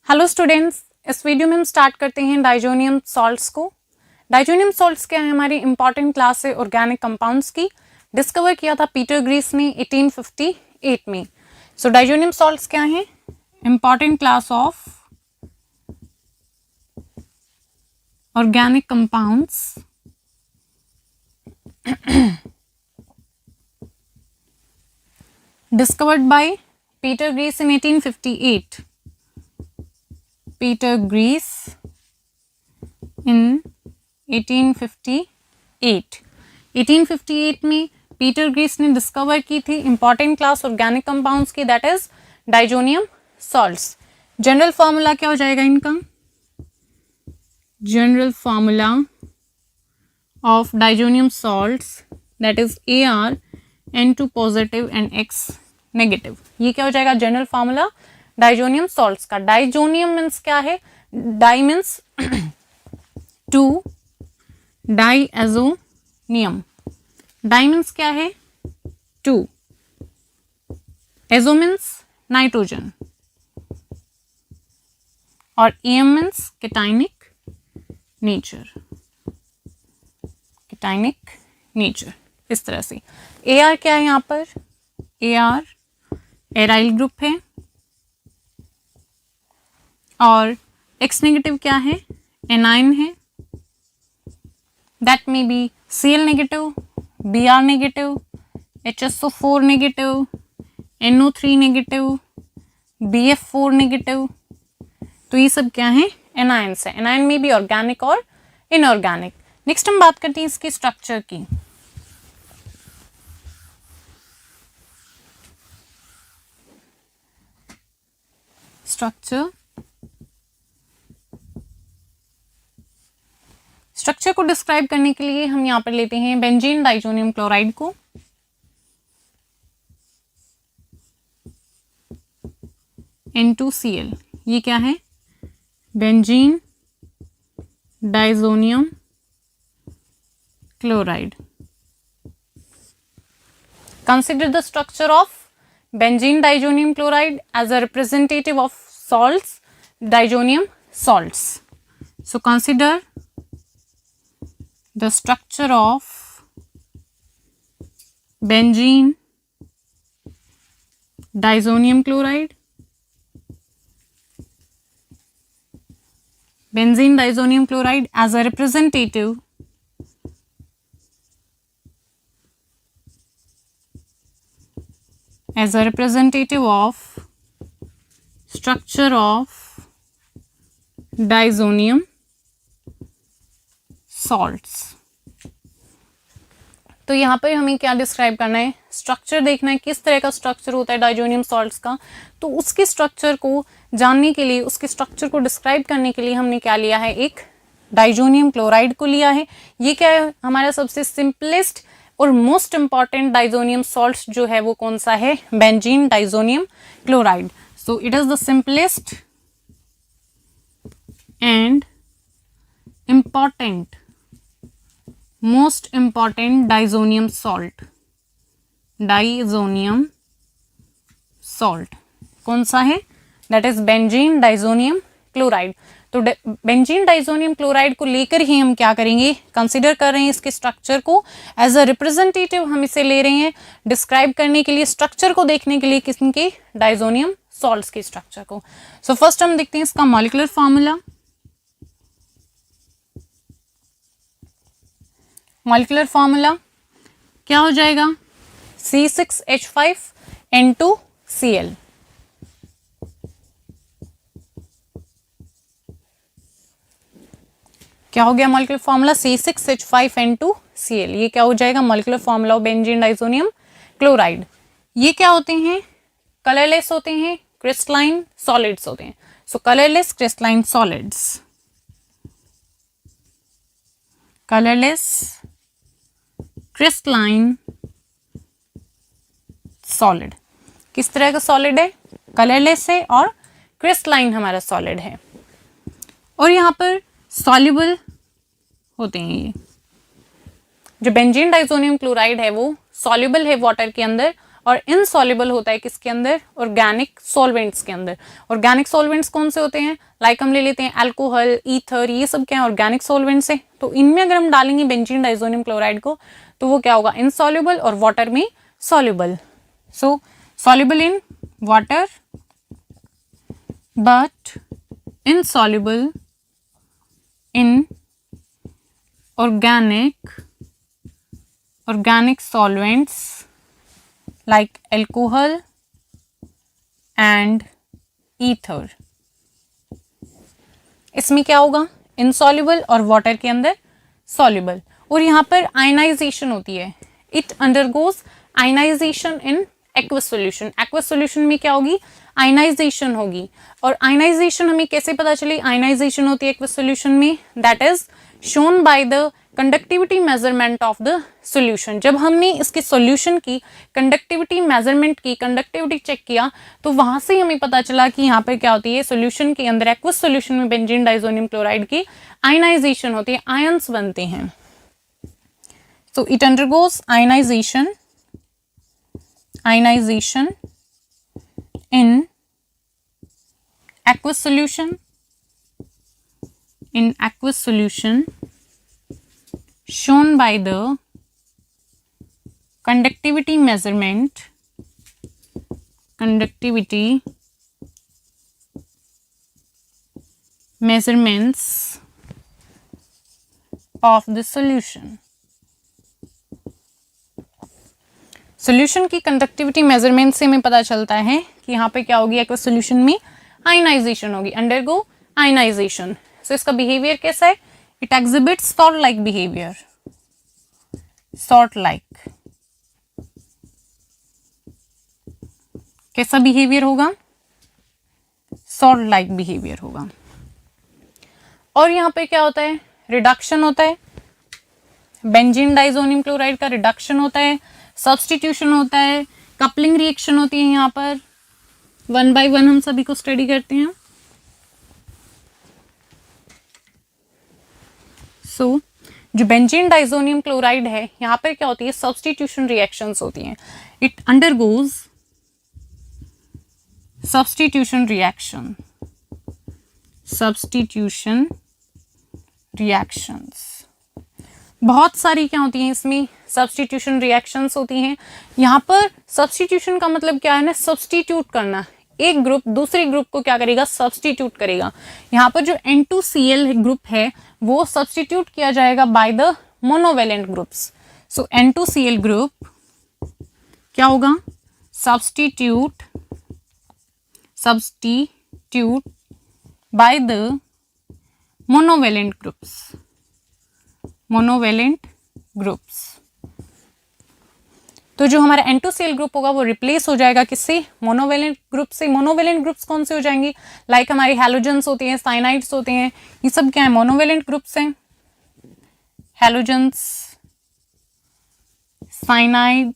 Hello students, इस video में हम स्टार्ट करते हैं डाइजोनियम सॉल्ट्स को। डाइजोनियम सॉल्ट्स क्या है? हमारी इंपॉर्टेंट क्लास है ऑर्गेनिक कंपाउंड्स की। डिस्कवर किया था पीटर ग्रीस ने 1858 में। सो डाइजोनियम सॉल्ट्स क्या है? Important class of organic compounds discovered by Peter Grease in 1858. Peter Grease in 1858. 1858 में पीटर ग्रीस ने डिस्कवर की थी इंपॉर्टेंट क्लास ऑर्गेनिक कंपाउंड्स की, that is diazonium salts. General formula क्या हो जाएगा इनका? General formula of diazonium salts that is AR N2 positive and X negative. ये क्या हो जाएगा? जनरल फॉर्मूला डाइजोनियम सॉल्ट्स का। डाइजोनियम मीन्स क्या है? Di means two, diazonium. Di means क्या है? टू, एजो मीन्स नाइट्रोजन और M means cationic nature. Cationic nature इस तरह से। AR क्या है यहाँ पर? AR एराइल ग्रुप है और X नेगेटिव क्या है? एनाइन है। That may be Cl negative, Br negative, HSO4 negative, NO3 negative, BF4 negative. तो ये सब क्या है? एनाइंस है। एनाइन में भी ऑर्गेनिक और इनऑर्गेनिक। नेक्स्ट हम बात करते हैं इसकी स्ट्रक्चर की। स्ट्रक्चर को डिस्क्राइब करने के लिए हम यहां पर लेते हैं बेंजीन डाइजोनियम क्लोराइड को। N2Cl, ये क्या है? Benzene diazonium chloride. Consider the structure of benzene diazonium chloride as a representative of salts, diazonium salts. So consider the structure of benzene diazonium chloride. Benzene diazonium chloride as a representative of structure of diazonium salts. तो यहाँ पर हमें क्या describe करना है? Structure देखना है, किस तरह का स्ट्रक्चर होता है डाइजोनियम सॉल्ट्स का। तो उसके स्ट्रक्चर को जानने के लिए, उसके स्ट्रक्चर को डिस्क्राइब करने के लिए हमने क्या लिया है? एक डाइजोनियम क्लोराइड को लिया है। ये क्या है? हमारा सबसे सिंपलेस्ट और मोस्ट इंपॉर्टेंट डाइजोनियम सॉल्ट जो है वो कौन सा है? Benzene diazonium chloride. So it is the simplest and important, most important diazonium salt. Diazonium salt कौन सा है? That is benzene diazonium chloride. तो बेंजीन डाइजोनियम क्लोराइड को लेकर ही हम क्या करेंगे? कंसीडर कर रहे हैं इसके स्ट्रक्चर को एज अ रिप्रेजेंटेटिव। हम इसे ले रहे हैं डिस्क्राइब करने के लिए, स्ट्रक्चर को देखने के लिए किसके? डाइजोनियम सॉल्ट्स के स्ट्रक्चर को। सो फर्स्ट हम देखते हैं इसका मॉलिक्यूलर फॉर्मूला। मॉलिक्यूलर फॉर्मूला क्या हो जाएगा? C6H5N2Cl। क्या हो गया मॉलिक्यूलर फॉर्मूला? C6H5N2Cl। ये क्या हो जाएगा? Molecular formula of benzene diazonium chloride. ये क्या होते हैं? कलरलेस होते हैं, क्रिस्टलाइन सॉलिड्स होते हैं। So colourless crystalline solids. Colourless crystalline solid किस तरह का सॉलिड है? कलरलेस है और क्रिस्टलाइन हमारा सॉलिड है। और यहाँ पर सॉल्युबल होते हैं। ये जो बेंजीन डाइजोनियम क्लोराइड है वो सॉल्युबल है वाटर के अंदर और इनसॉल्युबल होता है किसके अंदर, ऑर्गेनिक सॉल्वेंट्स के अंदर। ऑर्गेनिक सॉल्वेंट्स कौन से होते हैं, लाइक हम ले लेते हैं अल्कोहल, ईथर, ये सब क्या है, ऑर्गेनिक सॉल्वेंट्स है। तो इनमें अगर हम डालेंगे बेंजीन डाइजोनियम क्लोराइड को तो वो क्या होगा, इनसॉल्युबल, और वाटर में soluble. So soluble in water but insoluble in organic solvents like alcohol and ether। इसमें क्या होगा, insoluble और वाटर के अंदर soluble। और यहाँ पर आयनाइजेशन होती है, it undergoes ionization in aqueous solution. Aqueous solution में क्या होगी, आयनाइजेशन होगी। और आयनाइजेशन हमें कैसे पता चली, आयनाइजेशन होती है एक्वस सॉल्यूशन में, that is shown by the conductivity measurement of the solution. जब हमने इसके सॉल्यूशन की कंडक्टिविटी मेजरमेंट की, कंडक्टिविटी चेक किया, तो वहां से हमें पता चला कि यहाँ पर क्या होती है, सॉल्यूशन के अंदर एक्वस सॉल्यूशन में बेंजीन डाइजोनियम क्लोराइड की आयनाइजेशन होती है, आयंस बनते हैं। So it undergoes ionization in aqueous solution shown by the conductivity measurements of the solution। Solution की कंडक्टिविटी मेजरमेंट से हमें पता चलता है कि यहाँ पे क्या होगी, एक्वस सोल्यूशन में आयनाइजेशन होगी, अंडरगो आयनाइजेशन। सो इसका बिहेवियर कैसा है, it exhibits salt like behaviour, salt like. कैसा बिहेवियर होगा, सॉल्ट लाइक बिहेवियर होगा। और यहाँ पे क्या होता है, रिडक्शन होता है, बेंजीन डाइजोनियम क्लोराइड का रिडक्शन होता है, सब्स्टिट्यूशन होता है, कपलिंग रिएक्शन होती है। यहाँ पर 1 by 1 हम सभी को स्टडी करते हैं। सो जो बेंजीन डाइजोनियम क्लोराइड है, यहाँ पर क्या होती है, सब्स्टिट्यूशन रिएक्शंस होती हैं। It undergoes substitution reactions. बहुत सारी क्या होती हैं इसमें, सब्स्टिट्यूशन रिएक्शंस होती हैं। यहाँ पर सब्स्टिट्यूशन का मतलब क्या है ना, सब्स्टिट्यूट करना। एक ग्रुप दूसरे ग्रुप को क्या करेगा, सब्स्टिट्यूट करेगा। यहाँ पर जो N2Cl ग्रुप है वो सब्स्टिट्यूट किया जाएगा by the monovalent groups. So N2Cl group क्या होगा, substitute by the monovalent groups. तो जो हमारा N2Cl ग्रुप होगा वो रिप्लेस हो जाएगा किससे, मोनोवेलेंट ग्रुप से। मोनोवेलेंट ग्रुप्स कौन से हो जाएंगे, लाइक हमारी हैलोजेंस होती हैं, साइनाइड्स होते हैं, ये सब क्या है, मोनोवेलेंट ग्रुप्स हैं। Halogens, cyanide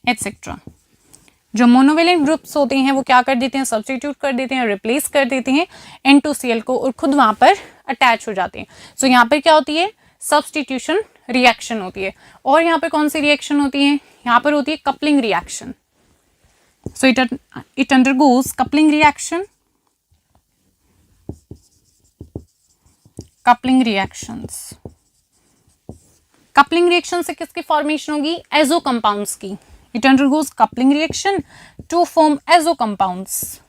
etcetera. जो मोनोवेलेंट ग्रुप्स होते हैं वो क्या कर देते हैं, सब्स्टिट्यूट कर देते हैं, रिप्लेस कर देते हैं N2Cl को और खुद वहां पर अटैच हो जाते हैं। सो यहाँ पर क्या होती है, सब्स्टिट्यूशन रिएक्शन होती है। और यहाँ पे कौन सी रिएक्शन होती है, यहाँ पर होती है coupling reaction. So it undergoes coupling reaction, coupling reaction से किसकी फॉर्मेशन होगी, एजो कंपाउंड्स की। It undergoes coupling reaction to form azo compounds.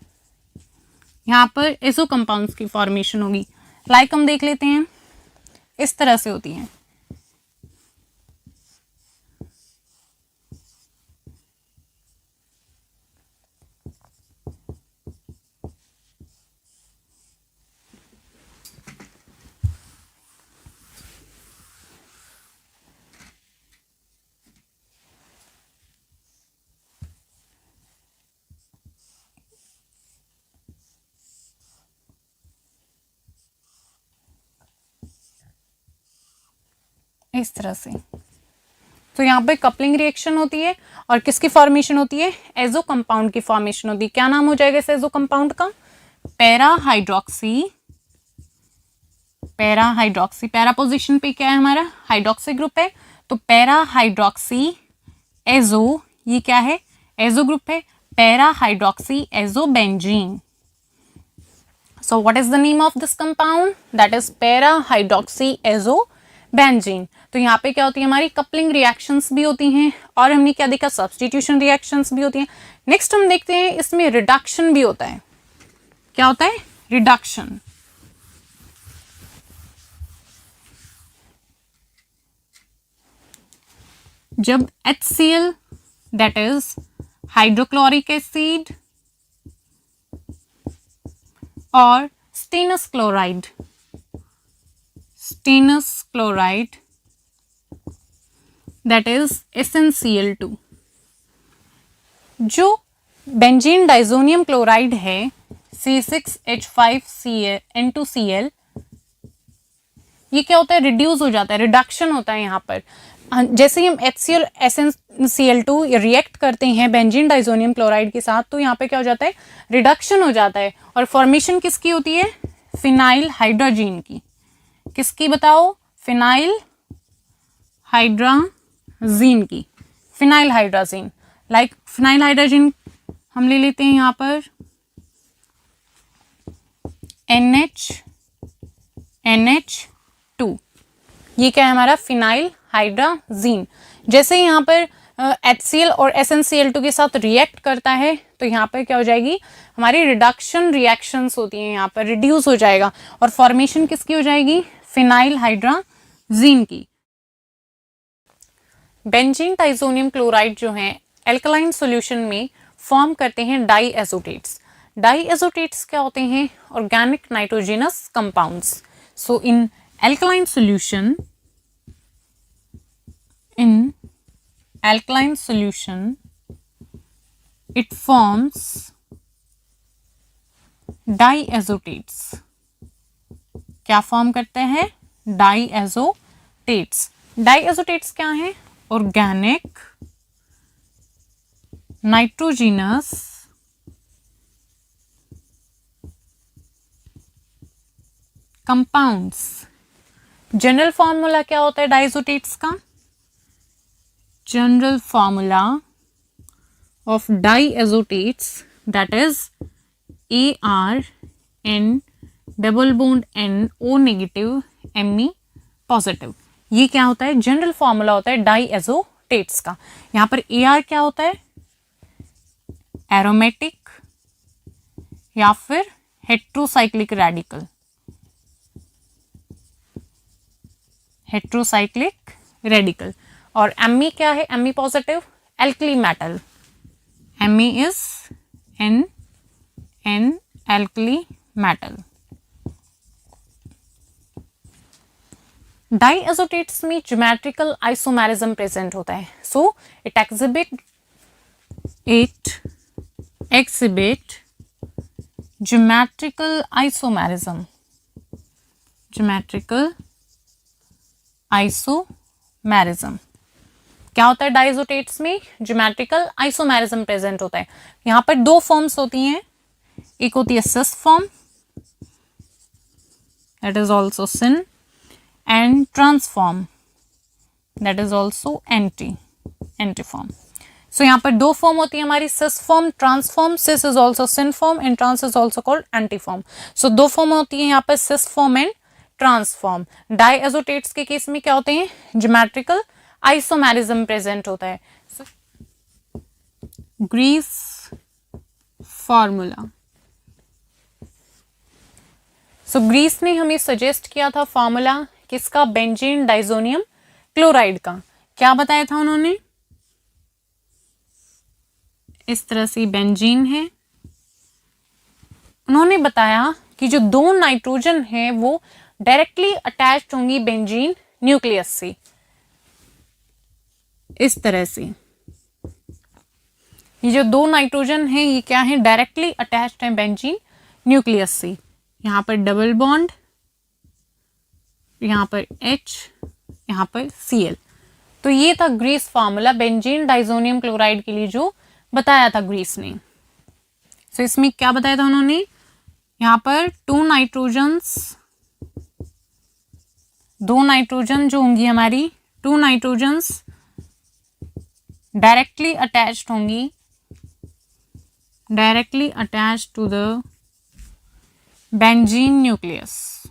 यहाँ पर एजो कंपाउंड्स की फॉर्मेशन होगी। लाइक हम देख लेते हैं, इस तरह से होती हैं। इस तरह से। तो यहाँ पे कपलिंग रिएक्शन होती है और किसकी फॉर्मेशन होती है, एजो कंपाउंड की फॉर्मेशन होती है। क्या नाम हो जाएगा इस एजो कंपाउंड का, पैरा हाइड्रोक्सी। पैरा पोजीशन पे क्या है हमारा, हाइड्रोक्सी ग्रुप है, तो पैरा हाइड्रोक्सी एजो ये क्या है, एजो ग्रुप है, para hydroxy azobenzene. So what is the name of this compound? That is para hydroxyazobenzene. तो यहाँ पे क्या होती है, हमारी कपलिंग रिएक्शंस भी होती हैं और हमने क्या देखा, सब्स्टिट्यूशन रिएक्शंस भी होती हैं. नेक्स्ट हम देखते हैं इसमें रिडक्शन भी होता है. क्या होता है, रिडक्शन. जब HCl that is hydrochloric acid और stannous chloride that is SnCl2, जो बेंजीन डाइजोनियम क्लोराइड है C6H5N2Cl, ये क्या होता है, रिड्यूस हो जाता है, रिडक्शन होता है यहाँ पर. जैसे ही हम HCl SnCl2 रिएक्ट करते हैं बेंजीन डाइजोनियम क्लोराइड के साथ, तो यहाँ पे क्या हो जाता है, रिडक्शन हो जाता है. और फॉर्मेशन किसकी होती है, फिनाइल हाइड्रोजीन की. किसकी बताओ, फिनाइल हाइड्रोजीन की. Phenyl hydrazine, like phenyl hydrazine हम ले लेते हैं यहाँ पर NH2. ये क्या है हमारा, फिनाइल हाइड्रोजीन. जैसे ही यहाँ पर HCl और SnCl2 के साथ रिएक्ट करता है तो यहाँ पर क्या हो जाएगी, हमारी रिडक्शन रिएक्शंस होती हैं, यहाँ पर रिड्यूस हो जाएगा और फॉर्मेशन किसकी हो जाएगी, फिनाइल हाइड्रोजीन की. बेंजीन डाइजोनियम क्लोराइड जो है एल्कलाइन सॉल्यूशन में फॉर्म करते हैं डाईएजोटेट्स. डाईएजोटेट्स क्या होते हैं, organic nitrogenous compounds. So in alkaline solution it forms diazotates. क्या फॉर्म करते हैं, diazotates. diazotates क्या है, organic nitrogenous compounds. General formula क्या होता है डाइजोटेट्स का, general formula of diazotates that is ArN double bond N O negative Me positive. ये क्या होता है, जनरल फॉर्मूला होता है डाइएजोटेट्स का. यहाँ पर Ar क्या होता है, एरोमेटिक या फिर हेट्रोसाइक्लिक रेडिकल. Heterocyclic radical. और Me क्या है, Me positive, alkali metal. Me is N alkali metal. Diazotates में ज्योमेट्रिकल आइसोमेरिज्म प्रेजेंट होता है. So it exhibit geometrical isomerism. क्या होता है डाइएजोटेट्स में, ज्योमेट्रिकल आइसोमेरिज्म प्रेजेंट होता है. यहाँ पर दो फॉर्म्स होती हैं, एक होती है cis form that is also syn and trans form that is also anti form. So यहाँ पर दो फॉर्म होती है हमारी, cis form, trans form. Cis is also syn form and trans is also called anti form. So दो form होती है यहाँ पर, cis form and trans form. Diazotates के केस में क्या होते हैं, ज्योमेट्रिकल आइसोमेरिज्म प्रेजेंट होता है. Greece formula. सो ग्रीस ने हमें सजेस्ट किया था फॉर्मूला किसका, बेंजीन डाइजोनियम क्लोराइड का. क्या बताया था उन्होंने, इस तरह से बेंजीन है, उन्होंने बताया कि जो दो नाइट्रोजन है वो डायरेक्टली अटैच्ड होंगी बेंजीन न्यूक्लियस से, इस तरह से. ये जो दो नाइट्रोजन है ये क्या है, डायरेक्टली अटैच्ड है बेंजीन न्यूक्लियस से. यहाँ पर डबल बॉन्ड, यहाँ पर H, यहाँ पर Cl. तो ये था Griess formula benzene diazonium chloride के लिए जो बताया था ग्रीस ने. सो इसमें क्या बताया था उन्होंने, यहाँ पर दो नाइट्रोजन जो होंगी हमारी, टू नाइट्रोजन्स डायरेक्टली अटैच्ड होंगी, directly attached to the benzene nucleus.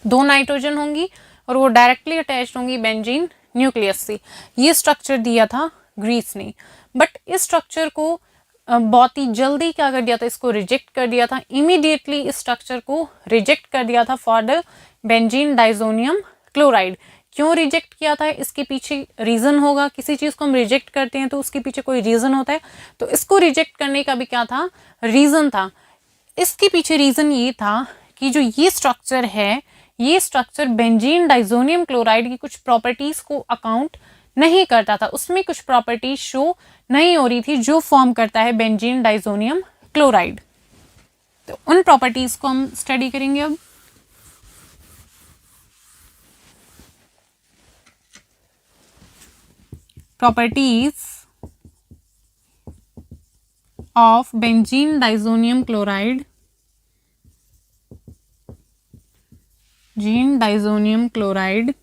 दो नाइट्रोजन होंगी और वो डायरेक्टली अटैच्ड होंगी बेंजीन न्यूक्लियस से। ये स्ट्रक्चर दिया था ग्रीस ने, बट इस स्ट्रक्चर को बहुत ही जल्दी क्या कर दिया था, इसको रिजेक्ट कर दिया था। इमीडिएटली इस स्ट्रक्चर को रिजेक्ट कर दिया था for the benzene diazonium chloride. क्यों रिजेक्ट किया था, इसके पीछे रीज़न होगा। किसी चीज़ को हम रिजेक्ट करते हैं तो उसके पीछे कोई रीज़न होता है, तो इसको रिजेक्ट करने का भी क्या था, रीज़न था। इसके पीछे रीज़न ये था कि जो ये स्ट्रक्चर है, ये स्ट्रक्चर बेंजीन डाइजोनियम क्लोराइड की कुछ प्रॉपर्टीज़ को अकाउंट नहीं करता था। उसमें कुछ प्रॉपर्टीज शो नहीं हो रही थी जो फॉर्म करता है बेंजीन डाइजोनियम क्लोराइड। तो उन प्रॉपर्टीज को हम स्टडी करेंगे अब। Properties of benzene diazonium chloride, gene diazonium chloride,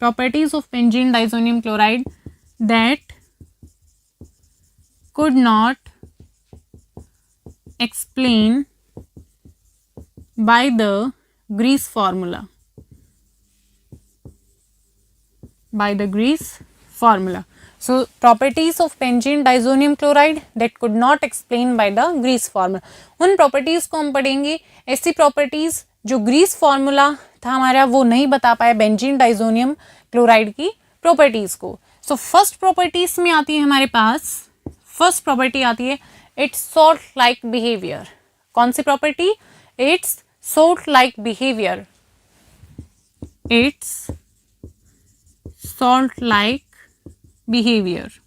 properties of benzene diazonium chloride that could not explain by the Grease formula, by the Grease formula. So properties of benzene diazonium chloride that could not explain by the Grease formula. उन properties को हम पढ़ेंगे, ऐसी properties जो Greece formula था हमारा वो नहीं बता पाया बेंजीन डाइजोनियम क्लोराइड की प्रॉपर्टीज को। सो फर्स्ट प्रॉपर्टीज में आती है हमारे पास, फर्स्ट प्रॉपर्टी आती है इट्स सॉल्ट लाइक बिहेवियर। कौन सी property, it's salt like behaviour, it's salt like behaviour.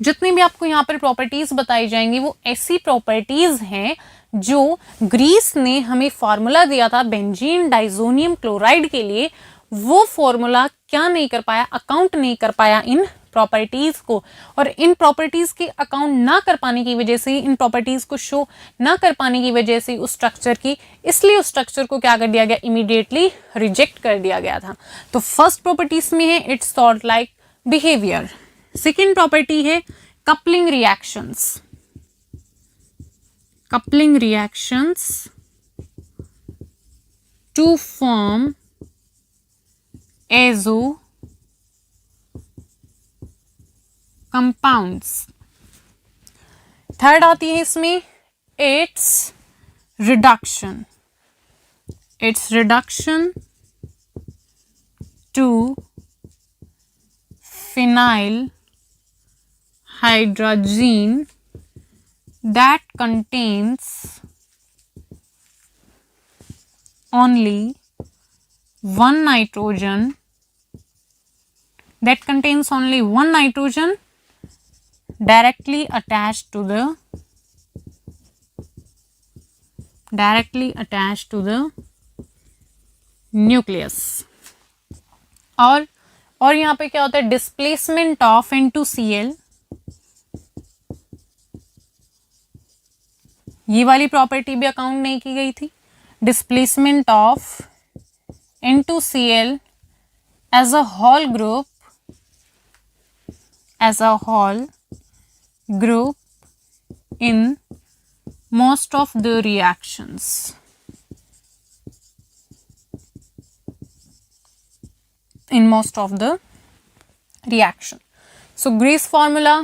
जितनी भी आपको यहाँ पर प्रॉपर्टीज बताई जाएंगी वो ऐसी प्रॉपर्टीज हैं जो ग्रीस ने हमें फॉर्मूला दिया था बेंजीन डाइजोनियम क्लोराइड के लिए, वो फॉर्मूला क्या नहीं कर पाया, अकाउंट नहीं कर पाया इन प्रॉपर्टीज को। और इन प्रॉपर्टीज के अकाउंट ना कर पाने की वजह से, इन प्रॉपर्टीज को शो ना कर पाने की वजह से उस स्ट्रक्चर की, इसलिए उस स्ट्रक्चर को क्या कर दिया गया, इमीडिएटली रिजेक्ट कर दिया गया था। तो फर्स्ट प्रॉपर्टीज में है it's salt like behaviour. Second property है coupling reactions, coupling reactions to form azo compounds। Third आती है इसमें its reduction, its reduction to phenyl hydrazine that contains only one nitrogen, that contains only one nitrogen directly attached to the nucleus। और यहाँ पे क्या होता है, displacement of N2Cl, ये वाली प्रॉपर्टी भी अकाउंट नहीं की गई थी। Displacement of N2Cl as a whole group, in most of the reactions। in most of the reaction। So Griess formula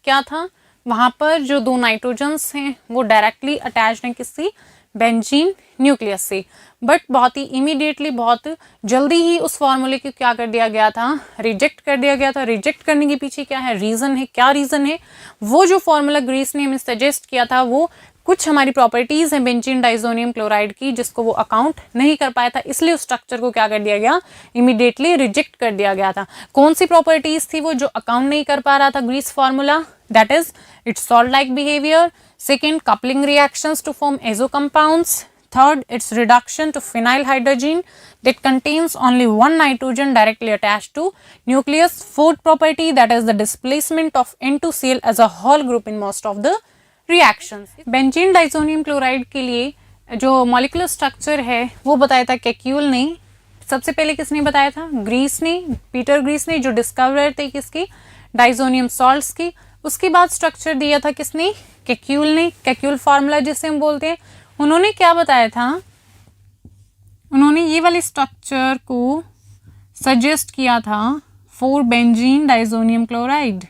क्या था, वहाँ पर जो दो नाइट्रोजन्स हैं वो डायरेक्टली अटैच्ड हैं किसी बेंजीन न्यूक्लियस से, बट बहुत ही इमीडिएटली, बहुत जल्दी ही उस फार्मूले को क्या कर दिया गया था, रिजेक्ट कर दिया गया था। रिजेक्ट करने के पीछे क्या है, रीज़न है। क्या रीज़न है, वो जो फार्मूला ग्रीस ने हमें सजेस्ट किया था वो कुछ हमारी प्रॉपर्टीज़ हैं बेंजीन डाइजोनियम क्लोराइड की जिसको वो अकाउंट नहीं कर पाया था, इसलिए उस स्ट्रक्चर को क्या कर दिया गया, इमीडिएटली रिजेक्ट कर दिया गया था। कौन सी प्रॉपर्टीज़ थी वो जो अकाउंट नहीं कर पा रहा था Griess formula, that is its salt like behaviour. Second, coupling reactions to form azo compounds. Third, its reduction to phenyl hydrazine that contains only one nitrogen directly attached to nucleus. Fourth property, that is the displacement of N2Cl as a whole group in most of the reactions. Benzene diazonium chloride के लिए जो molecular structure है वो बताया था Kekulé ने। सबसे पहले किसने बताया था? ग्रीस ने, पीटर ग्रीस ने, जो डिस्कवरर थे किसकी? डाइज़ोनियम सॉल्ट्स की। उसके बाद स्ट्रक्चर दिया था किसने? कैक्यूल ने, कैक्यूल फार्मूला जिसे हम बोलते हैं। उन्होंने क्या बताया था? उन्होंने ये वाले स्ट्रक्चर को सजेस्ट किया था फॉर बेंजीन डाइज़ोनियम क्लोराइड।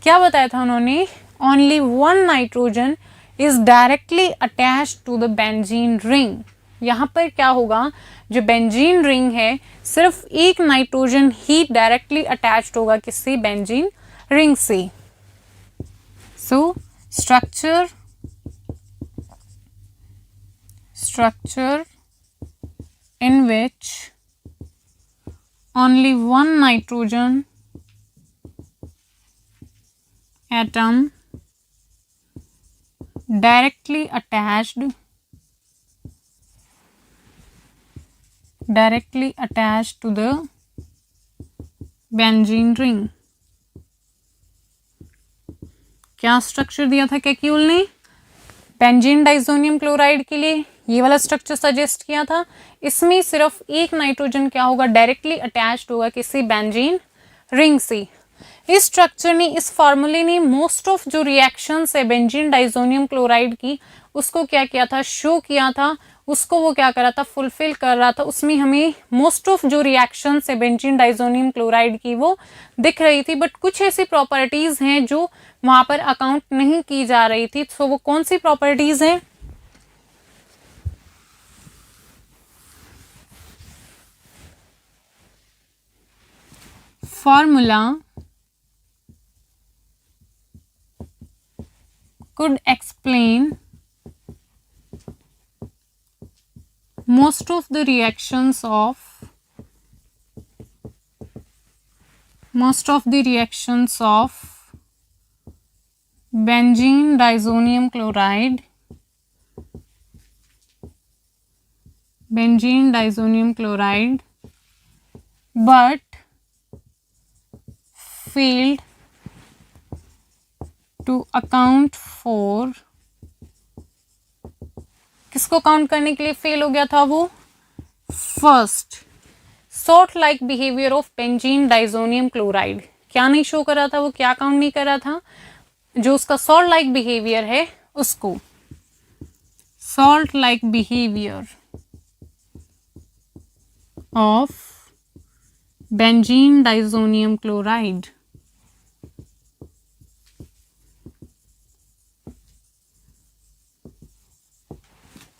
क्या बताया था उन्होंने? Only one nitrogen is directly attached to the benzene ring. यहाँ पर क्या होगा? जो बेंजीन रिंग है सिर्फ एक नाइट्रोजन ही डायरेक्टली अटैच्ड होगा किससे? बेंजीन रिंग से। So structure in which only one nitrogen atom directly attached to the benzene ring। क्या स्ट्रक्चर दिया था कैक्यूल ने बेंजीन डाइज़ोनियम क्लोराइड के लिए? ये वाला स्ट्रक्चर सजेस्ट किया था। इसमें सिर्फ एक नाइट्रोजन क्या होगा? डायरेक्टली अटैच्ड होगा किसी बेंजीन रिंग से। इस स्ट्रक्चर ने, इस फार्मूले ने मोस्ट ऑफ जो रिएक्शंस है बेंजीन डाइज़ोनियम क्लोराइड की उसको क्या किया था? शो किया था। उसको वो क्या कर रहा था? फुलफिल कर रहा था। उसमें हमें मोस्ट ऑफ जो रिएक्शंस है बेंजीन डाइज़ोनियम क्लोराइड की वो दिख रही थी, बट कुछ ऐसी प्रॉपर्टीज हैं जो वहां पर अकाउंट नहीं की जा रही थी। तो वो कौन सी प्रॉपर्टीज हैं? Formula could explain most of the reactions of benzene diazonium chloride but failed to account for, किसको काउंट करने के लिए फेल हो गया था वो? First, salt like behaviour of benzene diazonium chloride. क्या नहीं शो कर रहा था वो? क्या काउंट नहीं कर रहा था? जो उसका सॉल्ट लाइक बिहेवियर है उसको। Salt like behaviour of benzene diazonium chloride.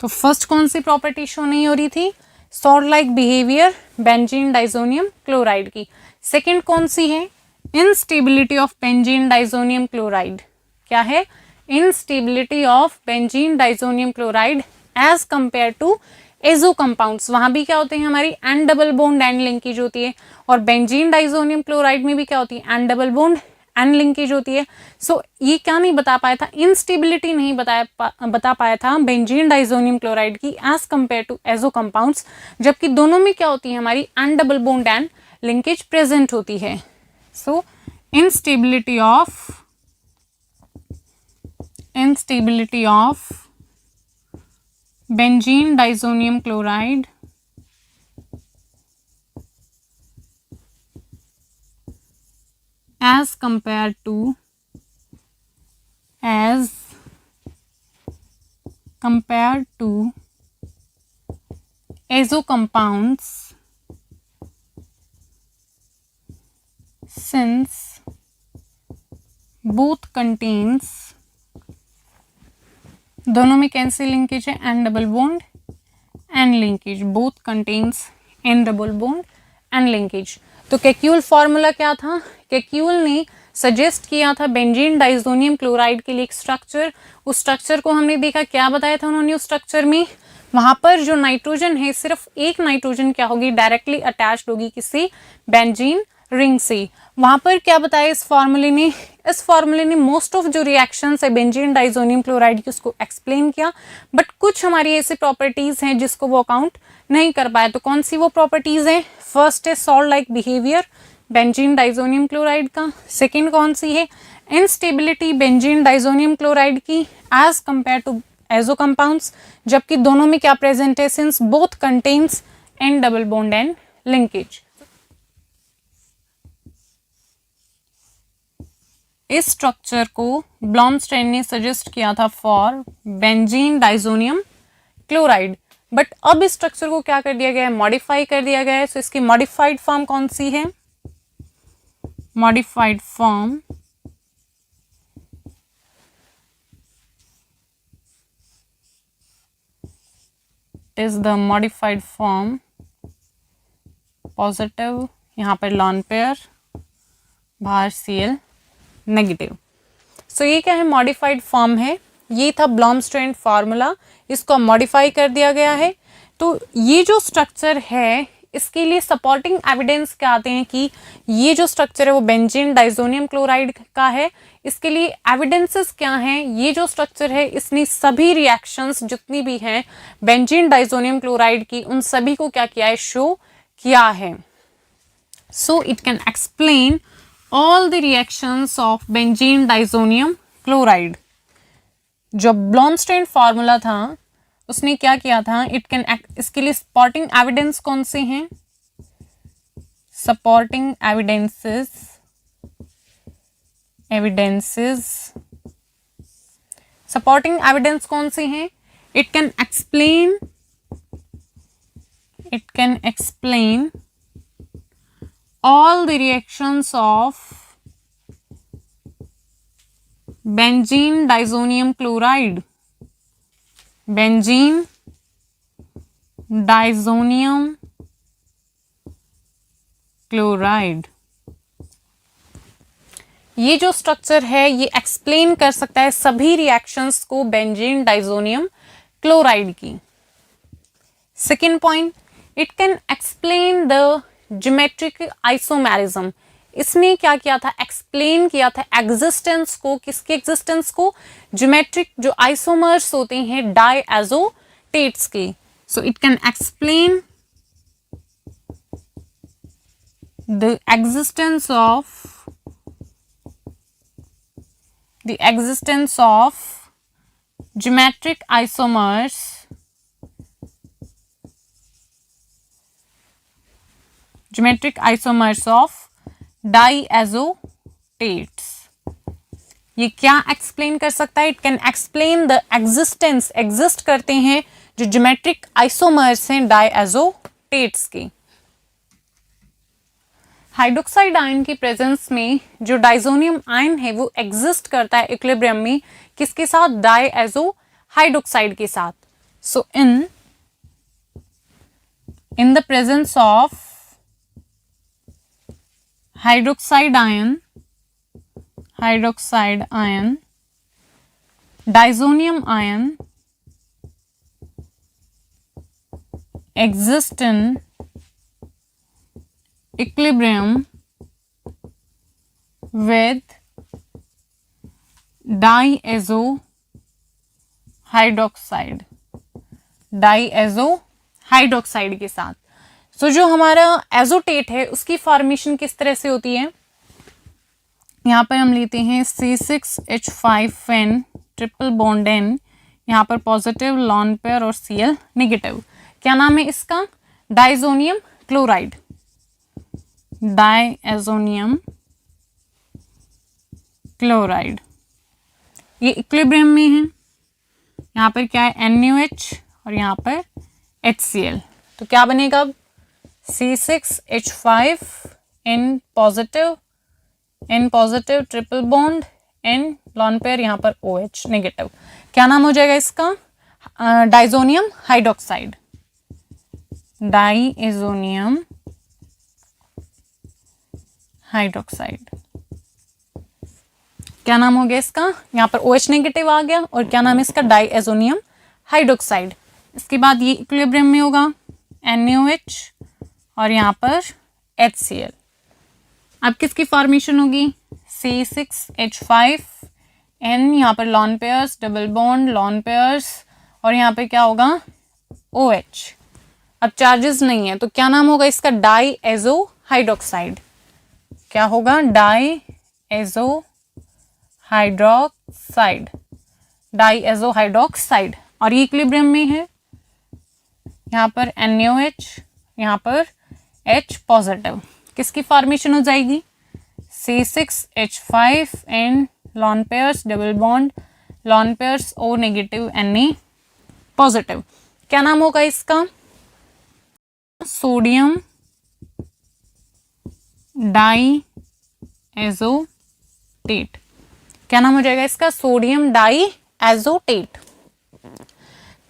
तो फर्स्ट कौन सी प्रॉपर्टी शो नहीं हो रही थी? Salt like behaviour benzene diazonium chloride की। सेकंड कौन सी है? Instability of benzene diazonium chloride. क्या है? Instability of benzene diazonium chloride as compare to azo compounds. वहां भी क्या होते हैं? हमारी N double bond N linkage होती है, और बेंजीन डाइज़ोनियम क्लोराइड में भी क्या होती है? N double bond N linkage होती है। सो ये क्या नहीं बता पाया था? इनस्टेबिलिटी नहीं बता पाया था बेंजीन डाइज़ोनियम क्लोराइड की as compare to azo compounds, जबकि दोनों में क्या होती है? हमारी N double bond N linkage present होती है। So instability of benzene diazonium chloride as compared to azo compounds, since both contains, दोनों में कैंसी लिंकेज है? N double bond N linkage. Both contains N double bond N linkage. तो Kekule formula क्या था? Kekulé ने सजेस्ट किया था बेंजीन डाइज़ोनियम क्लोराइड के लिए एक स्ट्रक्चर। उस स्ट्रक्चर को हमने देखा, क्या बताया था उन्होंने उस स्ट्रक्चर में? वहां पर जो नाइट्रोजन है सिर्फ एक नाइट्रोजन क्या होगी? डायरेक्टली अटैच्ड होगी किसी बेंजीन रिंग से। वहां पर क्या बताया इस फॉर्मूले ने? इस फॉर्मूले ने मोस्ट ऑफ जो रिएक्शंस है बेंजीन डाइज़ोनियम क्लोराइड की उसको एक्सप्लेन किया, बट कुछ हमारी ऐसी प्रॉपर्टीज हैं जिसको वो अकाउंट नहीं कर पाया। तो कौन सी वो प्रॉपर्टीज हैं? फर्स्ट है salt like behaviour, benzene diazonium chloride का। सेकेंड कौन सी है, इंस्टेबिलिटी बेंजीन डाइजोनियम क्लोराइड की as compare to azo compounds, जबकि दोनों में क्या प्रेजेंट है, since both contains N double bond and linkage. इस स्ट्रक्चर को ब्लॉमस्टेन ने सजेस्ट किया था for benzene diazonium chloride, but अब इस स्ट्रक्चर को क्या कर दिया गया है, मॉडिफाई कर दिया गया है। सो इसकी मॉडिफाइड फॉर्म कौन सी है, modified form is the modified form positive, यहां पर लॉन पेयर, बाहर Cl नेगेटिव। सो ये क्या है, मॉडिफाइड फॉर्म है। ये था ब्लॉमस्टेन फार्मूला, इसको मॉडिफाई कर दिया गया है। तो ये जो स्ट्रक्चर है इसके लिए सपोर्टिंग एविडेंस क्या आते हैं कि ये जो स्ट्रक्चर है वो बेंजीन डाइजोनियम क्लोराइड का है। इसके लिए एविडेंसेस क्या हैं, ये जो स्ट्रक्चर है इसने सभी रिएक्शंस जितनी भी हैं बेंजीन डाइजोनियम क्लोराइड की, उन सभी को क्या किया है, शो किया है। So it can explain all the reactions of benzene diazonium chloride. जो ब्लॉमस्टेन फार्मूला था उसने क्या किया था, इट कैन, इसके लिए सपोर्टिंग एविडेंस कौन से हैं, सपोर्टिंग एविडेंसेस सपोर्टिंग एविडेंस कौन से हैं, it can explain all the reactions of benzene diazonium chloride, benzene diazonium chloride। ये जो स्ट्रक्चर है ये एक्सप्लेन कर सकता है सभी रिएक्शंस को बेंजीन डाइजोनियम क्लोराइड की। Second point, it can explain the geometric isomerism. इसने क्या किया था, एक्सप्लेन किया था एग्जिस्टेंस को, किसके एग्जिस्टेंस को, ज्योमेट्रिक जो आइसोमर्स होते हैं डायएजोटेट्स के। So it can explain the existence of geometric isomers of diazotates। ये क्या एक्सप्लेन कर सकता है, it can explain the existence, exist करते हैं जो ज्योमेट्रिक आइसोमर्स हैं डायएजोटेट्स के। हाइड्रोक्साइड आयन की प्रेजेंस में जो डाइजोनियम आयन है वो एग्जिस्ट करता है इक्विलिब्रियम में, किसके साथ, डायएजो हाइड्रोक्साइड के साथ। So in the presence of hydroxide ion, diazonium ion exist in equilibrium with diazo hydroxide के साथ। सो जो हमारा एजोटेट है उसकी फॉर्मेशन किस तरह से होती है, यहाँ पर हम लेते हैं C6H5N ट्रिपल बॉन्ड N, यहाँ पर पॉजिटिव लॉन पेयर और Cl नेगेटिव। क्या नाम है इसका, डाइजोनियम क्लोराइड, डाइजोनियम क्लोराइड। ये इक्विलिब्रियम में है, यहाँ पर क्या है NaOH और यहाँ पर HCl। तो क्या बनेगा अब, C6H5N positive triple bond N lone pair, यहाँ पर OH नेगेटिव। क्या नाम हो जाएगा इसका, डाइजोनियम हाइड्रोक्साइड, डाइजोनियम हाइड्रोक्साइड। क्या नाम हो गया इसका, यहाँ पर OH नेगेटिव आ गया और क्या नाम है इसका, डाइजोनियम हाइड्रोक्साइड। इसके बाद ये इक्विलिब्रियम में होगा NaOH और यहाँ पर HCl। अब किसकी फॉर्मेशन होगी, C6H5N, यहाँ पर lawn pairs, double bond lawn pairs और यहाँ पे क्या होगा OH। अब चार्जेस नहीं है तो क्या नाम होगा इसका, डाइएजो हाइड्रोक्साइड, क्या होगा, di azo hydroxide, di azo hydroxide, और ये इक्विलिब्रियम में है, यहाँ पर NaOH, यहाँ पर H पॉजिटिव, किसकी फॉर्मेशन हो जाएगी, C6H5 and lawn pairs double bond, lawn pairs O negative Na positive. क्या नाम होगा इसका, सोडियम डाई एजोटेट। क्या नाम हो जाएगा इसका, सोडियम डाई एजोटेट।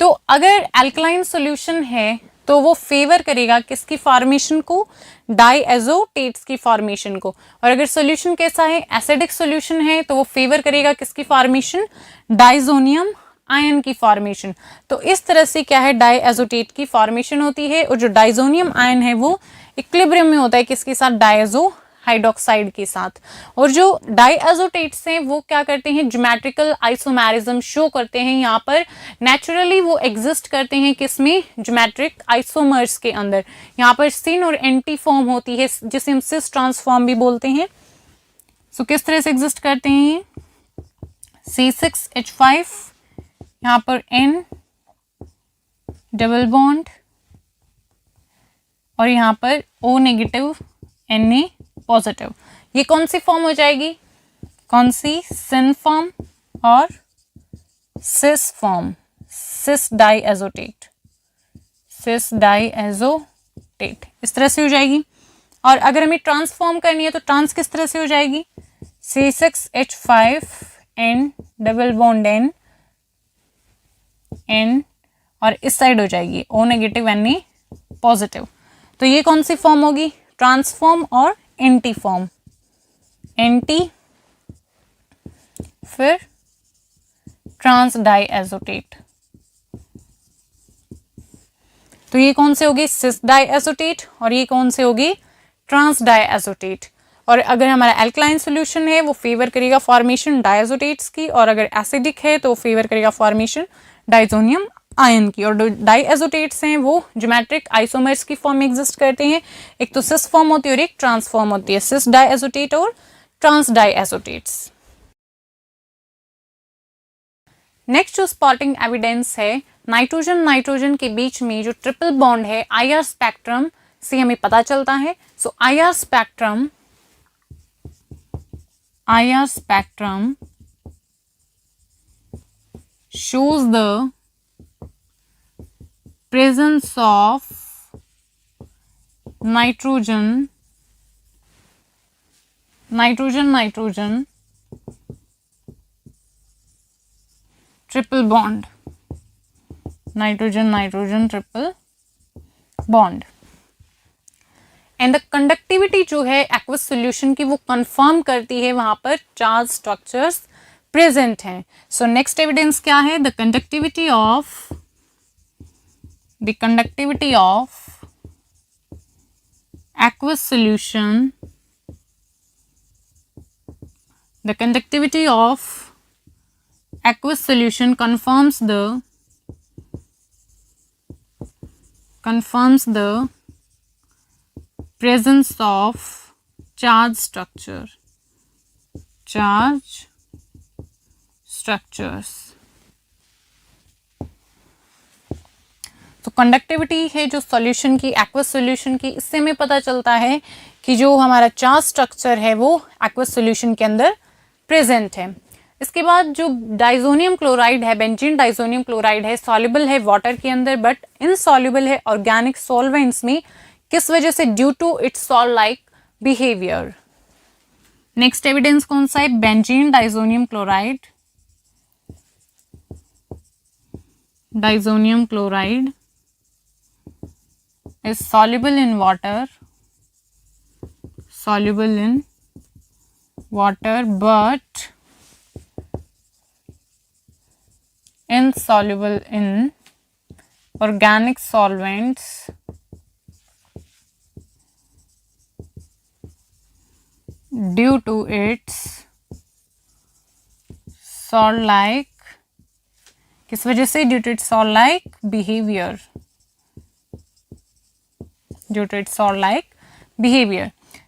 तो अगर एल्कलाइन सॉल्यूशन है तो वो फेवर करेगा किसकी फॉर्मेशन को, डाई एजोटेट्स की फॉर्मेशन को, और अगर सॉल्यूशन कैसा है, एसिडिक सॉल्यूशन है, तो वो फेवर करेगा किसकी फॉर्मेशन, डाइजोनियम आयन की फॉर्मेशन। तो इस तरह से क्या है, डाई एजोटेट की फॉर्मेशन होती है, और जो डाइजोनियम आयन है वो इक्विलिब्रियम में होता है किसके साथ, डायजो हाइड्रोक्साइड के साथ। और जो डाइएजोटेट्स हैं वो क्या करते हैं, ज्योमेट्रिकल आइसोमेरिज्म शो करते हैं, यहाँ पर नेचुरली वो एग्जिस्ट करते हैं किसमें, ज्योमेट्रिक आइसोमर्स के अंदर। यहाँ पर सिन और एंटी फॉर्म होती है जिसे हम सिस ट्रांसफॉर्म भी बोलते हैं। सो किस तरह से एग्जिस्ट करते हैं ये, C6H5, यहाँ पर N डबल बॉन्ड, और यहाँ पर O नेगेटिव Na पॉजिटिव। ये कौन सी फॉर्म हो जाएगी, कौन सी, सिन फॉर्म और सिस फॉर्म, सिस डाइएजोटेट, सिस डाइएजोटेट इस तरह से हो जाएगी। और अगर हमें ट्रांसफॉर्म करनी है तो ट्रांस किस तरह से हो जाएगी, C6H5 N double bond N और इस साइड हो जाएगी O नेगेटिव Na पॉजिटिव। तो ये कौन सी फॉर्म होगी, ट्रांसफॉर्म और एंटी फॉर्म, एंटी फिर ट्रांस डाइएजोटेट। तो ये कौन से होगी, सिस डाइएजोटेट, और ये कौन से होगी, ट्रांस डाइएजोटेट। और अगर हमारा एल्कलाइन सॉल्यूशन है वो फेवर करेगा फॉर्मेशन डाइएजोटेट्स की, और अगर एसिडिक है तो फेवर करेगा फॉर्मेशन डाइजोनियम आयन की। और डाइएजोटेट्स हैं वो ज्योमेट्रिक आइसोमर्स की फॉर्म में एग्जिस्ट करते हैं, एक तो सिस फॉर्म होती है और एक ट्रांस फॉर्म होती है, सिस डाइएजोटेट और ट्रांस डाइएजोटेट्स। नेक्स्ट जो स्पॉटिंग एविडेंस है, नाइट्रोजन नाइट्रोजन के बीच में जो ट्रिपल बॉन्ड है, IR स्पेक्ट्रम से हमें पता चलता है। सो IR spectrum shows the presence of nitrogen triple bond, nitrogen triple bond, and the conductivity जो है एक्वस सॉल्यूशन की वो कंफर्म करती है वहां पर चार्ज स्ट्रक्चर्स प्रेजेंट हैं। सो नेक्स्ट एविडेंस क्या है, the conductivity of aqueous solution, the conductivity of aqueous solution confirms the presence of charge structures। तो कंडक्टिविटी है जो सॉल्यूशन की, एक्वस सॉल्यूशन की, इससे हमें पता चलता है कि जो हमारा चार्ज स्ट्रक्चर है वो एक्वस सॉल्यूशन के अंदर प्रेजेंट है। इसके बाद जो डाइजोनियम क्लोराइड है, बेंजीन डाइजोनियम क्लोराइड है, सॉल्युबल है वाटर के अंदर बट इनसॉल्युबल है ऑर्गेनिक सॉल्वेंट्स में, किस वजह से, due to its salt like behaviour. Next evidence कौन सा है, benzene diazonium chloride is soluble in water but insoluble in organic solvents due to its salt like, किस वजह से, due to its salt like behavior,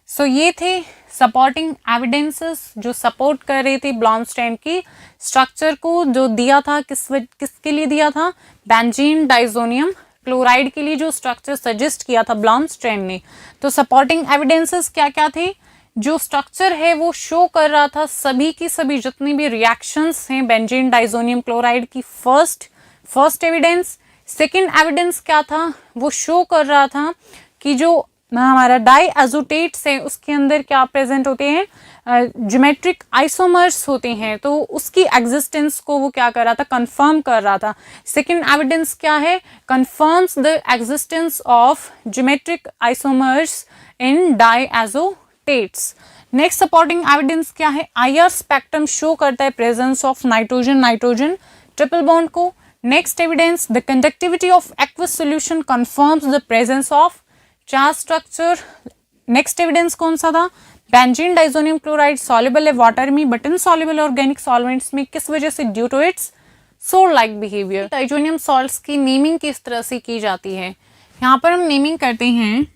सो ये थे supporting evidences जो support कर रहे थे ब्लॉमस्टैंड की स्ट्रक्चर को, जो दिया था किसके लिए दिया था, बेंजीन डाइजोनियम क्लोराइड के लिए जो स्ट्रक्चर सजेस्ट किया था ब्लॉमस्टैंड ने। तो सपोर्टिंग एविडेंसेस क्या क्या थे, जो स्ट्रक्चर है वो शो कर रहा था सभी की सभी जितनी भी रिएक्शंस हैं बेंजीन डाइजोनियम क्लोराइड की, फर्स्ट एविडेंस। सेकेंड एविडेंस क्या था, वो शो कर रहा था कि जो हमारा डाई एजोटेट्स है उसके अंदर क्या प्रेजेंट होते हैं, ज्योमेट्रिक आइसोमर्स होते हैं, तो उसकी एग्जिस्टेंस को वो क्या कर रहा था, कंफर्म कर रहा था। सेकंड एविडेंस क्या है, confirms the existence of geometric isomers in diazotates. Next supporting evidence क्या है, आईआर स्पेक्ट्रम शो करता है presence of nitrogen triple bond को। Next evidence, the conductivity of aqueous solution confirms the presence of charge structure. Next evidence कौन सा था, benzene diazonium chloride soluble है water में बट इनसॉल्युबल ऑर्गेनिक सॉल्वेंट्स में, किस वजह से, due to its salt like behaviour. Diazonium salts की नेमिंग किस तरह से की जाती है, यहाँ पर हम नेमिंग करते हैं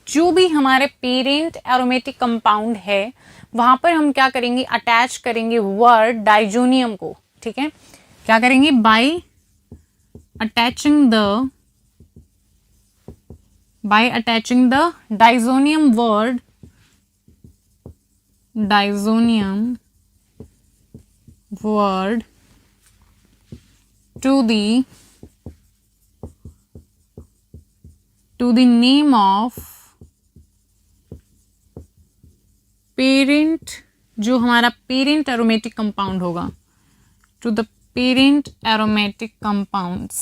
जो भी हमारे पेरेंट एरोमेटिक कंपाउंड है वहां पर हम क्या करेंगे, अटैच करेंगे वर्ड डाइजोनियम को, ठीक है, क्या करेंगे, bye attaching the diazonium word to the name of parent, जो हमारा पेरेंट एरोमेटिक कंपाउंड होगा, to the parent aromatic compounds,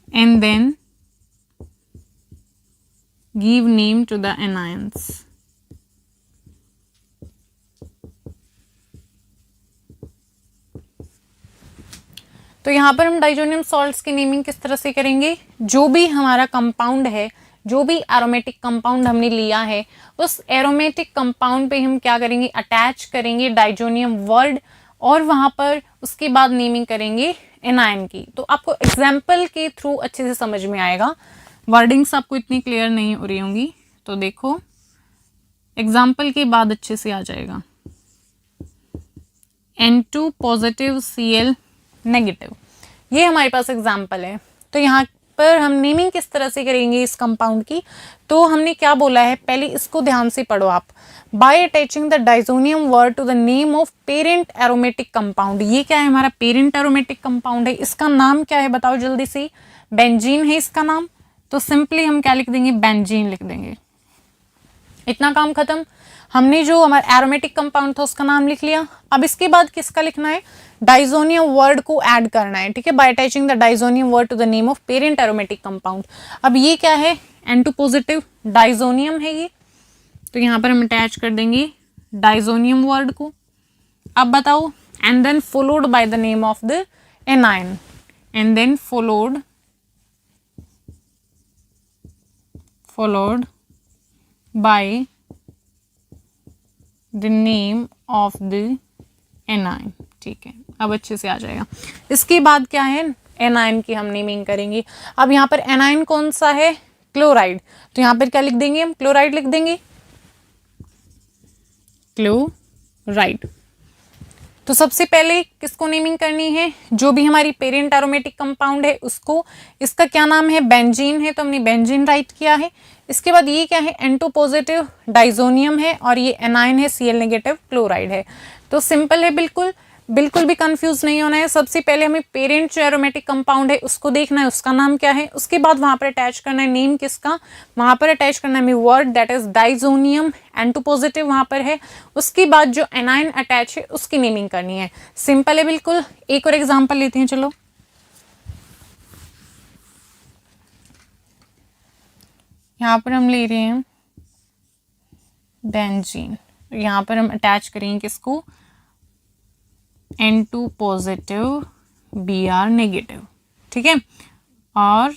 and then give name to the anions. तो यहाँ पर हम डाइजोनियम सॉल्ट्स की नेमिंग किस तरह से करेंगे, जो भी हमारा कंपाउंड है, जो भी एरोमेटिक कंपाउंड हमने लिया है उस एरोमेटिक कंपाउंड पे हम क्या करेंगे, अटैच करेंगे डाइजोनियम वर्ड और वहां पर उसके बाद नेमिंग करेंगे एनायन की। तो आपको एग्जाम्पल के थ्रू अच्छे से समझ में आएगा, वर्डिंग्स आपको इतनी क्लियर नहीं हो रही होंगी, तो देखो एग्जाम्पल के बाद अच्छे से आ जाएगा। N2 पॉजिटिव Cl नेगेटिव, ये हमारे पास एग्जाम्पल है। तो यहाँ पर हम नेमिंग किस तरह से करेंगे इस कंपाउंड की, तो हमने क्या बोला है, पहले इसको ध्यान से पढ़ो आप। By attaching the diazonium word to the name of parent aromatic compound, ये क्या है, हमारा पेरेंट एरोमेटिक कंपाउंड है, इसका नाम क्या है बताओ जल्दी से, बेंजीन है इसका नाम, तो सिंपली हम क्या लिख देंगे, बेंजीन लिख देंगे, इतना काम खत्म। हमने जो हमारा एरोमेटिक कंपाउंड था उसका नाम लिख लिया। अब इसके बाद किसका लिखना है, डाइजोनियम वर्ड को ऐड करना है, ठीक है, by attaching the diazonium word to the name of parent aromatic compound. अब ये क्या है, N2 पॉजिटिव डाइजोनियम है ये, तो यहाँ पर हम अटैच कर देंगे डाइजोनियम वर्ड को। अब बताओ, and then followed by the name of the anion, and then followed by the name of the anion, ठीक है, अब अच्छे से आ जाएगा। इसके बाद क्या है, एनायन की हम नेमिंग करेंगे। अब यहाँ पर एनायन कौन सा है, क्लोराइड, तो यहाँ पर क्या लिख देंगे हम, क्लोराइड लिख देंगे, क्लोराइड। तो सबसे पहले किसको नेमिंग करनी है, जो भी हमारी पेरेंट एरोमेटिक कंपाउंड है उसको, इसका क्या नाम है, बेंजीन है, तो हमने बेंजीन राइट किया है। इसके बाद ये क्या है, N2 पॉजिटिव डाइजोनियम है और ये एनायन है, Cl नेगेटिव क्लोराइड है। तो सिंपल है, बिल्कुल भी कंफ्यूज नहीं होना है। सबसे पहले हमें पेरेंट जो एरोमेटिक कंपाउंड है उसको देखना है, उसका नाम क्या है, उसके बाद वहां पर अटैच करना है नेम किसका, वहां पर अटैच करना है हमें word that is diazonium, N2 positive वहां पर है, उसके बाद जो एनायन अटैच है उसकी नेमिंग करनी है। सिंपल है बिल्कुल। एक और एग्जाम्पल लेते हैं, चलो यहाँ पर हम ले रहे हैं बेंजीन, यहाँ पर हम अटैच करेंगे किसको, N2 पॉजिटिव Br नेगेटिव, ठीक है, और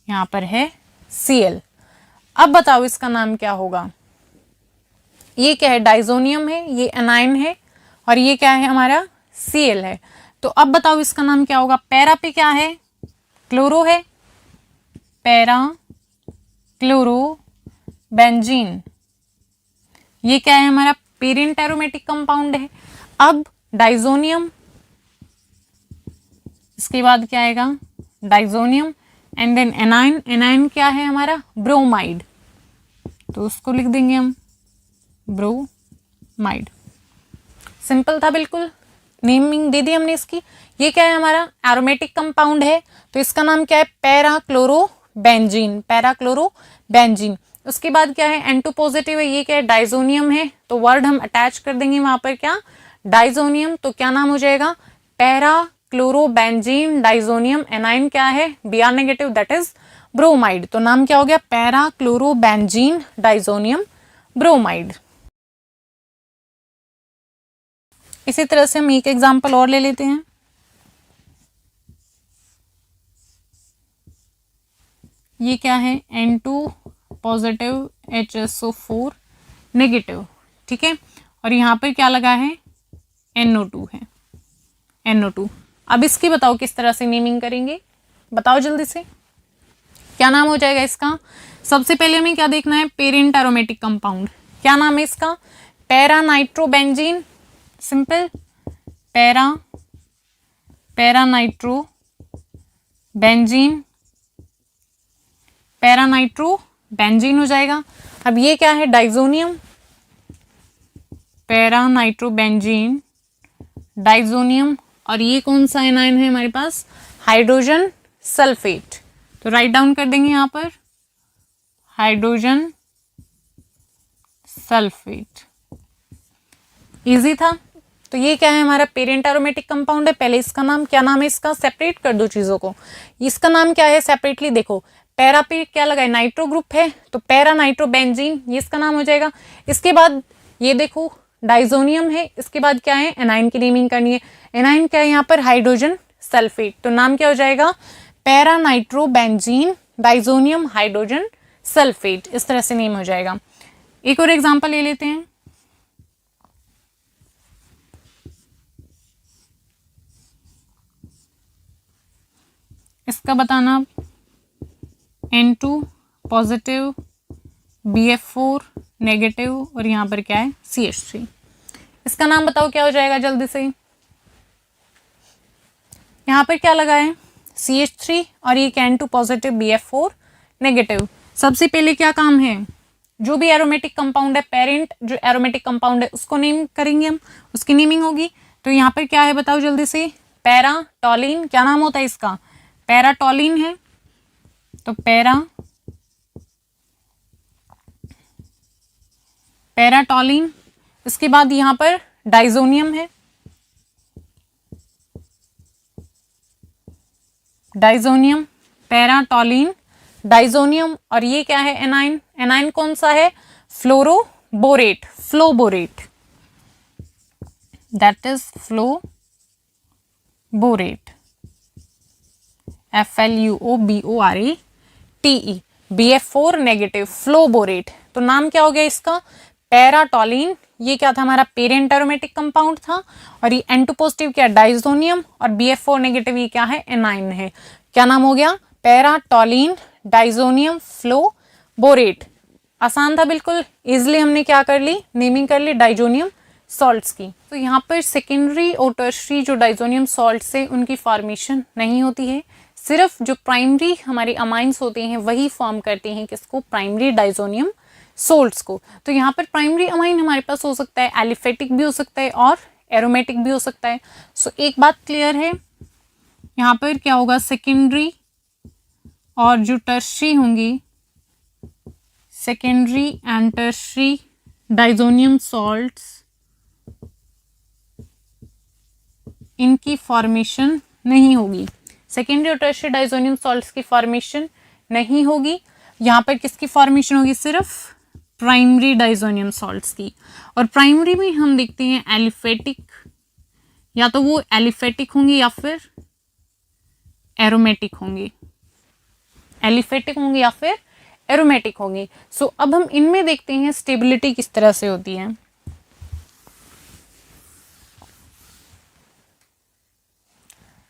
यहाँ पर है Cl। अब बताओ इसका नाम क्या होगा, ये क्या है, डाइजोनियम है, ये एनायन है और ये क्या है हमारा Cl है। तो अब बताओ इसका नाम क्या होगा, पैरा पे क्या है, क्लोरो है, पैरा क्लोरोबेंजीन, ये क्या है हमारा पेरेंट एरोमेटिक कंपाउंड है। अब डाइजोनियम, इसके बाद क्या आएगा diazonium and then anion, anion क्या है हमारा ब्रोमाइड, तो उसको लिख देंगे हम ब्रोमाइड। सिंपल था बिल्कुल, नेमिंग दे दी हमने इसकी। ये क्या है हमारा एरोमेटिक कंपाउंड है, तो इसका नाम क्या है पैराक्लोरोबेंजीन, पैराक्लोरोबेंजीन। उसके बाद क्या है N2 पॉजिटिव है, ये क्या है डाइजोनियम है, तो वर्ड हम अटैच कर देंगे वहां पर क्या डाइजोनियम, तो क्या नाम हो जाएगा पैराक्लोरोबेंजीन डाइजोनियम। एनाइन क्या है Br negative that is bromide, तो नाम क्या हो गया पैराक्लोरोबेंजीन डाइजोनियम ब्रोमाइड। इसी तरह से हम एक एग्जांपल और ले लेते हैं। ये क्या है N2 पॉजिटिव HSO4 नेगेटिव, ठीक है, और यहाँ पर क्या लगा है NO2 है, NO2। अब इसकी बताओ किस तरह से नेमिंग करेंगे, बताओ जल्दी से क्या नाम हो जाएगा इसका। सबसे पहले हमें क्या देखना है पेरेंट एरोमेटिक कंपाउंड, क्या नाम है इसका पैरानाइट्रोबेंजीन, सिंपल पैरानाइट्रोबेंजीन, पैरानाइट्रोबेंजीन हो जाएगा। अब ये क्या है डाइजोनियम, पैरानाइट्रोबेंजीन डाइजोनियम, और ये कौन सा एनाइन है हमारे पास हाइड्रोजन सल्फेट, तो राइट डाउन कर देंगे यहाँ पर हाइड्रोजन सल्फेट। इजी था। तो ये क्या है हमारा पेरेंट एरोमेटिक कंपाउंड है। पहले इसका नाम क्या नाम है इसका, सेपरेट कर दो चीजों को। इसका नाम क्या है सेपरेटली देखो, पैरा पे क्या लगा है नाइट्रो ग्रुप है, तो पैरा नाइट्रोबेंजीन ये इसका नाम हो जाएगा। इसके बाद ये देखो डाइजोनियम है, इसके बाद क्या है एनाइन की नेमिंग करनी है। एनाइन क्या है यहाँ पर हाइड्रोजन सल्फेट, तो नाम क्या हो जाएगा para nitrobenzene diazonium hydrogen sulphate, इस तरह से नेम हो जाएगा। एक और एग्जांपल ले लेते हैं। इसका बताना N2 पॉजिटिव BF4 नेगेटिव और यहाँ पर क्या है CH3। इसका नाम बताओ क्या हो जाएगा जल्दी से। यहाँ पर क्या लगा है CH3 और ये N2 पॉजिटिव BF4 नेगेटिव। सबसे पहले क्या काम है, जो भी एरोमेटिक कंपाउंड है पेरेंट जो एरोमेटिक कंपाउंड है उसको नेम करेंगे हम, उसकी नेमिंग होगी। तो यहाँ पर क्या है बताओ जल्दी से, पैराटोलिन, क्या नाम होता है इसका पैराटोलिन है, तो पैराटोलिन। इसके बाद यहाँ पर डाइजोनियम है, डाइजोनियम पैराटोलिन डाइजोनियम, और ये क्या है एनाइन, एनाइन कौन सा है fluoroborate, fluoborate that is fluoborate FLUOBORATE BF4 negative fluoborate. तो नाम क्या हो गया इसका पैराटोलिन, ये क्या था हमारा पेरेंट एरोमेटिक कंपाउंड था, और ये N2 पॉजिटिव क्या डाइजोनियम और BF4 नेगेटिव ये क्या है एनाइन है। क्या नाम हो गया पैराटोलिन डाइजोनियम फ्लोबोरेट। आसान था बिल्कुल, इजिली हमने क्या कर ली नेमिंग कर ली डाइजोनियम सॉल्ट्स की। तो यहाँ पर सेकेंडरी और टर्शरी जो डाइजोनियम सॉल्ट से उनकी फॉर्मेशन नहीं होती है, सिर्फ जो प्राइमरी हमारे अमाइंस होते हैं वही फॉर्म करते हैं किसको प्राइमरी डाइजोनियम सोल्ट्स को। तो यहाँ पर प्राइमरी अमाइन हमारे पास हो सकता है एलिफेटिक भी हो सकता है और एरोमेटिक भी हो सकता है। सो एक बात क्लियर है, यहाँ पर क्या होगा सेकेंडरी और जो टर्शरी होंगी, secondary and tertiary diazonium salts इनकी फॉर्मेशन नहीं होगी, सेकेंडरी और टर्शरी डाइजोनियम सॉल्ट्स की फॉर्मेशन नहीं होगी। यहाँ पर किसकी फॉर्मेशन होगी सिर्फ प्राइमरी डाइजोनियम सॉल्ट्स की। और प्राइमरी में हम देखते हैं एलिफेटिक, या तो वो एलिफेटिक होंगे या फिर एरोमेटिक होंगे, एलिफेटिक होंगे या फिर एरोमेटिक होंगे। सो अब हम इनमें देखते हैं स्टेबिलिटी किस तरह से होती है।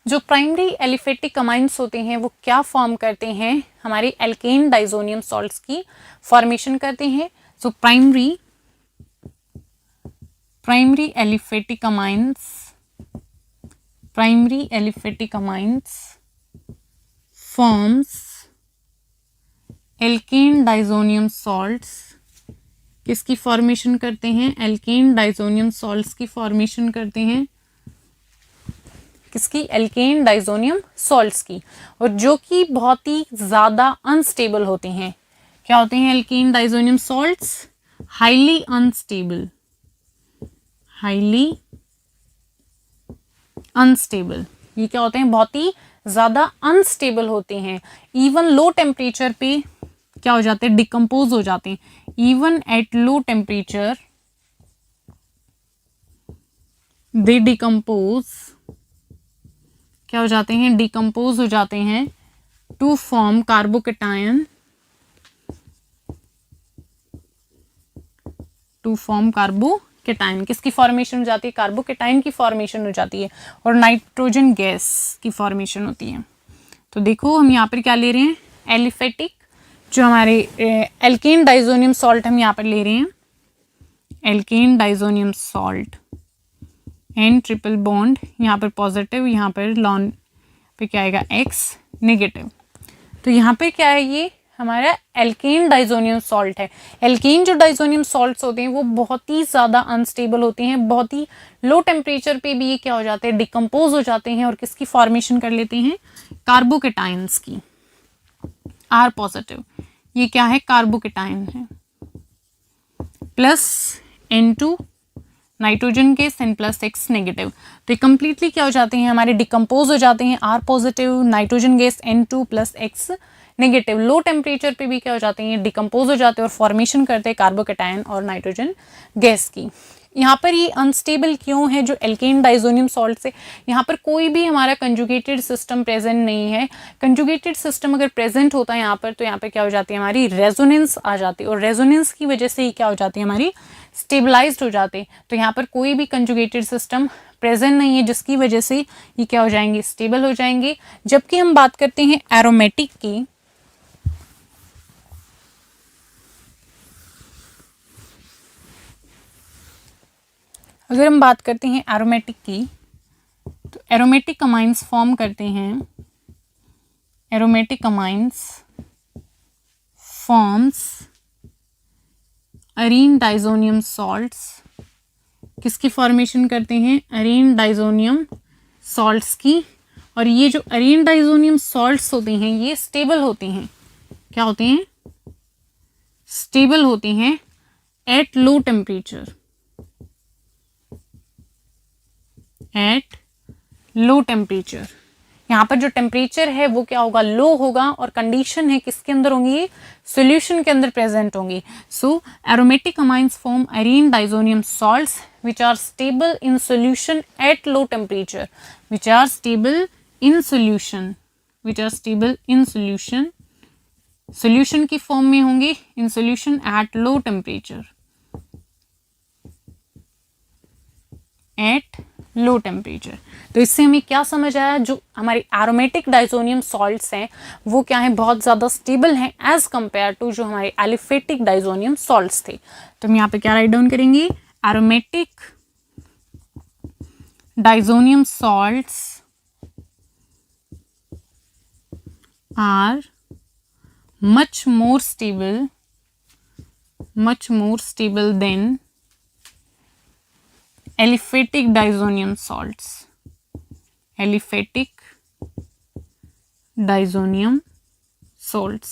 जो प्राइमरी एलिफेटिक अमाइंस होते हैं वो क्या फॉर्म करते हैं, हमारे एल्केन डाइजोनियम सॉल्ट्स की फॉर्मेशन करते हैं। So primary aliphatic amines forms alkane diazonium salts, किसकी फॉर्मेशन करते हैं, एल्केन डाइजोनियम सॉल्ट्स की फॉर्मेशन करते हैं, किसकी, एल्केन डाइजोनियम सॉल्ट्स की, और जो कि बहुत ही ज़्यादा अनस्टेबल होते हैं। क्या होते हैं alkane diazonium salts, highly unstable. ये क्या होते हैं, बहुत ही ज़्यादा अनस्टेबल होते हैं। इवन लो टेम्परेचर पे क्या हो जाते हैं, डिकम्पोज हो जाते हैं। Even at low temperature they decompose, क्या हो जाते हैं, डिकम्पोज हो जाते हैं टू फॉर्म कार्बोकेटायन, किसकी फॉर्मेशन हो जाती है, कार्बोकेटायन की फॉर्मेशन हो जाती है, और नाइट्रोजन गैस की फॉर्मेशन होती है। तो देखो हम यहाँ पर क्या ले रहे हैं, एलिफेटिक जो हमारे एल्केन डाइजोनियम सॉल्ट हम यहाँ पर ले रहे हैं, alkane diazonium salt N triple bond, यहाँ पर पॉजिटिव, यहाँ पर लॉन पे क्या आएगा, एक्स नेगेटिव। तो यहाँ पे क्या है, ये हमारा एल्केन डाइजोनियम सॉल्ट है। एल्केन जो डाइजोनियम सॉल्ट्स होते हैं वो बहुत ही ज़्यादा अनस्टेबल होते हैं, बहुत ही लो टेम्परेचर पे भी ये क्या हो जाते हैं, डिकम्पोज हो जाते हैं, और किसकी फॉर्मेशन कर लेते हैं, कार्बोकेटायंस की, आर पॉजिटिव। ये क्या है, कार्बोकेटायन है, प्लस N2 नाइट्रोजन के N प्लस एक्स नेगेटिव। तो ये कंप्लीटली क्या हो जाते हैं, हमारे डिकम्पोज हो जाते हैं, R positive, nitrogen gas N2 plus X negative. Low temperature पे भी क्या हो जाते हैं, डिकम्पोज हो जाते हैं और फॉर्मेशन करते हैं कार्बोकेटायन और नाइट्रोजन गैस की। यहाँ पर ये अनस्टेबल क्यों है, जो एल्केन डाइजोनियम सॉल्ट से, यहाँ पर कोई भी हमारा कंजुगेटेड सिस्टम प्रेजेंट नहीं है। कंजुगेटेड सिस्टम अगर प्रेजेंट होता है यहाँ पर, तो यहाँ पर क्या हो जाती है, हमारी रेजोनेंस आ जाती है, और रेजोनेंस की वजह से ही क्या हो जाती है, हमारी स्टेबलाइज्ड हो जाते हैं। तो यहाँ पर कोई भी कंजुगेटेड सिस्टम प्रेजेंट नहीं है, जिसकी वजह से ये क्या हो जाएंगे, स्टेबल हो जाएंगे। जबकि हम बात करते हैं एरोमेटिक की, अगर हम बात करते हैं एरोमेटिक की, तो एरोमेटिक अमाइंस फॉर्म करते हैं, aromatic amines forms Areen diazonium salts, किसकी फॉर्मेशन करते हैं, अरीन डाइजोनियम सॉल्ट्स की। और ये जो अरीन डाइजोनियम सॉल्ट्स होते हैं ये स्टेबल होते हैं, क्या होते हैं, स्टेबल होते हैं at low temperature, at low temperature. यहाँ पर जो टेम्परेचर है वो क्या होगा, लो होगा, और कंडीशन है किसके अंदर होंगी, ये सॉल्यूशन के अंदर प्रेजेंट होंगी। So aromatic amines form arene diazonium salts which are stable in solution at low temperature, which are stable in solution, solution की फॉर्म में होंगे, in solution at low temperature, at low temperature. तो इससे हमें क्या समझ आया, जो हमारे एरोमेटिक डाइजोनियम सॉल्ट्स हैं वो क्या हैं, बहुत ज़्यादा स्टेबल हैं एज कंपेयर टू जो हमारे एलिफेटिक डाइजोनियम सॉल्ट्स थे। तो हम यहाँ पे क्या राइट डाउन करेंगे, aromatic diazonium salts are much more stable than aliphatic diazonium salts, aliphatic diazonium salts।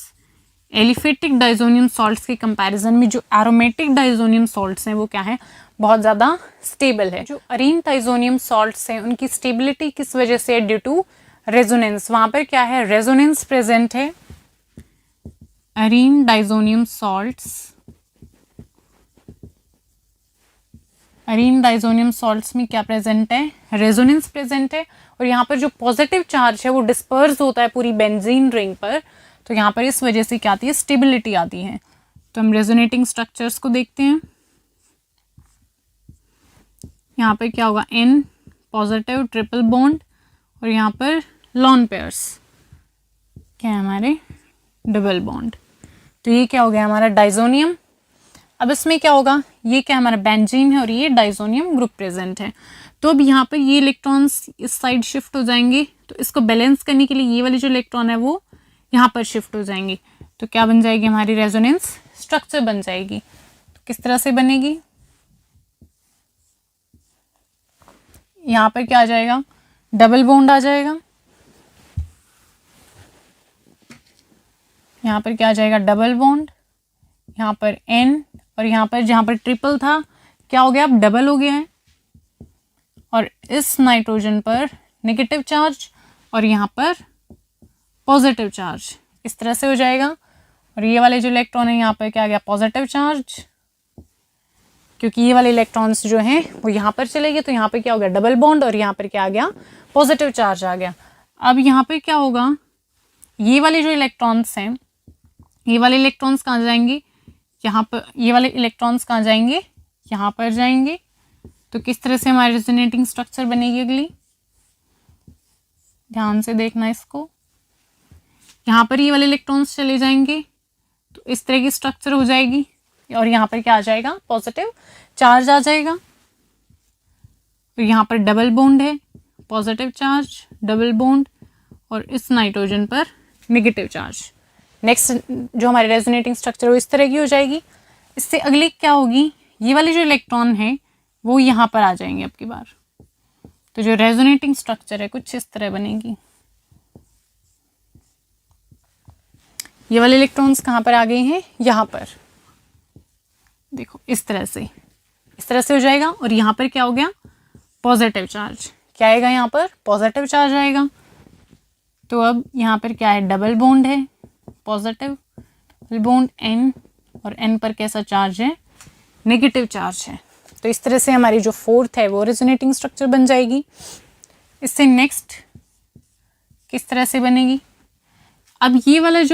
Aliphatic diazonium salts के कंपैरिजन में जो एरोमेटिक डाइजोनियम सॉल्ट्स हैं वो क्या है, बहुत ज़्यादा स्टेबल है। जो अरीन डाइजोनियम सॉल्ट्स हैं उनकी स्टेबिलिटी किस वजह से है, ड्यू टू रेजोनेंस। वहाँ पर क्या है, रेजोनेंस प्रेजेंट है। Areen diazonium salts, Areen diazonium salts में क्या प्रेजेंट है, रेजोनेंस प्रेजेंट है। और यहाँ पर जो पॉजिटिव चार्ज है वो डिस्पर्स होता है पूरी बेंजीन रिंग पर, तो यहाँ पर इस वजह से क्या आती है, स्टेबिलिटी आती है। तो हम रेजोनेटिंग स्ट्रक्चर्स को देखते हैं। यहाँ पे क्या होगा, N पॉजिटिव ट्रिपल बॉन्ड, और यहाँ पर लॉन पेयर्स क्या है हमारे डबल बॉन्ड। तो ये क्या हो गया हमारा डाइजोनियम। अब इसमें क्या होगा, ये क्या हमारा बेंजीन है और ये डाइजोनियम ग्रुप प्रेजेंट है। तो अब यहाँ पर ये इलेक्ट्रॉन्स इस साइड शिफ्ट हो जाएंगे, तो इसको बैलेंस करने के लिए ये वाली जो इलेक्ट्रॉन है वो यहाँ पर शिफ्ट हो जाएंगे। तो क्या बन जाएगी हमारी रेजोनेंस स्ट्रक्चर बन जाएगी। तो किस तरह से बनेगी, यहाँ पर क्या आ जाएगा, डबल बॉन्ड आ जाएगा, यहाँ पर क्या आ जाएगा डबल बॉन्ड, यहाँ पर N, और यहाँ पर जहाँ पर ट्रिपल था क्या हो गया, अब डबल हो गया है, और इस नाइट्रोजन पर नेगेटिव चार्ज और यहाँ पर पॉजिटिव चार्ज, इस तरह से हो जाएगा। और ये वाले जो इलेक्ट्रॉन है यहाँ पर क्या आ गया पॉजिटिव चार्ज, क्योंकि ये वाले इलेक्ट्रॉन्स जो हैं वो यहाँ पर चले गए, तो यहाँ पर क्या हो गया डबल बॉन्ड, और यहाँ पर क्या आ गया पॉजिटिव चार्ज आ गया। अब यहाँ पर क्या होगा, ये वाले जो इलेक्ट्रॉन्स हैं, ये वाले इलेक्ट्रॉन्स कहाँ जाएंगे, यहाँ पर, ये वाले इलेक्ट्रॉन्स कहाँ जाएंगे, यहाँ पर जाएंगे। तो किस तरह से हमारी रेजोनेटिंग स्ट्रक्चर बनेगी, अगली ध्यान से देखना इसको। यहाँ पर ये वाले इलेक्ट्रॉन्स चले जाएंगे, तो इस तरह की स्ट्रक्चर हो जाएगी, और यहाँ पर क्या आ जाएगा पॉजिटिव चार्ज आ जाएगा। तो यहाँ पर डबल बॉन्ड है, पॉजिटिव चार्ज डबल बॉन्ड, और इस नाइट्रोजन पर नेगेटिव चार्ज। नेक्स्ट जो हमारी रेजोनेटिंग स्ट्रक्चर वो इस तरह की हो जाएगी। इससे अगली क्या होगी, ये वाले जो इलेक्ट्रॉन है वो यहाँ पर आ जाएंगे अब की बार। तो जो रेजोनेटिंग स्ट्रक्चर है कुछ इस तरह बनेगी। ये वाले इलेक्ट्रॉन्स कहाँ पर आ गए हैं, यहाँ पर देखो इस तरह से हो जाएगा। और यहाँ पर क्या हो गया पॉजिटिव चार्ज, क्या आएगा यहाँ पर पॉजिटिव चार्ज आएगा। तो अब यहाँ पर क्या है डबल बॉन्ड है, पॉजिटिव डबल बॉन्ड N, और N पर कैसा चार्ज है नेगेटिव चार्ज है। तो इस तरह से हमारी जो फोर्थ है वो रेजोनेटिंग स्ट्रक्चर बन जाएगी। इससे नेक्स्ट किस तरह से बनेगी, अब ये वाले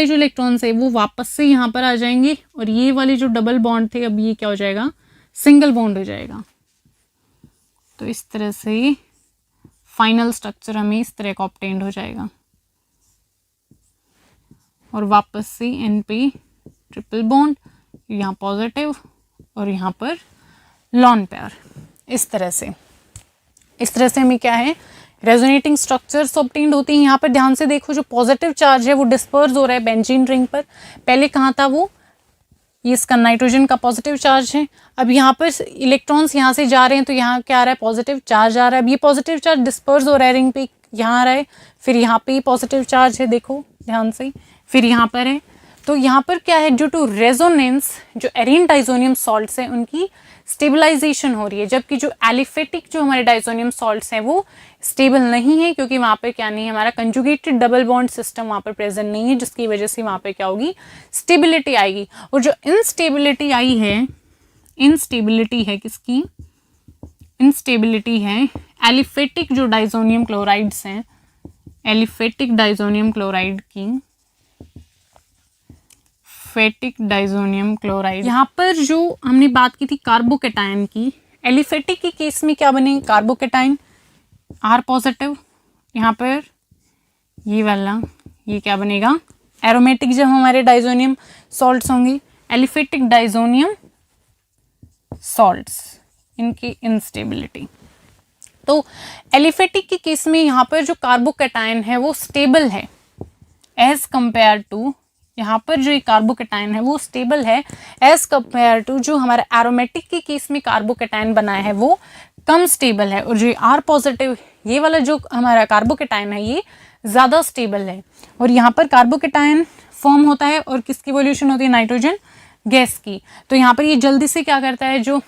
जो इलेक्ट्रॉन्स है वो वापस से यहाँ पर आ जाएंगे, और ये वाले जो डबल बॉन्ड थे अब ये क्या हो जाएगा सिंगल बॉन्ड हो जाएगा। तो इस तरह से फाइनल स्ट्रक्चर हमें इस तरह का ऑब्टेन्ड हो जाएगा, और वापस से N पे ट्रिपल बॉन्ड, यहाँ पॉजिटिव और यहाँ पर लॉन पेयर। इस तरह से हमें क्या है रेजोनेटिंग स्ट्रक्चर्स ऑब्टेन्ड होती हैं। यहाँ पर ध्यान से देखो, जो पॉजिटिव चार्ज है वो डिस्पर्स हो रहा है बेंजीन रिंग पर। पहले कहाँ था वो, ये इसका नाइट्रोजन का पॉजिटिव चार्ज है। अब यहाँ पर इलेक्ट्रॉन्स यहाँ से जा रहे हैं, तो यहाँ क्या आ रहा है पॉजिटिव चार्ज आ रहा है। अब ये पॉजिटिव चार्ज डिस्पर्स हो रहा है रिंग पे, यहाँ आ रहा है, फिर यहाँ पे पॉजिटिव चार्ज है, देखो ध्यान से, फिर यहाँ पर है। तो यहाँ पर क्या है, ड्यू टू रेजोनेंस जो एरीन डाइजोनियम सॉल्ट्स हैं उनकी स्टेबलाइजेशन हो रही है, जबकि जो एलिफेटिक जो हमारे डाइजोनियम सॉल्ट्स हैं वो स्टेबल नहीं है, क्योंकि वहाँ पर क्या नहीं है हमारा कंजुगेटेड डबल बॉन्ड सिस्टम वहाँ पर प्रेजेंट नहीं है, जिसकी वजह से वहाँ पर क्या होगी स्टेबिलिटी आएगी। और जो इनस्टेबिलिटी आई है, इनस्टेबिलिटी है किसकी, इनस्टेबिलिटी है एलिफेटिक जो डाइजोनियम क्लोराइड्स हैं, एलिफेटिक डाइजोनियम क्लोराइड की, फेटिक डाइजोनियम क्लोराइड। यहाँ पर जो हमने बात की थी कार्बोकेटायन की, एलिफेटिक के केस में क्या बने कार्बोकेटायन R पॉजिटिव, यहाँ पर ये वाला ये क्या बनेगा एरोमेटिक। जब हमारे डाइजोनियम सॉल्ट्स होंगे एलिफेटिक डाइजोनियम सॉल्ट्स, इनकी इंस्टेबिलिटी। तो एलिफेटिक के केस में यहाँ पर जो कार्बोकेटायन है वो स्टेबल है एज कंपेयर टू, यहाँ पर जो कार्बोकेटायन है वो स्टेबल है एज कंपेयर टू जो हमारा एरोमेटिक के केस में कार्बोकेटायन बनाया है वो कम स्टेबल है। और जो R पॉजिटिव ये वाला जो हमारा कार्बोकेटायन है ये ज़्यादा स्टेबल है। और यहाँ पर कार्बोकेटायन फॉर्म होता है और किसकी इवोल्यूशन होती है नाइट्रोजन गैस की। तो यहाँ पर ये जल्दी से क्या करता है, जो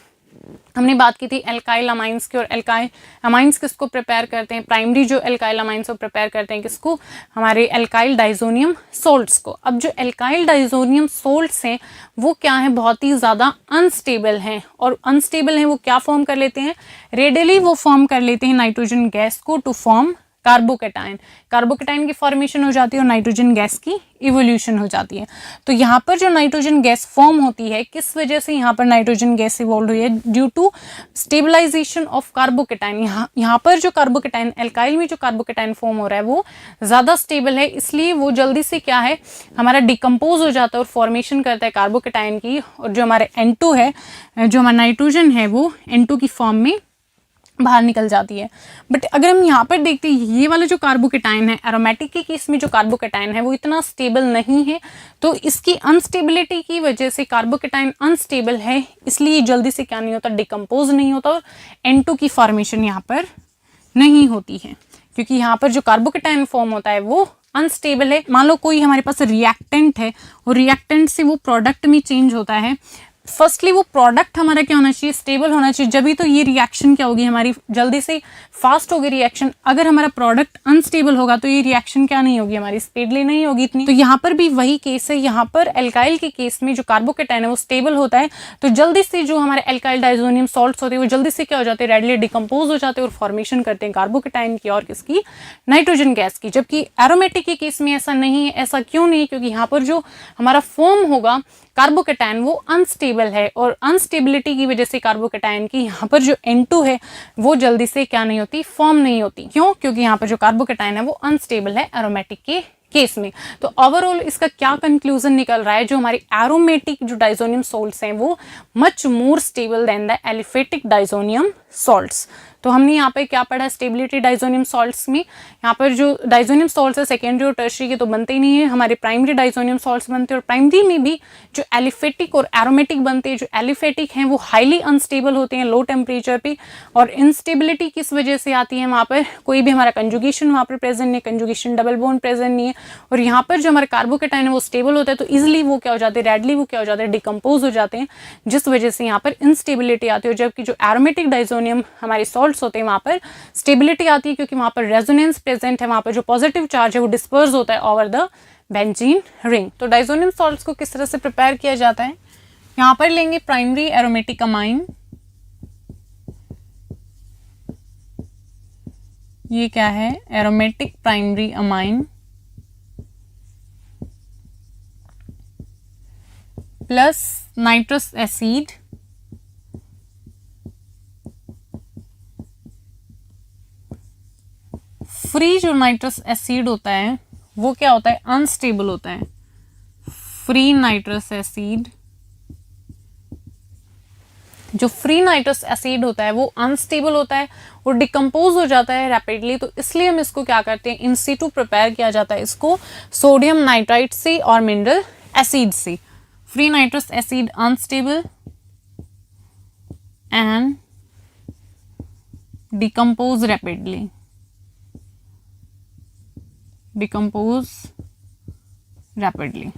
हमने बात की थी एल्काइल अमाइंस की, और एल्काइल अमाइंस किसको प्रिपेयर करते हैं, प्राइमरी जो एल्काइल अमाइंस को प्रिपेयर करते हैं किसको, हमारे एल्काइल डाइजोनियम सोल्ट्स को। अब जो एल्काइल डाइजोनियम सोल्ट्स हैं वो क्या है बहुत ही ज़्यादा अनस्टेबल हैं, और अनस्टेबल हैं वो क्या फॉर्म कर लेते हैं, रेडिली वो फॉर्म कर लेते हैं नाइट्रोजन गैस को टू फॉर्म कार्बोकेटाइन, कार्बोकेटाइन की फॉर्मेशन हो जाती है और नाइट्रोजन गैस की इवोल्यूशन हो जाती है। तो यहाँ पर जो नाइट्रोजन गैस फॉर्म होती है, किस वजह से यहाँ पर नाइट्रोजन गैस इवॉल्व हुई है? Due to stabilization of carbocation. यहाँ पर जो कार्बोकेटाइन, एल्काइल में जो कार्बोकेटाइन फॉर्म हो रहा है वो ज़्यादा स्टेबल है, इसलिए वो जल्दी से क्या है हमारा डिकम्पोज हो जाता है और फॉर्मेशन करता है कार्बोकेटाइन की, और जो हमारे N2 है, जो हमारा नाइट्रोजन है, वो N2 की फॉर्म में बाहर निकल जाती है। बट अगर हम यहाँ पर देखते हैं, ये वाला जो कार्बोकेटाइन है, एरोमेटिक के केस में जो कार्बोकेटाइन है वो इतना स्टेबल नहीं है, तो इसकी अनस्टेबिलिटी की वजह से कार्बोकेटाइन अनस्टेबल है, इसलिए जल्दी से क्या नहीं होता, डिकम्पोज नहीं होता और N2 की फॉर्मेशन यहाँ पर नहीं होती है, क्योंकि यहाँ पर जो कार्बोकेटाइन फॉर्म होता है वो अनस्टेबल है। मान लो कोई हमारे पास रिएक्टेंट है और रिएक्टेंट से वो प्रोडक्ट में चेंज होता है, फर्स्टली वो प्रोडक्ट हमारा क्या होना चाहिए, स्टेबल होना चाहिए, जभी तो ये रिएक्शन क्या होगी हमारी, जल्दी से फास्ट होगी रिएक्शन। अगर हमारा प्रोडक्ट अनस्टेबल होगा तो ये रिएक्शन क्या नहीं होगी, हमारी स्पीडली नहीं होगी इतनी। तो यहाँ पर भी वही केस है, यहाँ पर एल्काइल के केस में जो कार्बोकेटाइन है वो स्टेबल होता है, तो जल्दी से जो हमारे एल्काइल डाइजोनियम सॉल्ट्स होते हैं वो जल्दी से क्या हो जाते हैं, रेडली डिकम्पोज हो जाते हैं और फॉर्मेशन करते हैं कार्बोकेटाइन की और किसकी, नाइट्रोजन गैस की। जबकि एरोमेटिक के केस में ऐसा नहीं है। ऐसा क्यों नहीं? क्योंकि यहाँ पर जो हमारा फॉर्म होगा कार्बोकेटाइन वो अनस्टेबल है, और अनस्टेबिलिटी की वजह से कार्बोकेटाइन की यहाँ पर जो N2 है वो जल्दी से क्या नहीं होती, फॉर्म नहीं होती। क्यों? क्योंकि यहाँ पर जो कार्बोकेटाइन है वो अनस्टेबल है एरोमेटिक के केस में। तो ओवरऑल इसका क्या कंक्लूजन निकल रहा है, जो हमारी एरोमेटिक जो डाइजोनियम सॉल्ट्स हैं वो much more stable then the aliphatic diazonium salts. तो हमने यहाँ पे क्या पढ़ा स्टेबिलिटी डाइजोनियम सॉल्ट्स में, यहाँ पर जो डाइजोनियम सॉल्ट्स है सेकेंडरी और टर्शरी के तो बनते ही नहीं है, हमारे प्राइमरी डाइजोनियम सॉल्ट्स बनते हैं, और प्राइमरी में भी जो एलिफेटिक और एरोमेटिक बनते हैं, जो एलिफेटिक हैं वो हाईली अनस्टेबल होते हैं लो टेम्परेचर पे, और इंस्टेबिलिटी किस वजह से आती है, वहाँ पर कोई भी हमारा कंजुगेशन वहाँ पर प्रेजेंट नहीं है, कंजुगेशन डबल बॉन्ड प्रेजेंट नहीं है, और यहाँ पर जो हमारे कार्बोकेटाइन है वो स्टेबल होता है, तो ईजिली वो क्या हो जाते हैं, रेडली वो क्या हो जाते हैं, डिकम्पोज हो जाते हैं, जिस वजह से यहाँ पर इंस्टेबिलिटी आती है। जबकि जो एरोमेटिक डाइजोनियम हमारे सॉल्ट्स होते हैं वहाँ पर स्टेबिलिटी आती है, क्योंकि वहाँ पर रेजोनेंस प्रेजेंट है, वहाँ पर जो पॉजिटिव चार्ज है वो डिस्पर्स होता है ओवर द बेंजीन रिंग। तो डाइजोनियम सॉल्ट्स को किस तरह से प्रिपेयर किया जाता है, यहाँ पर लेंगे प्राइमरी एरोमेटिक अमाइन, ये क्या है, aromatic primary amine plus nitrous acid free. जो नाइट्रस एसिड होता है वो क्या होता है, अनस्टेबल होता है। फ्री नाइट्रस एसिड, जो फ्री नाइट्रस एसिड होता है वो अनस्टेबल होता है और डिकम्पोज हो जाता है रैपिडली, तो इसलिए हम इसको क्या करते हैं, इन सीटू प्रिपेयर किया जाता है इसको सोडियम नाइट्राइट से और मिनरल एसिड से। Free nitrous acid unstable and decompose rapidly, decompose rapidly.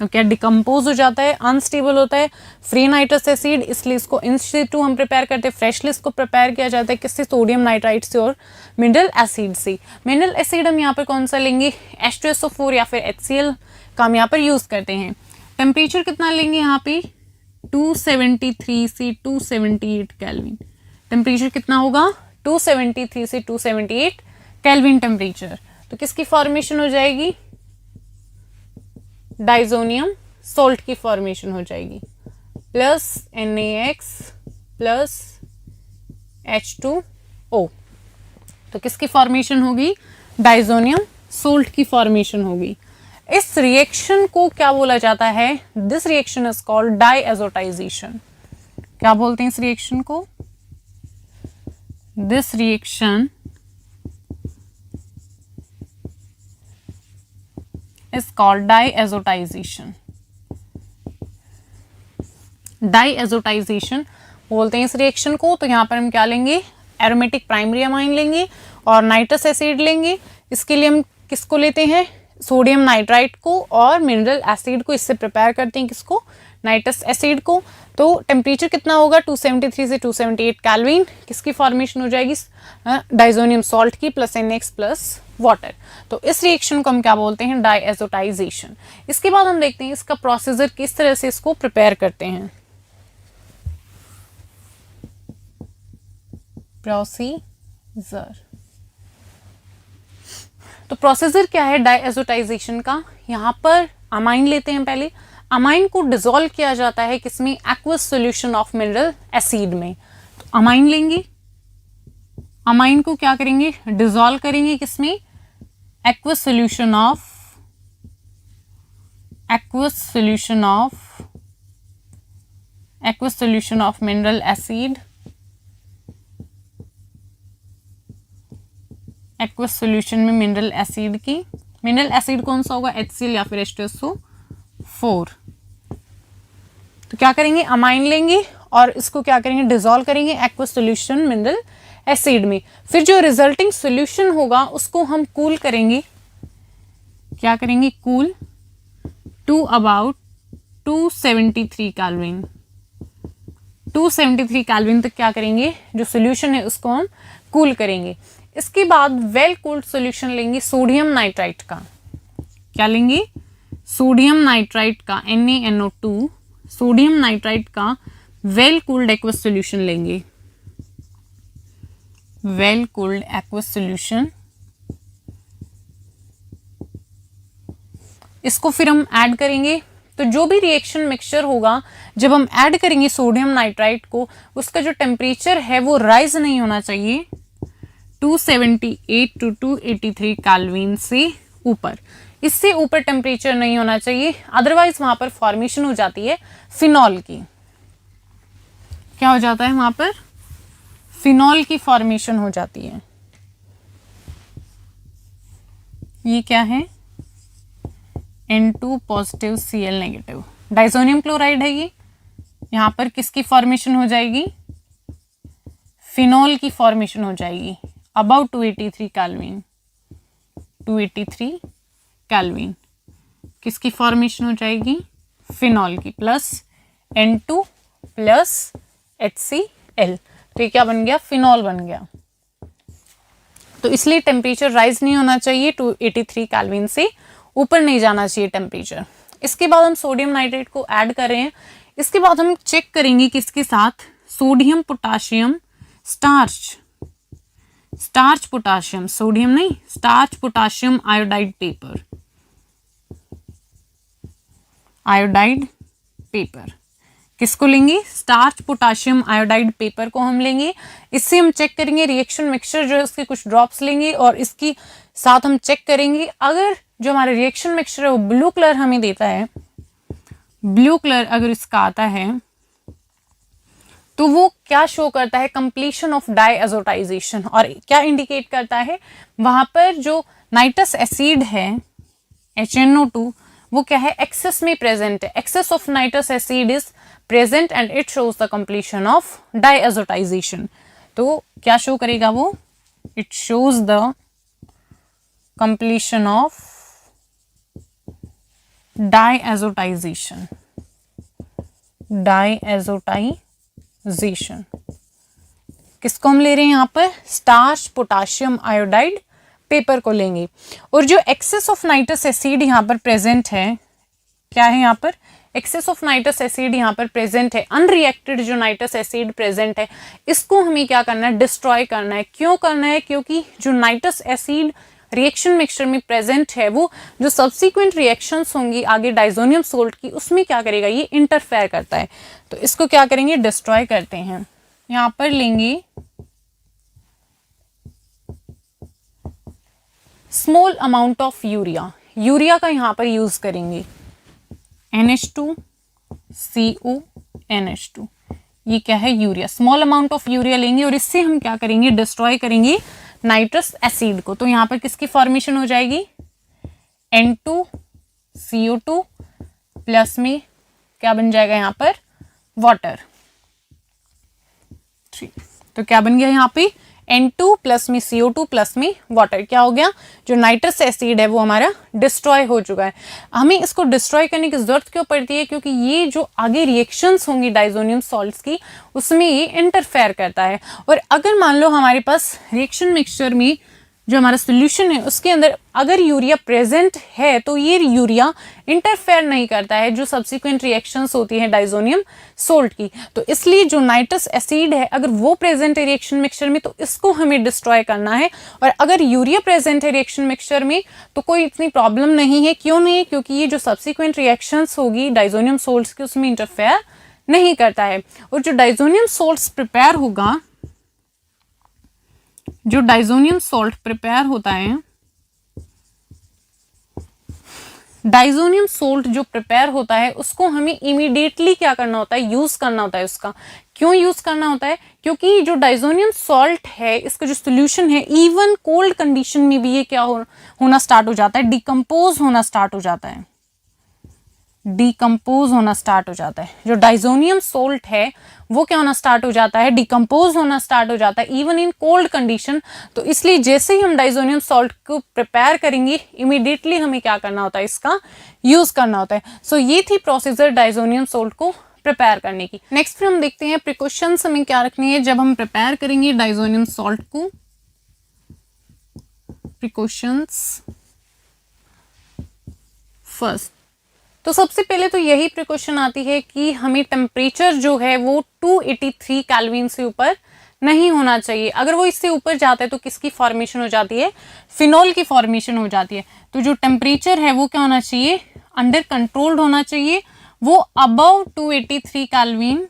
तो क्या डिकम्पोज हो जाता है, अनस्टेबल होता है फ्री नाइट्रस एसिड, इसलिए इसको इन सिटू हम प्रिपेयर करते हैं। फ्रेशली इसको प्रिपेयर किया जाता है किससे, सोडियम नाइट्राइट से और मिनरल एसिड से। मिनरल एसिड हम यहाँ पर कौन सा लेंगे, H2SO4 या फिर HCl का हम यहाँ पर यूज करते हैं। टेम्परेचर कितना लेंगे यहाँ पे, 273 से 278 केल्विन। टेम्परेचर कितना होगा, 273 से 278 केल्विन टेम्परेचर। तो किसकी फॉर्मेशन हो जाएगी, डाइजोनियम सॉल्ट की फॉर्मेशन हो जाएगी, प्लस NaX प्लस H2O। तो किसकी फॉर्मेशन होगी, डाइजोनियम सोल्ट की फॉर्मेशन होगी। इस रिएक्शन को क्या बोला जाता है, this reaction is called diazotisation. क्या बोलते हैं इस रिएक्शन को, this reaction is called diazotization। Diazotisation बोलते हैं इस रिएक्शन को। तो यहाँ पर हम क्या लेंगे, एरोमेटिक प्राइमरी अमाइन लेंगे और नाइट्रस एसिड लेंगे। इसके लिए हम किसको लेते हैं, सोडियम नाइट्राइट को और मिनरल एसिड को, इससे प्रिपेयर करते हैं किसको, नाइट्रस एसिड को। तो टेम्परेचर कितना होगा, 273 से 278 केल्विन। किसकी फॉर्मेशन हो जाएगी, डाइजोनियम सॉल्ट की प्लस NaX प्लस वाटर। तो इस रिएक्शन को हम क्या बोलते हैं, डाइएजोटाइजेशन। इसके बाद हम देखते हैं इसका प्रोसीजर किस तरह से इसको प्रिपेयर करते हैं। प्रोसीजर, तो प्रोसीजर क्या है डायएज़ोटाइजेशन का, यहाँ पर अमाइन लेते हैं पहले, अमाइन को डिसॉल्व किया जाता है किसमें, aqueous solution of mineral acid में। तो अमाइन लेंगे, अमाइन को क्या करेंगे, डिसॉल्व करेंगे किसमें, aqueous solution of mineral acid, aqueous solution में मिनरल एसिड की, मिनरल एसिड कौन सा होगा, HCl या फिर H2SO4। तो क्या करेंगे, अमाइन लेंगे और इसको क्या करेंगे, डिसॉल्व करेंगे एक्वस सॉल्यूशन मिनरल एसिड में। फिर जो रिजल्टिंग सॉल्यूशन होगा उसको हम कूल करेंगे, क्या करेंगे, cool to about 273 kelvin, 273 kelvin तक क्या करेंगे, जो सॉल्यूशन है उसको हम कूल करेंगे। इसके बाद वेल कूल्ड सॉल्यूशन लेंगे सोडियम नाइट्राइट का, क्या लेंगे, सोडियम नाइट्राइट का NaNO2, सोडियम नाइट्राइट का वेल कूल्ड एक्वस सॉल्यूशन लेंगे, वेल कूल्ड एक्वस सॉल्यूशन। इसको फिर हम ऐड करेंगे। तो जो भी रिएक्शन मिक्सचर होगा जब हम ऐड करेंगे सोडियम नाइट्राइट को, उसका जो टेम्परेचर है वो राइज नहीं होना चाहिए 278 टू 283 केल्विन से ऊपर, इससे ऊपर टेम्परेचर नहीं होना चाहिए, अदरवाइज वहां पर फॉर्मेशन हो जाती है फिनॉल की। क्या हो जाता है वहां पर, फिनॉल की फॉर्मेशन हो जाती है। ये क्या है, N2 positive Cl negative, diazonium chloride है ये। यहां पर किसकी फॉर्मेशन हो जाएगी, फिनॉल की फॉर्मेशन हो जाएगी अबाउट 283 केल्विन, 283 केल्विन किसकी फॉर्मेशन हो जाएगी, फिनॉल की, प्लस N2 प्लस HCl। तो ये क्या बन गया, फिनॉल बन गया। तो इसलिए टेम्परेचर राइज नहीं होना चाहिए, 283 केल्विन से ऊपर नहीं जाना चाहिए टेम्परेचर। इसके बाद हम सोडियम नाइट्रेट को ऐड कर रहे हैं। इसके बाद हम चेक करेंगे किसके साथ, sodium potassium starch, starch potassium, sodium नहीं, starch potassium iodide paper, iodide paper किसको लेंगे, स्टार्च पोटाशियम आयोडाइड पेपर को हम लेंगे। इससे हम चेक करेंगे रिएक्शन मिक्सचर जो है उसके कुछ ड्रॉप्स लेंगे और इसकी साथ हम चेक करेंगे अगर जो हमारा रिएक्शन मिक्सचर है वो ब्लू कलर हमें देता है, ब्लू कलर अगर इसका आता है तो वो क्या शो करता है, कंप्लीशन ऑफ डायएज़ोटाइजेशन, और क्या इंडिकेट करता है, वहां पर जो नाइट्रस एसिड है HNO2 वो क्या है, एक्सेस में प्रेजेंट है, excess of nitrous acid is present and it shows the completion of diazotization. तो क्या शो करेगा वो, it shows the completion of diazotization, diazotization किसको हम ले रहे हैं यहाँ पर, स्टार्च पोटाशियम आयोडाइड पेपर को लेंगे। और जो एक्सेस ऑफ नाइट्रस एसिड यहाँ पर प्रेजेंट है, क्या है यहाँ पर, एक्सेस ऑफ नाइट्रस एसिड यहाँ पर प्रेजेंट है, अनरिएक्टेड जो नाइट्रस एसिड प्रेजेंट है इसको हमें क्या करना है, डिस्ट्रॉय करना है। क्यों करना है, क्योंकि जो नाइट्रस एसिड रिएक्शन मिक्सचर में प्रेजेंट है वो जो सब्सिक्वेंट रिएक्शंस होंगी आगे डाइजोनियम सोल्ट की उसमें क्या करेगा, ये इंटरफेयर करता है। तो इसको क्या करेंगे, डिस्ट्रॉय करते हैं। यहाँ पर लेंगे small amount of urea, urea का यहाँ पर यूज करेंगे, NH2CONH2, ये क्या है, urea, small amount of urea लेंगे और इससे हम क्या करेंगे, डिस्ट्रॉय करेंगे नाइट्रस एसिड को। तो यहाँ पर किसकी फॉर्मेशन हो जाएगी, N2CO2 प्लस में क्या बन जाएगा यहाँ पर, वाटर। तो क्या बन गया यहाँ पे, N2 प्लस में CO2 प्लस में वाटर, क्या हो गया, जो नाइट्रस एसिड है वो हमारा डिस्ट्रॉय हो चुका है। हमें इसको डिस्ट्रॉय करने की जरूरत क्यों पड़ती है, क्योंकि ये जो आगे रिएक्शंस होंगी डाइजोनियम सॉल्ट्स की उसमें ये इंटरफेयर करता है। और अगर मान लो हमारे पास रिएक्शन मिक्सचर में जो हमारा सोल्यूशन है उसके अंदर अगर यूरिया प्रेजेंट है तो ये यूरिया इंटरफेयर नहीं करता है जो सब्सिक्वेंट रिएक्शंस होती हैं डाइजोनियम सोल्ट की। तो इसलिए जो नाइट्रस एसिड है अगर वो प्रेजेंट है रिएक्शन मिक्सचर में तो इसको हमें डिस्ट्रॉय करना है, और अगर यूरिया प्रेजेंट है रिएक्शन मिक्सचर में तो कोई इतनी प्रॉब्लम नहीं है। क्यों नहीं है? क्योंकि ये जो सब्सिक्वेंट रिएक्शंस होगी डाइजोनियम सोल्ट्स की उसमें इंटरफेयर नहीं करता है। और जो डाइजोनियम सोल्ट्स प्रिपेयर होगा, जो डाइजोनियम सॉल्ट प्रिपेयर होता है, डाइजोनियम सोल्ट जो प्रिपेयर होता है उसको हमें इमीडिएटली क्या करना होता है? यूज करना होता है उसका। क्यों यूज करना होता है? क्योंकि जो डाइजोनियम सॉल्ट है इसका जो सोल्यूशन है इवन कोल्ड कंडीशन में भी ये क्या होना स्टार्ट हो जाता है? डिकम्पोज होना स्टार्ट हो जाता है। डिकम्पोज होना स्टार्ट हो जाता है। जो डाइजोनियम सोल्ट है वो क्या होना स्टार्ट हो जाता है? डिकम्पोज होना स्टार्ट हो जाता है इवन इन कोल्ड कंडीशन। तो इसलिए जैसे ही हम डाइजोनियम सॉल्ट को प्रिपेयर करेंगे इमीडिएटली हमें क्या करना होता है? इसका यूज करना होता है। सो ये थी प्रोसीजर डाइजोनियम सोल्ट को प्रिपेयर करने की। नेक्स्ट फिर हम देखते हैं प्रिकॉशंस हमें क्या रखनी है जब हम प्रिपेयर करेंगे डाइजोनियम सॉल्ट को। प्रिकॉशंस फर्स्ट, तो सबसे पहले तो यही प्रिकॉशन आती है कि हमें टेम्परेचर जो है वो 283 केल्विन से ऊपर नहीं होना चाहिए। अगर वो इससे ऊपर जाता है तो किसकी फॉर्मेशन हो जाती है? फिनॉल की फॉर्मेशन हो जाती है। तो जो टेम्परेचर है वो क्या होना चाहिए? अंडर कंट्रोल्ड होना चाहिए। वो अबव 283 केल्विन,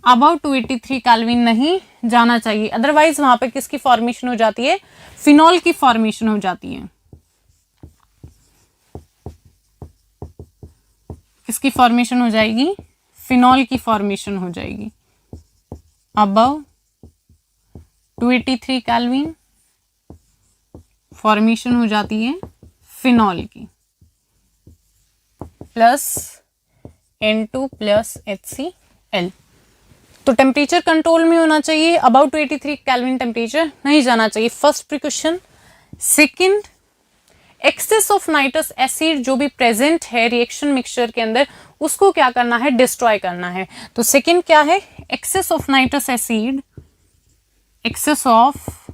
अबव 283 केल्विन नहीं जाना चाहिए। अदरवाइज वहां पर किसकी फॉर्मेशन हो जाती है? फिनॉल की फॉर्मेशन हो जाती है। किसकी फॉर्मेशन हो जाएगी? फिनॉल की फॉर्मेशन हो जाएगी। अबव 283 केल्विन फॉर्मेशन हो जाती है फिनॉल की, प्लस N2 प्लस HCl। तो टेम्परेचर कंट्रोल में होना चाहिए, अबाउ 283 केल्विन टेम्परेचर नहीं जाना चाहिए। First precaution. Second, excess of nitrous acid जो भी प्रेजेंट है रिएक्शन मिक्सचर के अंदर उसको क्या करना है? डिस्ट्रॉय करना है। तो सेकंड क्या है? Excess of nitrous acid, excess of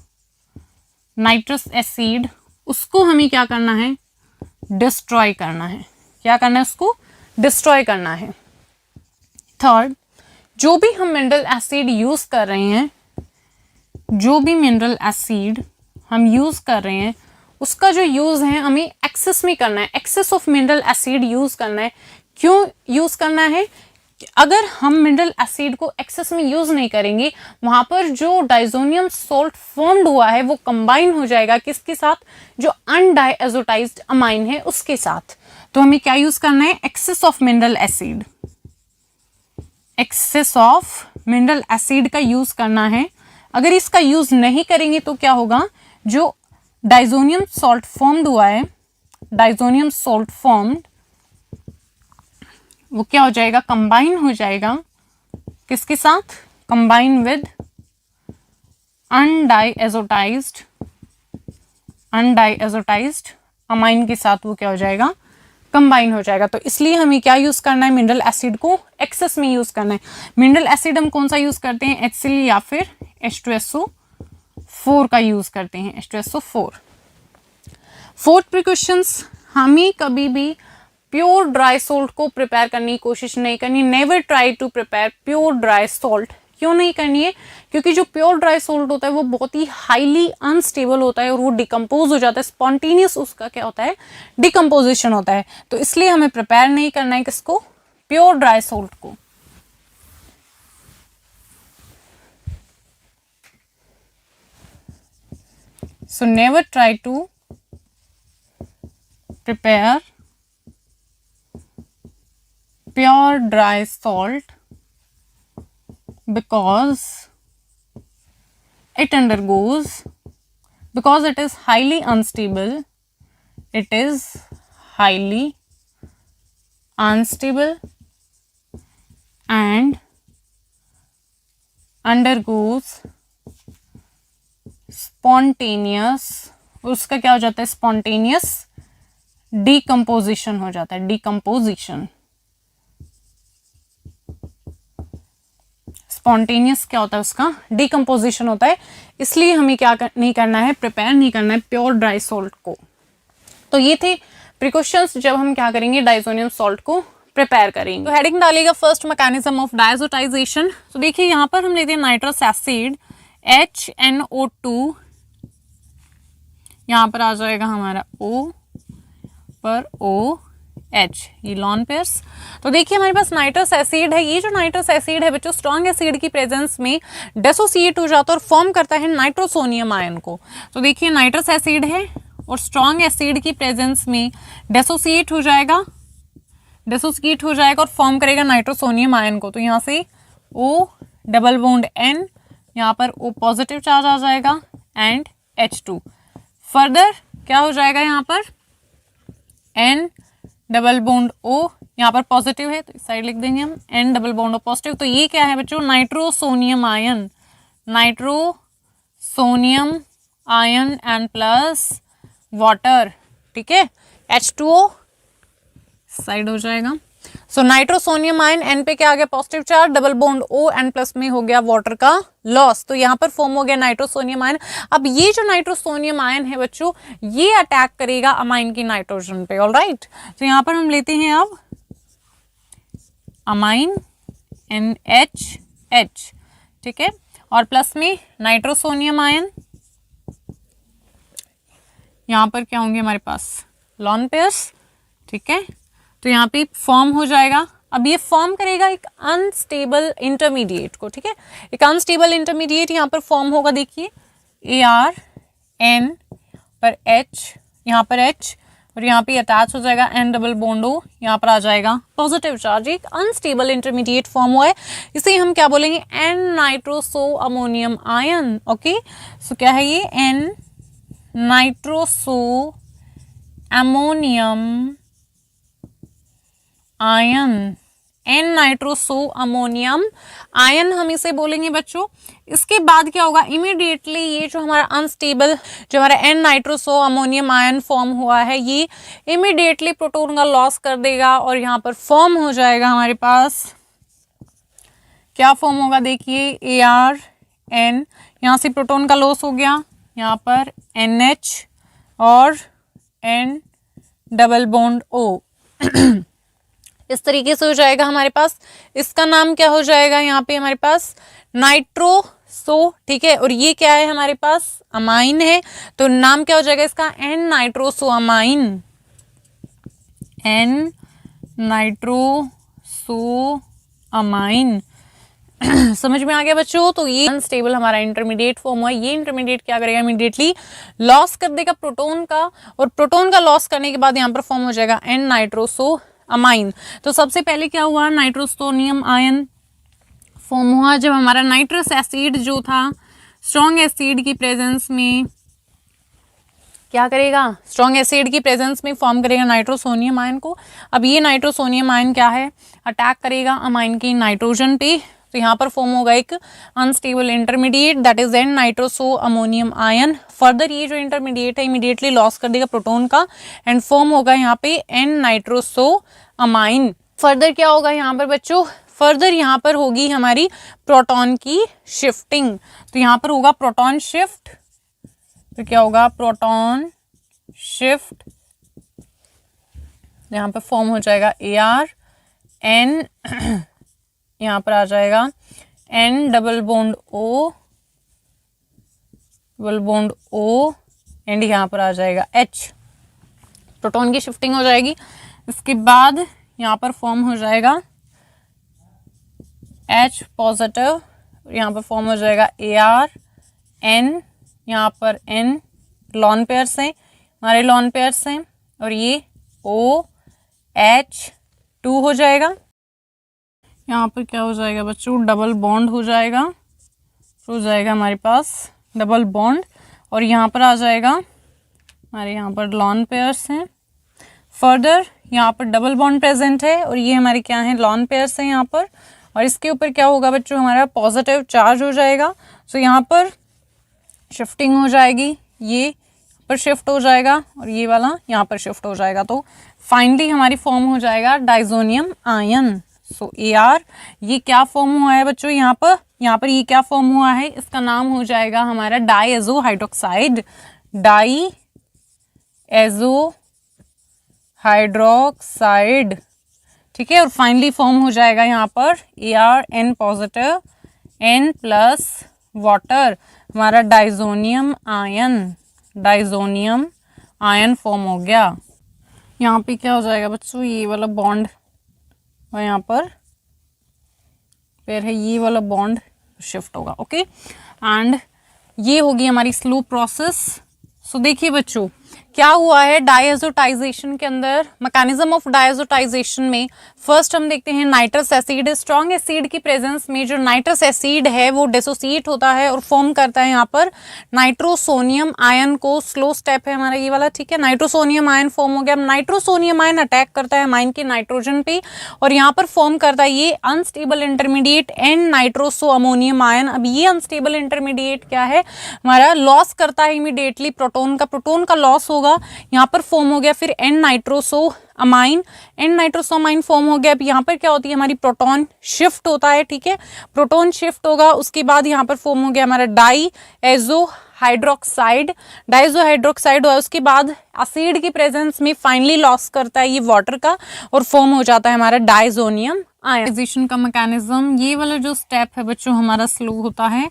nitrous acid उसको हमें क्या करना है? डिस्ट्रॉय करना है। क्या करना है? उसको डिस्ट्रॉय करना है। थर्ड, जो भी हम मिनरल एसिड यूज कर रहे हैं, जो भी मिनरल एसिड हम यूज कर रहे हैं उसका जो यूज है हमें एक्सेस में करना है। Excess of mineral acid use करना है। क्यों यूज करना है? अगर हम मिनरल एसिड को एक्सेस में यूज नहीं करेंगे वहां पर जो डाइजोनियम सॉल्ट फॉर्म्ड हुआ है वो कंबाइन हो जाएगा किसके साथ? जो अनडाइएजोटाइज्ड अमाइन है उसके साथ। तो हमें क्या यूज करना है? Excess of mineral acid, excess of mineral acid का यूज करना है। अगर इसका यूज नहीं करेंगे तो क्या होगा? जो डाइजोनियम सॉल्ट फॉर्म्ड हुआ है, डाइजोनियम सॉल्ट फॉर्म्ड, वो क्या हो जाएगा? कंबाइन हो जाएगा किसके साथ? कंबाइन विद अनडाइएजोटाइज्ड अमाइन के साथ वो क्या हो जाएगा? कंबाइन हो जाएगा। तो इसलिए हमें क्या यूज करना है? मिनरल एसिड को एक्सेस में यूज करना है। मिनरल एसिड हम कौन सा यूज करते हैं? HCl या फिर H2SO4 का यूज करते हैं, H2SO4। फोर्थ प्रिकॉशंस, हमें कभी भी प्योर ड्राई सॉल्ट को प्रिपेयर करने की कोशिश नहीं करनी। Never try to prepare pure dry salt. क्यों नहीं करनी है? क्योंकि जो प्योर ड्राई सॉल्ट होता है वो बहुत ही हाईली अनस्टेबल होता है और वो डिकम्पोज हो जाता है। स्पॉन्टेनियस उसका क्या होता है? डिकम्पोजिशन होता है। तो इसलिए हमें प्रिपेयर नहीं करना है किसको? प्योर ड्राई सॉल्ट को। So never try to prepare pure dry salt because it is highly unstable. It is highly unstable and undergoes spontaneous, उसका क्या हो जाता है? स्पॉन्टेनियस डिकम्पोजिशन हो जाता है। डिकम्पोजिशन, स्पॉन्टेनियस क्या होता है, उसका डिकम्पोजिशन होता है, इसलिए हमें क्या नहीं करना है, प्रिपेयर नहीं करना है प्योर ड्राई सॉल्ट को। तो ये थे प्रिकॉशंस जब हम क्या करेंगे, डाइजोनियम सॉल्ट को प्रिपेयर करेंगे। तो हेडिंग डालेगा फर्स्ट मैकेनिज्म ऑफ डायजोटाइजेशन। तो देखिए यहाँ पर हम लेते हैं नाइट्रस एसिड HNO2, यहाँ पर आ जाएगा हमारा O पर OH, ये लॉन पेयर्स। तो देखिए हमारे पास नाइट्रस एसिड है, ये जो नाइट्रस एसिड है बच्चों स्ट्रॉन्ग एसिड की प्रेजेंस में डिसोसिएट हो जाता है और फॉर्म करता है नाइट्रोसोनियम आयन को। तो देखिए नाइट्रस एसिड है और स्ट्रॉन्ग एसिड की प्रेजेंस में डिसोसिएट हो जाएगा और फॉर्म करेगा नाइट्रोसोनियम आयन को। तो यहाँ से O डबल बॉन्ड N, यहाँ पर O पॉजिटिव चार्ज आ जाएगा एंड H2। फर्दर क्या हो जाएगा, यहाँ पर N डबल बॉन्ड O, यहाँ पर पॉजिटिव है तो इस साइड लिख देंगे हम N double bond O positive. तो ये क्या है बच्चों, nitrosonium ion and plus water, ठीक है, H2O साइड हो जाएगा। सो नाइट्रोसोनियम आयन N पे क्या आ गया, positive charge, double bond O N plus में हो गया वाटर का लॉस, तो यहाँ पर फॉर्म हो गया नाइट्रोसोनियम आयन। अब ये जो नाइट्रोसोनियम आयन है बच्चों, ये अटैक करेगा अमाइन की नाइट्रोजन पे, ऑलराइट। तो यहाँ पर हम लेते हैं अब अमाइन NHH, ठीक है, और प्लस में नाइट्रोसोनियम आयन, यहाँ पर क्या होंगे हमारे पास लॉन पेयर्स, ठीक है। तो यहाँ पे फॉर्म हो जाएगा, अब ये फॉर्म करेगा एक अनस्टेबल इंटरमीडिएट को, ठीक है, एक अनस्टेबल इंटरमीडिएट यहाँ पर फॉर्म होगा। देखिए ARN पर H, यहाँ पर H और यहाँ पे अटैच हो जाएगा N डबल बॉन्ड O, यहाँ पर आ जाएगा पॉजिटिव चार्ज। एक अनस्टेबल इंटरमीडिएट फॉर्म हुआ है, इसे हम क्या बोलेंगे, N nitroso ammonium ion. Okay, so क्या है ये, N nitroso ammonium ion, N nitroso ammonium ion हम इसे बोलेंगे बच्चों। इसके बाद क्या होगा, इमीडिएटली ये जो हमारा अनस्टेबल, जो हमारा N nitroso ammonium ion form हुआ है, ये इमीडिएटली प्रोटॉन का लॉस कर देगा और यहाँ पर फॉर्म हो जाएगा हमारे पास, क्या फॉर्म होगा, देखिए ARN, यहाँ से प्रोटॉन का लॉस हो गया, यहाँ पर NH और N डबल बॉन्ड O इस तरीके से हो जाएगा हमारे पास। इसका नाम क्या हो जाएगा, यहाँ पे हमारे पास नाइट्रोसो, ठीक है, और ये क्या है हमारे पास, अमाइन है, तो नाम क्या हो जाएगा इसका, N nitroso amine, N nitroso amine. समझ में आ गया बच्चों। तो ये अनस्टेबल हमारा इंटरमीडिएट फॉर्म हुआ, ये इंटरमीडिएट क्या करेगा, इमीडिएटली लॉस कर देगा प्रोटॉन का, और प्रोटॉन का लॉस करने के बाद यहाँ पर फॉर्म हो जाएगा N नाइट्रोसो अमाइन। तो सबसे पहले क्या हुआ, नाइट्रोसोनियम आयन फॉर्म हुआ जब हमारा नाइट्रस एसिड जो था स्ट्रॉन्ग एसिड की प्रेजेंस में क्या करेगा, स्ट्रॉन्ग एसिड की प्रेजेंस में फॉर्म करेगा नाइट्रोसोनियम आयन को। अब ये नाइट्रोसोनियम आयन क्या है, अटैक करेगा अमाइन की नाइट्रोजन पे, तो यहाँ पर फॉर्म होगा एक unstable intermediate, that is N nitroso ammonium ion. Further ये जो इंटरमीडिएट है इमीडिएटली लॉस कर देगा प्रोटॉन का एंड फॉर्म होगा यहाँ पे N नाइट्रोसो अमाइन। फर्दर क्या होगा यहाँ पर बच्चों, फर्दर यहाँ पर होगी हमारी प्रोटॉन की शिफ्टिंग, तो यहाँ पर होगा प्रोटॉन शिफ्ट, तो क्या होगा, प्रोटॉन शिफ्ट, यहाँ पर फॉर्म हो जाएगा ARN, यहाँ पर आ जाएगा N double bond O and यहाँ पर आ जाएगा H, प्रोटॉन की शिफ्टिंग हो जाएगी। इसके बाद यहाँ पर फॉर्म हो जाएगा H पॉजिटिव, यहाँ पर फॉर्म हो जाएगा ARN, यहाँ पर N लॉन पेयर्स हैं, हमारे लॉन पेयर्स हैं, और ये OH2 हो जाएगा। यहाँ पर क्या हो जाएगा बच्चों, डबल बॉन्ड हो जाएगा, हो जाएगा हमारे पास डबल बॉन्ड, और यहाँ पर आ जाएगा हमारे यहाँ पर लॉन पेयर्स हैं। फर्दर यहाँ पर डबल बॉन्ड प्रेजेंट है और ये हमारे क्या हैं, लॉन पेयर्स हैं यहाँ पर, और इसके ऊपर क्या होगा बच्चों, हमारा पॉजिटिव चार्ज हो जाएगा। सो यहाँ पर शिफ्टिंग हो जाएगी, ये पर शिफ्ट हो जाएगा और ये वाला यहाँ पर शिफ्ट हो जाएगा, तो फाइनली हमारी फॉर्म हो जाएगा डाइजोनियम आयन। सो AR, ये क्या फॉर्म हुआ है बच्चों यहाँ पर ये क्या फॉर्म हुआ है, इसका नाम हो जाएगा हमारा डाईएजो हाइड्रोक्साइड, डाईएजो हाइड्रोक्साइड, ठीक है। और फाइनली फॉर्म हो जाएगा यहाँ पर ArN positive, N plus water, हमारा डाइजोनियम आयन फॉर्म हो गया। यहाँ पे क्या हो जाएगा बच्चों, ये वाला बॉन्ड और यहाँ पर फिर है ये वाला बॉन्ड शिफ्ट होगा, ओके। एंड ये होगी हमारी स्लो प्रोसेस। सो देखिए बच्चों क्या हुआ है डायजोटाइजेशन के अंदर, मैकेनिज्म ऑफ डायजोटाइजेशन में फर्स्ट हम देखते हैं नाइट्रस एसिड, स्ट्रॉन्ग एसिड की प्रेजेंस में जो नाइट्रस एसिड है वो डिसोसिएट होता है और फॉर्म करता है यहाँ पर नाइट्रोसोनियम आयन को। स्लो स्टेप है हमारा ये वाला, ठीक है। नाइट्रोसोनियम आयन फॉर्म हो गया। नाइट्रोसोनियम आयन अटैक करता है अमाइन के नाइट्रोजन पे और यहाँ पर फॉर्म करता है ये unstable intermediate N nitroso ammonium ion. अब ये अनस्टेबल इंटरमीडिएट क्या है हमारा, लॉस करता है इमीडिएटली प्रोटोन का लॉस होगा। यहाँ पर फॉर्म हो गया फिर N नाइट्रोसो अमाइन फॉर्म हो गया। अब यहाँ पर क्या होती है हमारी प्रोटॉन शिफ्ट होता है, ठीक है। प्रोटॉन शिफ्ट होगा, उसके बाद यहाँ पर फॉर्म हो गया हमारा डाईएजो हाइड्रोक्साइड हुआ। उसके बाद एसिड की प्रेजेंस में फाइनली लॉस करता है ये वाटर का और फॉर्म हो जाता है हमारा डाइजोनियम आयनाइजेशन का मैकेनिज्म। ये वाला जो स्टेप है बच्चों हमारा स्लो होता है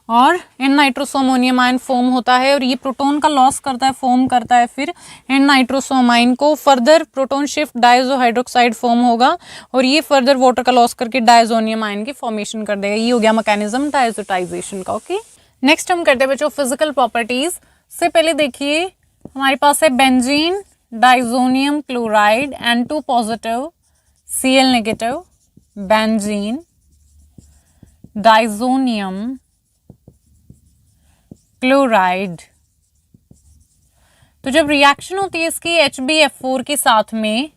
और N नाइट्रोसोमोनियम आयन फॉर्म होता है और ये प्रोटॉन का लॉस करता है, फॉर्म करता है फिर N नाइट्रोसोमाइन को। Further proton shift Dizo hydroxide form होगा और ये फर्दर वाटर का लॉस करके डाइजोनियम आयन की फॉर्मेशन कर देगा। ये हो गया मैकेनिज्म डायजोटाइजेशन का, ओके। नेक्स्ट हम करते हैं बच्चों फिजिकल प्रॉपर्टीज से। पहले देखिए हमारे पास है benzene diazonium chloride N2 positive Cl negative, benzene diazonium chloride. तो जब रिएक्शन होती है इसकी HbF4 के साथ में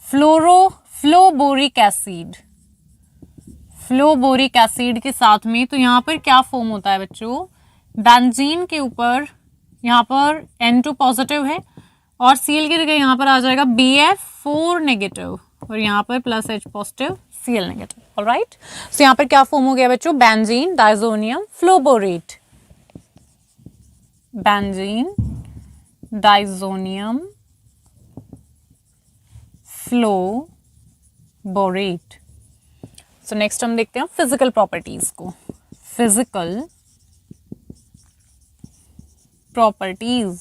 फ्लोबोरिक एसिड के साथ में, तो यहाँ पर क्या फॉर्म होता है बच्चों, बेंजीन के ऊपर यहाँ पर N2 पॉजिटिव है और Cl की जगह यहाँ पर आ जाएगा BF4 नेगेटिव और यहाँ पर plus H positive Cl negative, alright. So यहाँ पर क्या फॉर्म हो गया बच्चों, benzene diazonium fluoborate, benzene diazonium fluoborate. So next हम देखते हैं फिजिकल प्रॉपर्टीज को। फिजिकल प्रॉपर्टीज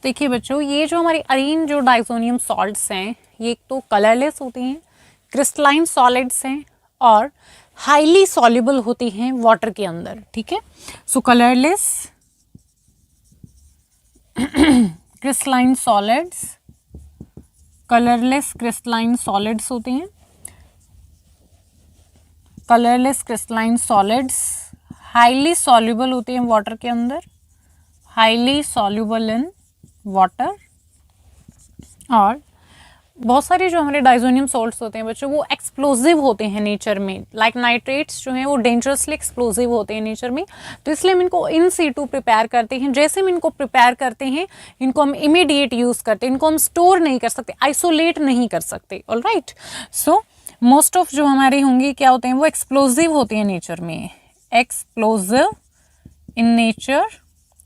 देखिए बच्चों, ये जो हमारी अरीन जो डाइजोनियम सॉल्ट्स हैं ये एक तो कलरलेस होती हैं, क्रिस्टलाइन सॉलिड्स हैं और हाईली सॉल्युबल होती हैं वाटर के अंदर, ठीक है। So colourless crystalline solids, colourless crystalline solids होती हैं। Colourless crystalline solids highly soluble होती हैं वाटर के अंदर, हाईली सॉल्युबल इन वाटर। और बहुत सारे जो हमारे डाइजोनियम सॉल्ट्स होते हैं बच्चों वो एक्सप्लोजिव होते हैं नेचर में, लाइक नाइट्रेट्स जो हैं वो डेंजरसली एक्सप्लोजिव होते हैं नेचर में, तो इसलिए हम इनको इन सीटू प्रिपेयर करते हैं। जैसे हम इनको प्रिपेयर करते हैं इनको हम इमीडिएट यूज़ करते हैं, इनको हम स्टोर नहीं कर सकते, आइसोलेट नहीं कर सकते, ऑलराइट। सो मोस्ट ऑफ जो हमारे होंगे क्या होते हैं वो एक्सप्लोजिव होते हैं नेचर में, एक्सप्लोजिव इन नेचर।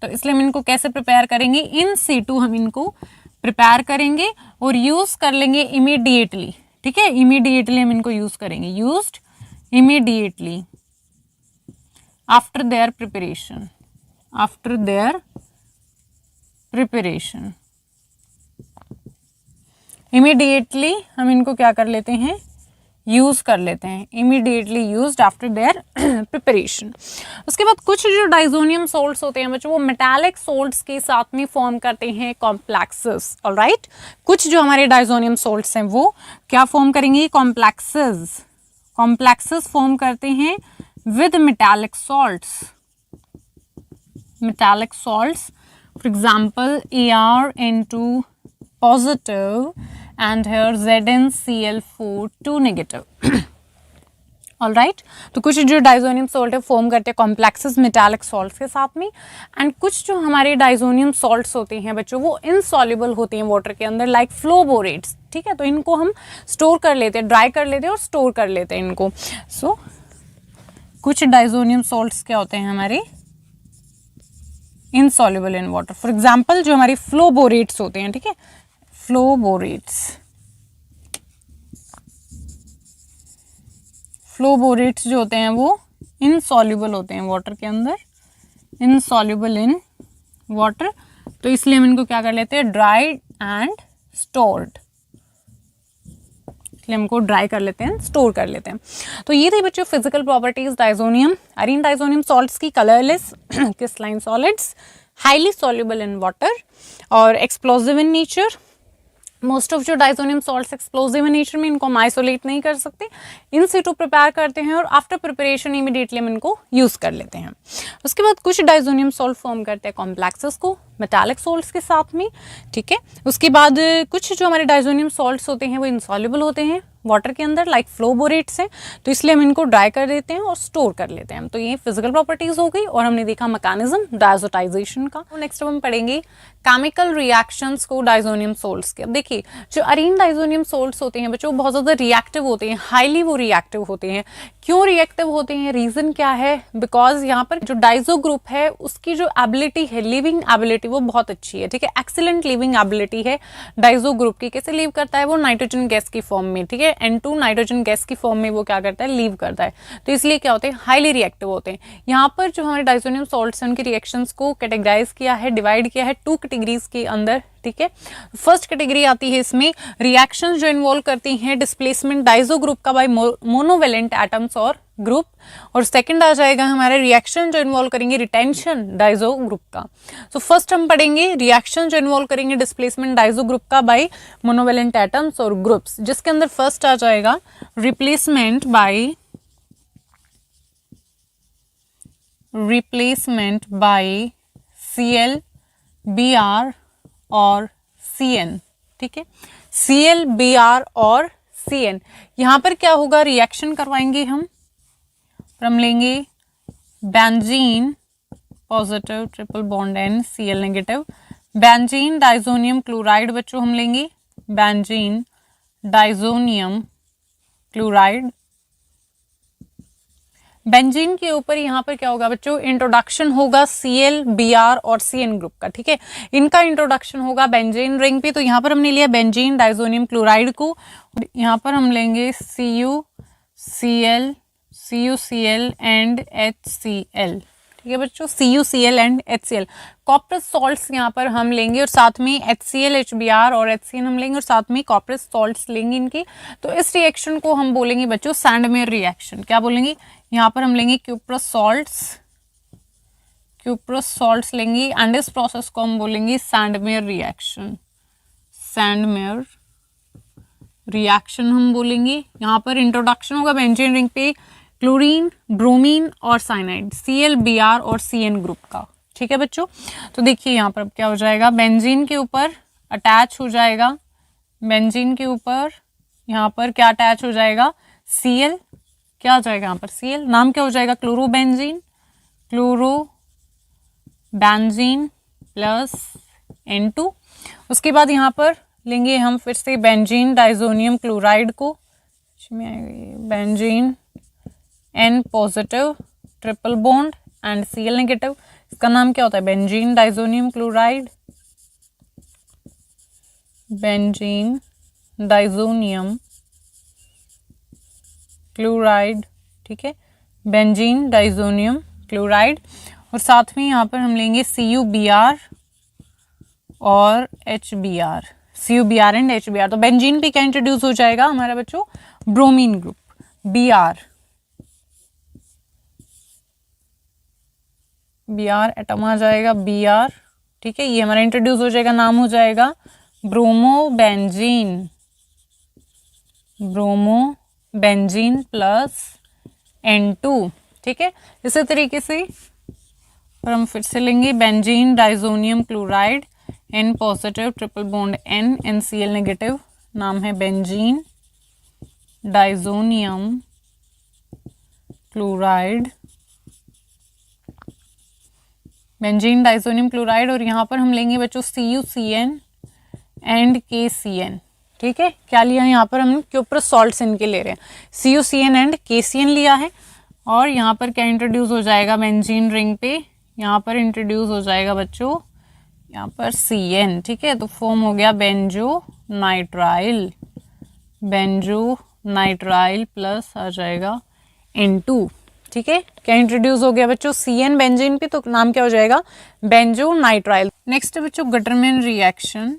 तो इसलिए हम इनको कैसे प्रिपेयर करेंगे, इन सीटू हम इनको प्रिपेयर करेंगे और यूज़ कर लेंगे इमीडिएटली, ठीक है। इमीडिएटली हम इनको यूज़ करेंगे, used immediately after their preparation, after their preparation. Immediately हम इनको क्या कर लेते हैं, यूज़ कर लेते हैं, immediately used after their preparation. उसके बाद कुछ जो डाइजोनियम सॉल्ट्स होते हैं बच्चों वो मेटालिक सॉल्ट्स के साथ में फॉर्म करते हैं कॉम्प्लेक्सेस, ऑलराइट। कुछ जो हमारे डाइजोनियम सॉल्ट्स हैं वो क्या फॉर्म करेंगे, कॉम्प्लेक्सेस फॉर्म करते हैं with metallic salts, for example ArN2 positive and here ZnCl4 2 negative, alright. तो कुछ जो डाइजोनियम सॉल्ट है फॉर्म करते हैं कॉम्प्लेक्सेस मेटालिक सॉल्ट्स के साथ में, एंड कुछ जो हमारे डाइजोनियम सॉल्ट्स होते हैं बच्चों वो इनसॉल्युबल होते हैं वाटर के अंदर, लाइक फ्लोबोरेट्स, ठीक है। तो इनको हम स्टोर कर लेते हैं, ड्राई कर लेते हैं और स्टोर कर लेते हैं इनको। सो कुछ डाइजोनियम सॉल्ट्स क्या होते हैं हमारे insoluble in water. For example जो हमारी फ्लोबोरेट्स होते हैं, ठीक है, फ्लोबोरेट्स जो होते हैं वो इनसॉल्युबल होते हैं वाटर के अंदर, इनसॉल्युबल इन वाटर। तो इसलिए हम इनको क्या कर लेते हैं, ड्राइड एंड स्टोर्ड, इसलिए हमको ड्राई कर लेते हैं, स्टोर कर लेते हैं। तो ये थी बच्चों physical properties diazonium, arene diazonium salts की। Colourless crystalline solids, highly soluble in water और explosive in nature. Most of जो diazonium salts explosive in nature में, इनको हम आइसोलेट नहीं कर सकते, इन सिटू प्रिपेयर करते हैं और आफ्टर प्रिपरेशन इमीडिएटली हम इनको यूज कर लेते हैं। उसके बाद कुछ डाइजोनियम सॉल्ट फॉर्म करते हैं कॉम्प्लेक्सेस को मेटालिक सॉल्ट्स के साथ में, ठीक है। उसके बाद कुछ जो हमारे डाइजोनियम सॉल्ट्स होते हैं वो इंसॉल्युबल होते हैं वाटर के अंदर, लाइक फ्लोबोरेट्स हैं, तो इसलिए हम इनको ड्राई कर देते हैं और स्टोर कर लेते हैं। तो ये फिजिकल प्रॉपर्टीज हो गई और हमने देखा मैकेनिज्म डायजोटाइजेशन का। नेक्स्ट हम पढ़ेंगे केमिकल रिएक्शंस को डाइजोनियम सॉल्ट्स के। अब देखिए जो अरीन डाइजोनियम सॉल्ट्स होते हैं बच्चों बहुत ज़्यादा रिएक्टिव होते हैं, हाईली वो रिएक्टिव होते हैं। क्यों रिएक्टिव होते हैं, रीज़न क्या है, बिकॉज यहाँ पर जो डाइजो ग्रुप है उसकी जो एबिलिटी है, लिविंग एबिलिटी, वो बहुत अच्छी है, ठीक है, एक्सीलेंट लिविंग एबिलिटी है डाइजो ग्रुप की। कैसे लीव करता है वो, नाइट्रोजन गैस की फॉर्म में, ठीक है, N2 नाइट्रोजन गैस की फॉर्म में वो क्या करता है, लीव करता है। तो इसलिए क्या होते हैं, हाईली रिएक्टिव होते हैं। यहाँ पर जो हमारे डाइजोनियम सॉल्ट्स हैं उनके रिएक्शंस को कैटेगराइज किया है, डिवाइड किया है 2 कैटेगरीज के अंदर, ठीक है। फर्स्ट कैटेगरी आती है इसमें रिएक्शंस जो इन्वॉल्व करती हैं डिस्प्लेसमेंट डाइजो ग्रुप का बाय मोनोवेलेंट एटम्स और ग्रुप, और सेकंड आ जाएगा हमारे रिएक्शन जो इन्वॉल्व करेंगे रिटेंशन डाइजो ग्रुप का। तो फर्स्ट हम पढ़ेंगे रिएक्शन जो इन्वॉल्व करेंगे डिस्प्लेसमेंट डाइजो ग्रुप का बाय मोनोवेलेंट एटम्स और ग्रुप्स, जिसके अंदर फर्स्ट आ जाएगा रिप्लेसमेंट बाय Cl, Br और Cn, ठीक है, Cl, Br और Cn। यहां पर क्या होगा, रिएक्शन करवाएंगे हम लेंगे benzene positive triple bond N, Cl negative, benzene diazonium chloride बच्चों हम लेंगे, बेंजीन डाइजोनियम क्लोराइड। बेंजीन के ऊपर यहाँ पर क्या होगा बच्चों, इंट्रोडक्शन होगा Cl, Br और Cn ग्रुप का, ठीक है, इनका इंट्रोडक्शन होगा बेंजीन रिंग पे। तो यहाँ पर हमने लिया बेंजीन डाइजोनियम क्लोराइड को, यहाँ पर हम लेंगे CuCl एंड HCl, ठीक है बच्चों, CuCl एंड HCl। कॉपरस सॉल्ट्स यहाँ पर हम लेंगे और साथ में HCl, HBr और HCN हम लेंगे और साथ में कॉपरस सॉल्ट्स लेंगे इनकी। तो इस रिएक्शन को हम बोलेंगे बच्चों सैंडमेयर रिएक्शन। क्या बोलेंगे, यहाँ पर हम लेंगे क्यूप्रस सॉल्ट्स लेंगे एंड इस प्रोसेस को हम बोलेंगे सैंडमेयर रिएक्शन हम बोलेंगे। यहाँ पर इंट्रोडक्शन होगा बेंजीन रिंग पे क्लोरीन, ब्रोमीन और साइनाइड, Cl, Br और Cn ग्रुप का, ठीक है बच्चों। तो देखिए यहाँ पर क्या हो जाएगा, बेंजीन के ऊपर अटैच हो जाएगा, बेंजीन के ऊपर यहाँ पर क्या अटैच हो जाएगा, Cl, क्या हो जाएगा यहाँ पर Cl, नाम क्या हो जाएगा, क्लोरोबेंजीन प्लस N2। उसके बाद यहाँ पर लेंगे हम फिर से बेंजीन डाइजोनियम क्लोराइड को, benzene N positive triple bond and Cl negative, इसका नाम क्या होता है, benzene diazonium chloride, benzene diazonium chloride, ठीक है, बेंजीन डाइजोनियम क्लोराइड। और साथ में यहाँ पर हम लेंगे CuBr और HBr, CuBr एंड HBr। तो बेंजीन पे क्या इंट्रोड्यूस हो जाएगा हमारा बच्चों, ब्रोमीन ग्रुप, Br एटम आ जाएगा Br, ठीक है, ये हमारा इंट्रोड्यूस हो जाएगा, नाम हो जाएगा ब्रोमोबेंजीन प्लस N2, ठीक है। इसी तरीके से और हम फिर से लेंगे benzene diazonium chloride, N positive triple bond N and Cl negative, नाम है benzene diazonium chloride, benzene diazonium chloride, और यहाँ पर हम लेंगे बच्चों CuCN एंड KCN। ठीक है, क्या लिया है यहाँ पर हम क्यूप्रस सॉल्ट्स इनके ले रहे हैं, CuCN एंड KCN लिया है, और यहाँ पर क्या इंट्रोड्यूस हो जाएगा बेंजीन रिंग पे, यहाँ पर इंट्रोड्यूस हो जाएगा बच्चों यहाँ पर CN। ठीक है, तो फॉर्म हो गया बेंजोनाइट्राइल, बेंजोनाइट्राइल प्लस आ जाएगा N2। ठीक है, क्या इंट्रोड्यूस हो गया बच्चों CN बेंजीन पे, तो नाम क्या हो जाएगा बेंजोनाइट्राइल। नेक्स्ट है बच्चों गटरमैन रिएक्शन,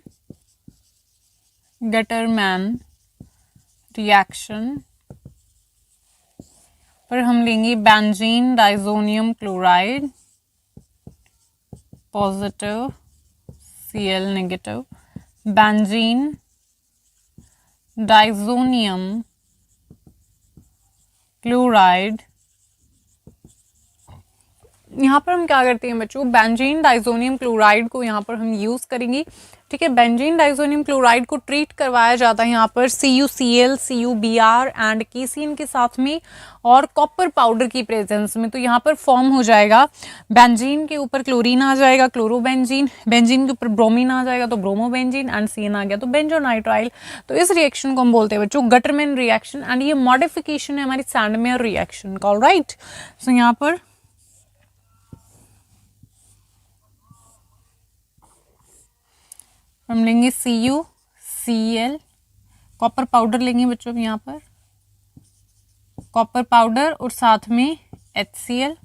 गटरमैन रिएक्शन पर हम लेंगे benzene diazonium chloride positive, Cl negative, benzene diazonium chloride. यहाँ पर हम क्या करते हैं बच्चों, बेंजीन डाइजोनियम क्लोराइड को यहाँ पर हम यूज़ करेंगे। ठीक है, बेंजीन डाइजोनियम क्लोराइड को ट्रीट करवाया जाता है यहाँ पर CuCl, CuBr एंड KCN के साथ में और कॉपर पाउडर की प्रेजेंस में। तो यहाँ पर फॉर्म हो जाएगा बेंजीन के ऊपर क्लोरीन आ जाएगा क्लोरोबेंजीन, बेंजीन के ऊपर ब्रोमीन आ जाएगा तो ब्रोमोबेंजीन एंड CN आ गया तो बेंजोनाइट्राइल। तो इस रिएक्शन को हम बोलते हैं बच्चों गटरमैन रिएक्शन एंड ये मॉडिफिकेशन है हमारी सैंडमेयर रिएक्शन का। ऑलराइट, सो यहाँ पर हम लेंगे CuCl, कॉपर पाउडर लेंगे बच्चों यहाँ पर कॉपर पाउडर और साथ में HCl,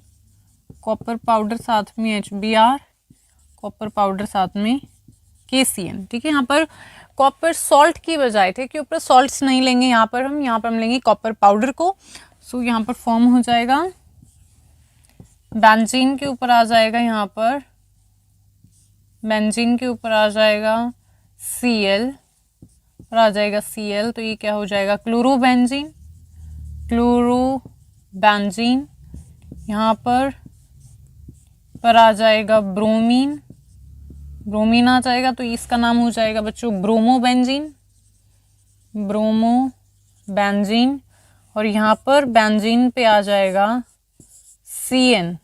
कॉपर पाउडर साथ में HBr, कॉपर पाउडर साथ में KCN। ठीक है, यहाँ पर कॉपर सॉल्ट की बजाय थे कि ऊपर सॉल्ट्स नहीं लेंगे यहाँ पर हम लेंगे कॉपर पाउडर को। सो यहाँ पर फॉर्म हो जाएगा बेंजीन के ऊपर आ जाएगा यहाँ पर बेंजीन के ऊपर आ जाएगा Cl और आ जाएगा Cl, तो ये क्या हो जाएगा क्लोरोबेंजीन, क्लोरोबेंजीन। यहाँ पर आ जाएगा ब्रोमीन, ब्रोमीन आ जाएगा तो इसका नाम हो जाएगा बच्चों ब्रोमोबेंजीन, ब्रोमोबेंजीन। और यहाँ पर बेंजीन पे आ जाएगा CN,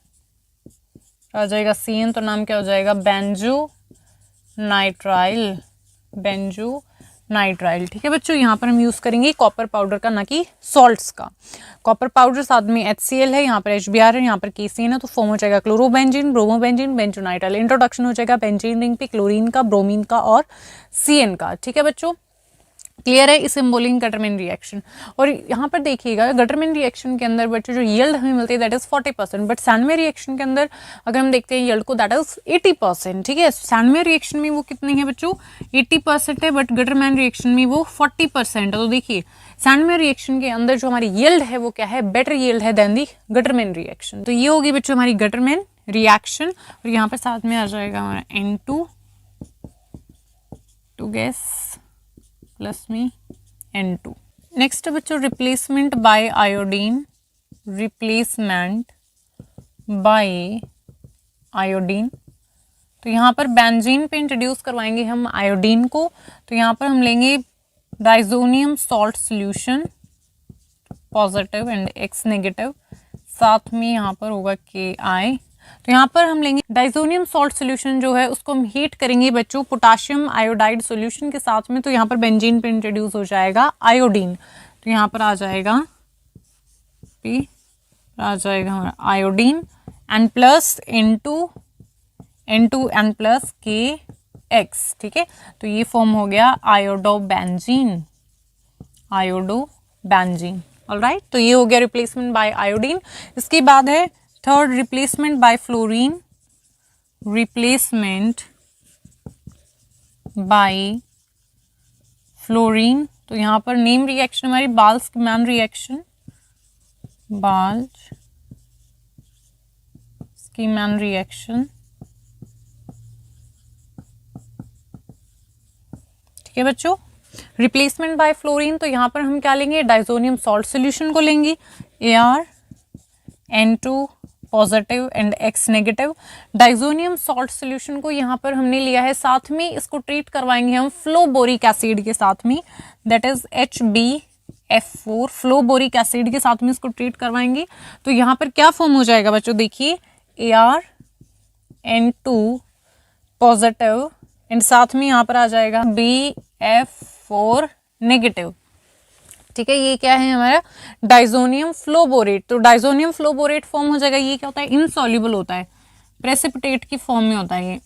आ जाएगा CN तो नाम क्या हो जाएगा बेंजोनाइट्राइल, बेंजोनाइट्राइल। ठीक है बच्चों, यहाँ पर हम यूज़ करेंगे कॉपर पाउडर का, ना कि सॉल्ट्स का। कॉपर पाउडर साथ में HCl है, यहाँ पर HBr है, यहाँ पर KCN है, तो फॉर्म हो जाएगा क्लोरोबेंजीन, ब्रोमोबेंजीन, बेंजोनाइट्राइल। इंट्रोडक्शन हो जाएगा बेंजीन रिंग पे क्लोरीन का, ब्रोमीन का और CN का। ठीक है बच्चों, क्लियर है, इसे हम बोलेंगे गटरमैन रिएक्शन। और यहाँ पर देखिएगा गटरमैन रिएक्शन के अंदर बच्चों जो यील्ड हमें मिलती है that is 40%, but Sandmeyer reaction के अंदर अगर हम देखते हैं यील्ड को दैट इज 80%। ठीक है, सैंडमेयर रिएक्शन में वो कितनी है बच्चों 80% है, बट गटरमैन रिएक्शन में वो 40% है। तो देखिए सैंडमेयर रिएक्शन के अंदर जो हमारी यील्ड है वो क्या है, बेटर यील्ड है देन दी गटरमैन रिएक्शन। तो ये होगी बच्चों हमारी गटरमैन रिएक्शन। और यहाँ पर साथ में आ जाएगा हमारा N2 टू गैस प्लस में N2। नेक्स्ट बच्चों replacement bye iodine, replacement bye iodine. तो यहाँ पर बेंजीन पे इंट्रोड्यूस करवाएंगे हम आयोडीन को। तो यहाँ पर हम लेंगे diazonium salt solution positive and X negative, साथ में यहाँ पर होगा Ki। तो यहाँ पर हम लेंगे डाइजोनियम सॉल्ट सॉल्यूशन जो है उसको हम हीट करेंगे बच्चों पोटाशियम आयोडाइड सॉल्यूशन के साथ में। तो यहाँ पर बेंजीन पे इंट्रोड्यूस हो जाएगा आयोडीन, तो यहाँ पर आ जाएगा हमारा iodine and plus N2 and plus KX। ठीक है, तो ये फॉर्म हो गया आयोडोबेंजीन, आयोडोबेंजीन। ऑलराइट, तो ये हो गया रिप्लेसमेंट बाय आयोडीन। इसके बाद है third replacement bye fluorine, replacement bye fluorine. तो यहाँ पर नेम रिएक्शन हमारी बाल्स-मैन रिएक्शन, बाल्स-मैन रिएक्शन। ठीक है बच्चों, रिप्लेसमेंट बाय फ्लोरीन। तो यहाँ पर हम क्या लेंगे, डाइजोनियम सॉल्ट सॉल्यूशन को लेंगे, ArN2 positive and X negative. Diazonium salt solution को यहाँ पर हमने लिया है, साथ में इसको ट्रीट करवाएंगे हम फ्लोबोरिक एसिड के साथ में, that is HB F4 fluoboric acid के साथ में इसको ट्रीट करवाएंगे तो यहाँ पर क्या फॉर्म हो जाएगा बच्चों, देखिए ArN2 पॉजिटिव एंड साथ में यहाँ पर आ जाएगा BF4 नेगेटिव। ठीक है, ये क्या है हमारा डाइजोनियम फ्लोबोरेट। तो डाइजोनियम फ्लोबोरेट फॉर्म हो जाएगा। ये क्या होता है, इनसॉल्युबल होता है, प्रेसिपिटेट की फॉर्म में होता है ये।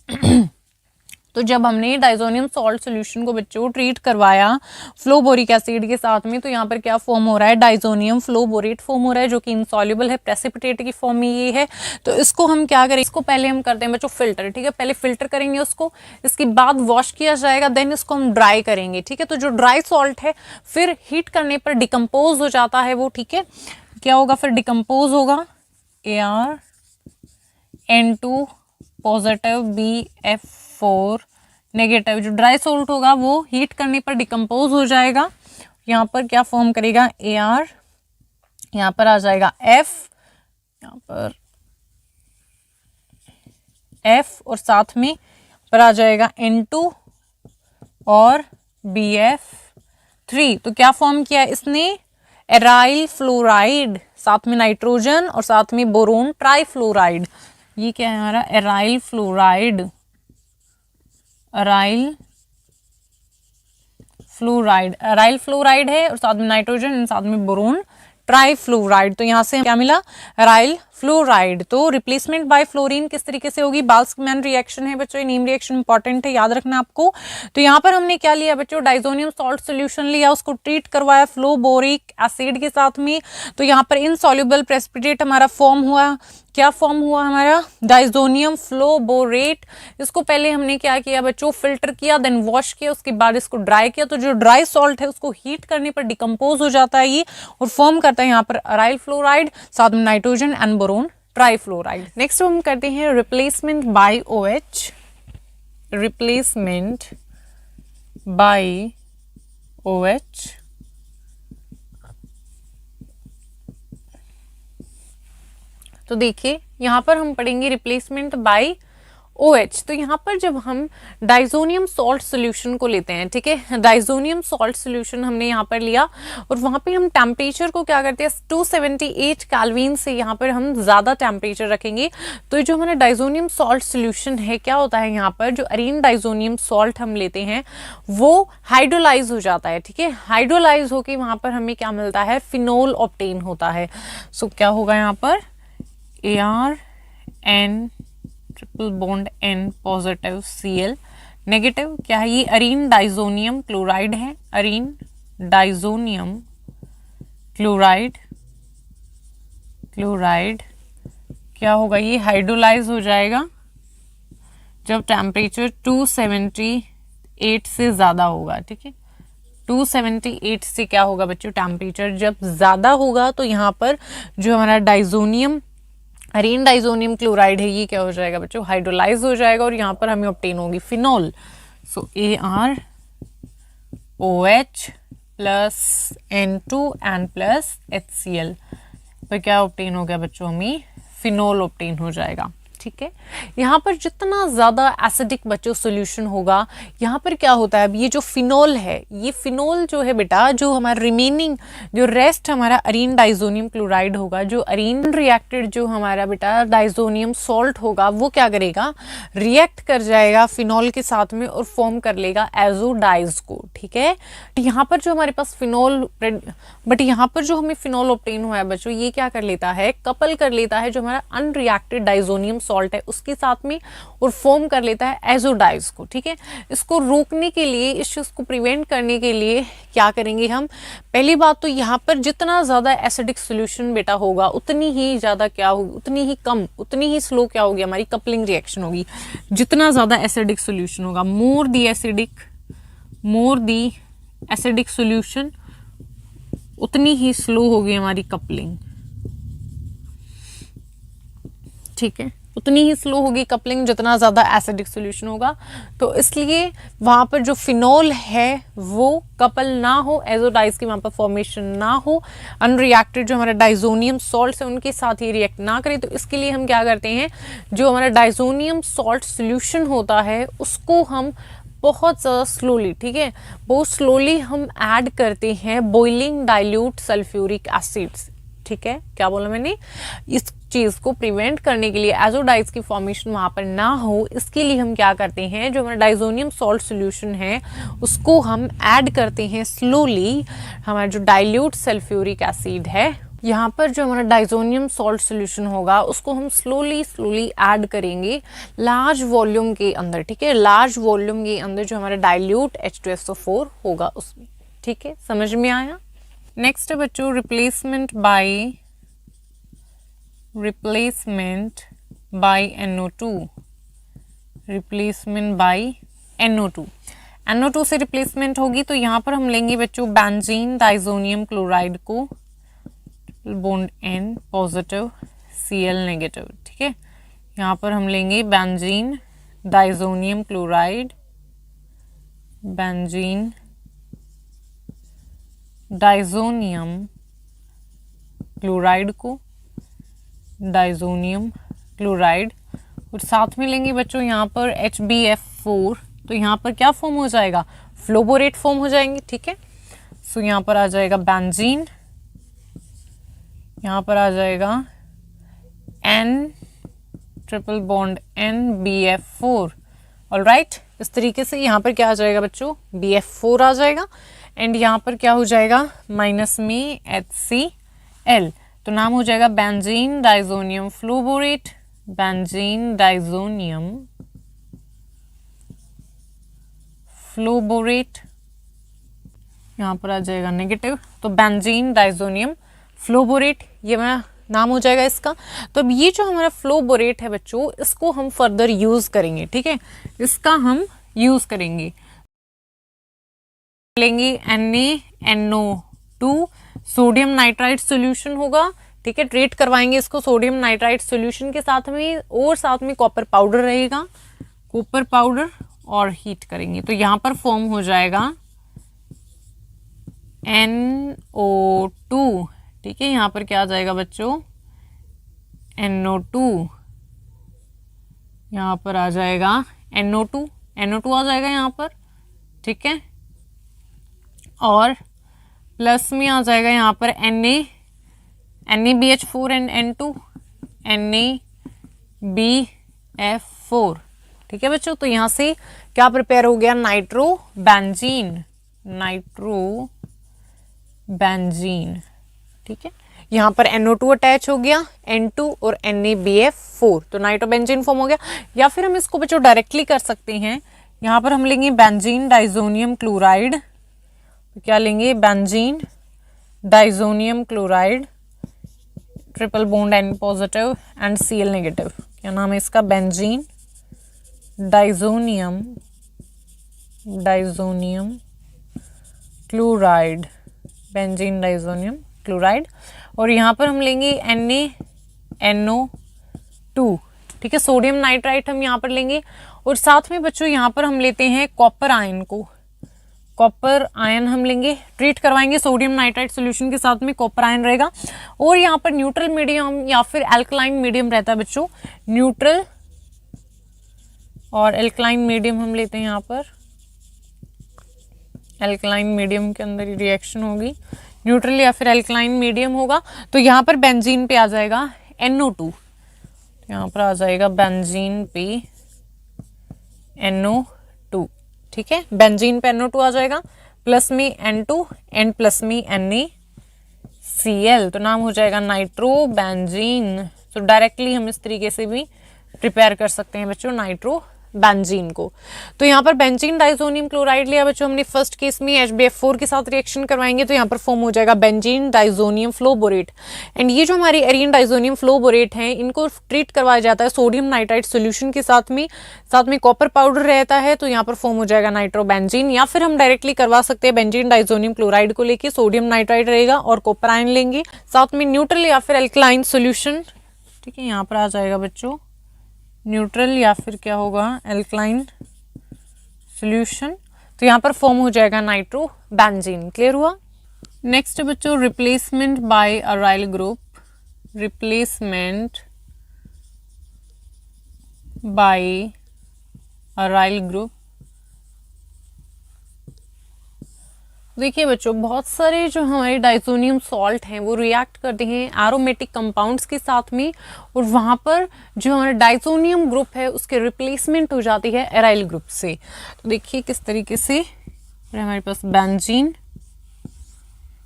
तो जब हमने डाइजोनियम सॉल्ट सॉल्यूशन को बच्चों ट्रीट करवाया फ्लोबोरिक एसिड के साथ में, तो यहाँ पर क्या फॉर्म हो रहा है, डाइजोनियम फ्लोबोरेट फॉर्म हो रहा है जो कि इनसॉल्युबल है, प्रेसिपिटेट की फॉर्म में ये है। तो इसको हम क्या करें, इसको पहले हम करते हैं बच्चों फिल्टर। ठीक है, पहले फिल्टर करेंगे उसको, इसके बाद वॉश किया जाएगा, देन इसको हम ड्राई करेंगे। ठीक है, तो जो ड्राई सॉल्ट है फिर हीट करने पर डिकम्पोज हो जाता है वो। ठीक है, क्या होगा फिर, डिकम्पोज होगा ArN2 पॉजिटिव BF4 नेगेटिव। जो ड्राई सॉल्ट होगा वो हीट करने पर डिकम्पोज हो जाएगा। यहाँ पर क्या फॉर्म करेगा, AR, यहाँ पर आ जाएगा F, यहाँ पर F और साथ में पर आ जाएगा N2 और BF3। तो क्या फॉर्म किया इसने, एराइल फ्लोराइड, साथ में नाइट्रोजन और साथ में बोरोन ट्राइफ्लोराइड। ये क्या है हमारा, एराइल फ्लोराइड, अराइल फ्लोराइड है और साथ में नाइट्रोजन और साथ में बोरोन ट्राइफ्लोराइड। तो यहाँ से क्या मिला, अराइल फ्लोराइड। तो रिप्लेसमेंट बाय फ्लोरीन किस तरीके से होगी, बाल्समैन रिएक्शन है बच्चों, नेम रिएक्शन इंपॉर्टेंट है, याद रखना आपको। तो यहाँ पर हमने क्या लिया बच्चों, डाइजोनियम सॉल्ट सॉल्यूशन लिया, उसको ट्रीट करवाया फ्लोबोरिक एसिड के साथ में। तो यहाँ पर इनसॉल्युबल प्रेसिपिटेट हमारा फॉर्म हुआ। क्या फॉर्म हुआ हमारा, डाइजोनियम फ्लोबोरेट। इसको पहले हमने क्या किया बच्चों, फिल्टर किया, देन वॉश किया, उसके बाद इसको ड्राई किया। तो जो ड्राई सॉल्ट है उसको हीट करने पर डिकम्पोज हो जाता है ये और फॉर्म करता है यहाँ पर अराइल फ्लोराइड, साथ में nitrogen and boron trifluoride. Next हम करते हैं replacement bye OH, replacement bye OH। तो देखिए यहाँ पर हम पढ़ेंगे रिप्लेसमेंट बाय OH। तो यहाँ पर जब हम डाइजोनियम सॉल्ट सॉल्यूशन को लेते हैं, ठीक है, डाइजोनियम सॉल्ट सॉल्यूशन हमने यहाँ पर लिया और वहाँ पे हम टेम्परेचर को क्या करते हैं, 278 केल्विन से यहाँ पर हम ज़्यादा टेम्परेचर रखेंगे। तो जो हमारा डाइजोनियम सॉल्ट सॉल्यूशन है, क्या होता है यहाँ पर, जो अरीन डाइजोनियम सॉल्ट हम लेते हैं वो हाइड्रोलाइज हो जाता है। ठीक है, हाइड्रोलाइज होकर वहाँ पर हमें क्या मिलता है, फिनोल ऑब्टेन होता है। सो क्या होगा यहाँ पर, ArN triple bond N positive Cl negative. क्या है ये, अरीन डाइजोनियम क्लोराइड है, अरीन डाइजोनियम क्लोराइड। क्या होगा, ये हाइड्रोलाइज हो जाएगा जब टेम्परेचर 278 से ज़्यादा होगा। ठीक है, 278 से क्या होगा बच्चों, टेम्परेचर जब ज़्यादा होगा तो यहाँ पर जो हमारा डाइजोनियम अरीन डाइजोनियम क्लोराइड है ये क्या हो जाएगा बच्चों, हाइड्रोलाइज हो जाएगा और यहाँ पर हमें ऑब्टेन होगी phenol. So ArOH plus N2 and plus HCl पर क्या ऑब्टेन हो गया बच्चों, हमें फिनोल ऑब्टेन हो जाएगा। ठीक है, यहाँ पर जितना ज़्यादा एसिडिक बच्चों सोल्यूशन होगा, यहाँ पर क्या होता है, अब ये जो फिनोल है, ये फिनोल जो है बेटा, जो हमारा रिमेनिंग जो रेस्ट हमारा अरीन डाइजोनियम क्लोराइड होगा, जो अरीन रिएक्टेड जो हमारा बेटा डाइजोनियम सॉल्ट होगा, वो क्या करेगा, रिएक्ट कर जाएगा फिनोल के साथ में और फॉर्म कर लेगा एजोडाइज को। ठीक है, यहाँ पर जो हमारे पास फिनोल, बट यहाँ पर जो हमें फिनोल ऑब्टेन हुआ है बच्चों, ये क्या कर लेता है, कपल कर लेता है जो हमारा अनरिएक्टेड डाइजोनियम सॉल्ट है उसके साथ में और फॉर्म कर लेता है एजोडाइज को। ठीक है, इसको रोकने के लिए, इस चीज को प्रिवेंट करने के लिए क्या करेंगे हम, पहली बात तो यहाँ पर जितना ज्यादा एसिडिक सॉल्यूशन बेटा होगा उतनी ही ज्यादा क्या होगी, उतनी ही कम, उतनी ही स्लो क्या होगी, हमारी कपलिंग रिएक्शन होगी। जितना ज्यादा एसिडिक सॉल्यूशन होगा, मोर दी एसिडिक सॉल्यूशन, उतनी ही स्लो होगी हमारी कपलिंग। ठीक है, उतनी ही स्लो होगी कपलिंग जितना ज़्यादा एसिडिक सॉल्यूशन होगा। तो इसलिए वहाँ पर जो फिनोल है वो कपल ना हो, एजोडाइज की वहाँ पर फॉर्मेशन ना हो, अनरिएक्टेड जो हमारा डाइजोनियम सॉल्ट है उनके साथ ही रिएक्ट ना करे। तो इसके लिए हम क्या करते हैं, जो हमारा डाइजोनियम सॉल्ट सॉल्यूशन होता है उसको हम बहुत ज़्यादा स्लोली, ठीक है, बहुत स्लोली हम ऐड करते हैं बॉइलिंग डाइल्यूट सल्फ्यूरिक एसिड्स, ठीक है। क्या बोला मैंने, इस चीज़ को प्रिवेंट करने के लिए एजोडाइज की फॉर्मेशन वहाँ पर ना हो, इसके लिए हम क्या करते हैं, जो हमारा डाइजोनियम सॉल्ट सोल्यूशन है उसको हम ऐड करते हैं स्लोली। हमारा जो डाइल्यूट सल्फ्यूरिक एसिड है, यहाँ पर जो हमारा डाइजोनियम सॉल्ट सोल्यूशन होगा उसको हम स्लोली ऐड करेंगे लार्ज वॉल्यूम के अंदर, ठीक है, लार्ज वॉल्यूम के अंदर जो हमारा डाइल्यूट H2SO4 होगा उसमें, ठीक है, समझ में आया। नेक्स्ट है बच्चों replacement bye NO2, replacement bye NO2, NO2 से रिप्लेसमेंट होगी तो यहाँ पर हम लेंगे बच्चों बेंजीन डाइजोनियम क्लोराइड को, bond N positive Cl negative, ठीक है, यहाँ पर हम लेंगे benzene diazonium chloride, benzene diazonium chloride को, डाइजोनियम क्लोराइड, और साथ में लेंगे बच्चों यहाँ पर HbF4, तो यहाँ पर क्या फॉर्म हो जाएगा, फ्लोबोरेट फॉर्म हो जाएंगे, ठीक है। सो यहाँ पर आ जाएगा बेंजीन, यहाँ पर आ जाएगा N triple bond NbF4, alright. इस तरीके से यहाँ पर क्या आ जाएगा बच्चों, BF4 आ जाएगा, एंड यहाँ पर क्या हो जाएगा माइनस में HCl, तो नाम हो जाएगा benzene diazonium fluoborate, benzene diazonium फ्लोबोरेट, यहाँ पर आ जाएगा नेगेटिव, तो बेंजीन डाइजोनियम फ्लोबोरेट, ये मेरा नाम हो जाएगा इसका। तो अब ये जो हमारा फ्लोबोरेट है बच्चों, इसको हम फर्दर यूज करेंगे, ठीक है, इसका हम यूज करेंगे, लेंगे NaNO2 सोडियम नाइट्राइट सॉल्यूशन होगा, ठीक है, ट्रीट करवाएंगे इसको सोडियम नाइट्राइट सॉल्यूशन के साथ में, और साथ में कॉपर पाउडर रहेगा, कॉपर पाउडर, और हीट करेंगे तो यहाँ पर फॉर्म हो जाएगा NO2, ठीक है, यहाँ पर क्या आ जाएगा बच्चों NO2, यहाँ पर आ जाएगा NO2 आ जाएगा यहाँ पर, ठीक है, और प्लस में आ जाएगा यहाँ पर NaBH4 एंड N2 NaBF4, ठीक है बच्चों। तो यहाँ से क्या प्रिपेयर हो गया, नाइट्रोबेंजीन, ठीक है, यहाँ पर NO2 अटैच हो गया, N2 और NaBF4, तो नाइट्रोबेंजीन फॉर्म हो गया। या फिर हम इसको बच्चों डायरेक्टली कर सकते हैं, यहाँ पर हम लेंगे बेंजीन डाइजोनियम क्लोराइड, तो क्या लेंगे benzene diazonium chloride, triple bond N positive and Cl negative, क्या नाम है इसका, benzene diazonium chloride, benzene diazonium chloride, और यहाँ पर हम लेंगे NaNO2, ठीक है, सोडियम नाइट्राइट हम यहाँ पर लेंगे, और साथ में बच्चों यहाँ पर हम लेते हैं कॉपर आयन को, कॉपर आयन हम लेंगे, ट्रीट करवाएंगे सोडियम नाइट्राइट सॉल्यूशन के साथ में, कॉपर आयन रहेगा, और यहाँ पर न्यूट्रल मीडियम या फिर एल्कलाइन मीडियम रहता है बच्चों, न्यूट्रल और एल्कलाइन मीडियम हम लेते हैं, यहाँ पर एल्कलाइन मीडियम के अंदर ही रिएक्शन होगी, न्यूट्रल या फिर एल्कलाइन मीडियम होगा, तो यहाँ पर बेंजीन पे आ जाएगा NO2, यहाँ पर आ जाएगा बेंजीन पे NO2, ठीक है, बेंजीन पे NO2 आ जाएगा, प्लस में N2 एंड प्लस में NaCl, तो नाम हो जाएगा नाइट्रोबेंजीन। तो डायरेक्टली हम इस तरीके से भी प्रिपेयर कर सकते हैं बच्चों नाइट्रोबेंजीन को। तो यहाँ पर बेंजीन डाइजोनियम क्लोराइड लिया बच्चों हमने, फर्स्ट केस में HbF4 के साथ रिएक्शन करवाएंगे, तो यहाँ पर फॉर्म हो जाएगा बेंजीन डाइजोनियम फ्लोबोरेट, एंड ये जो हमारी एरियन डाइजोनियम फ्लोबोरेट हैं, इनको ट्रीट करवाया जाता है सोडियम नाइट्राइट सोल्यूशन के साथ में कॉपर पाउडर रहता है, तो यहाँ पर फॉर्म हो जाएगा नाइट्रोबेंजीन। या फिर हम डायरेक्टली करवा सकते हैं बेंजीन डाइजोनियम क्लोराइड को लेके, सोडियम नाइट्राइट रहेगा और कॉपर आयन लेंगे, साथ में न्यूट्रल या फिर एल्कलाइन सोल्यूशन, ठीक है, यहाँ पर आ जाएगा बच्चों न्यूट्रल या फिर क्या होगा एल्कलाइन सॉल्यूशन, तो यहाँ पर फॉर्म हो जाएगा नाइट्रोबेंजीन। क्लियर हुआ। नेक्स्ट बच्चों replacement bye aryl group, replacement bye aryl group, देखिए बच्चों, बहुत सारे जो हमारे डाइजोनियम सॉल्ट हैं वो रिएक्ट करते हैं एरोमेटिक कंपाउंड्स के साथ में, और वहाँ पर जो हमारा डाइजोनियम ग्रुप है उसके रिप्लेसमेंट हो जाती है एराइल ग्रुप से। तो देखिए किस तरीके से हमारे पास बेंजीन,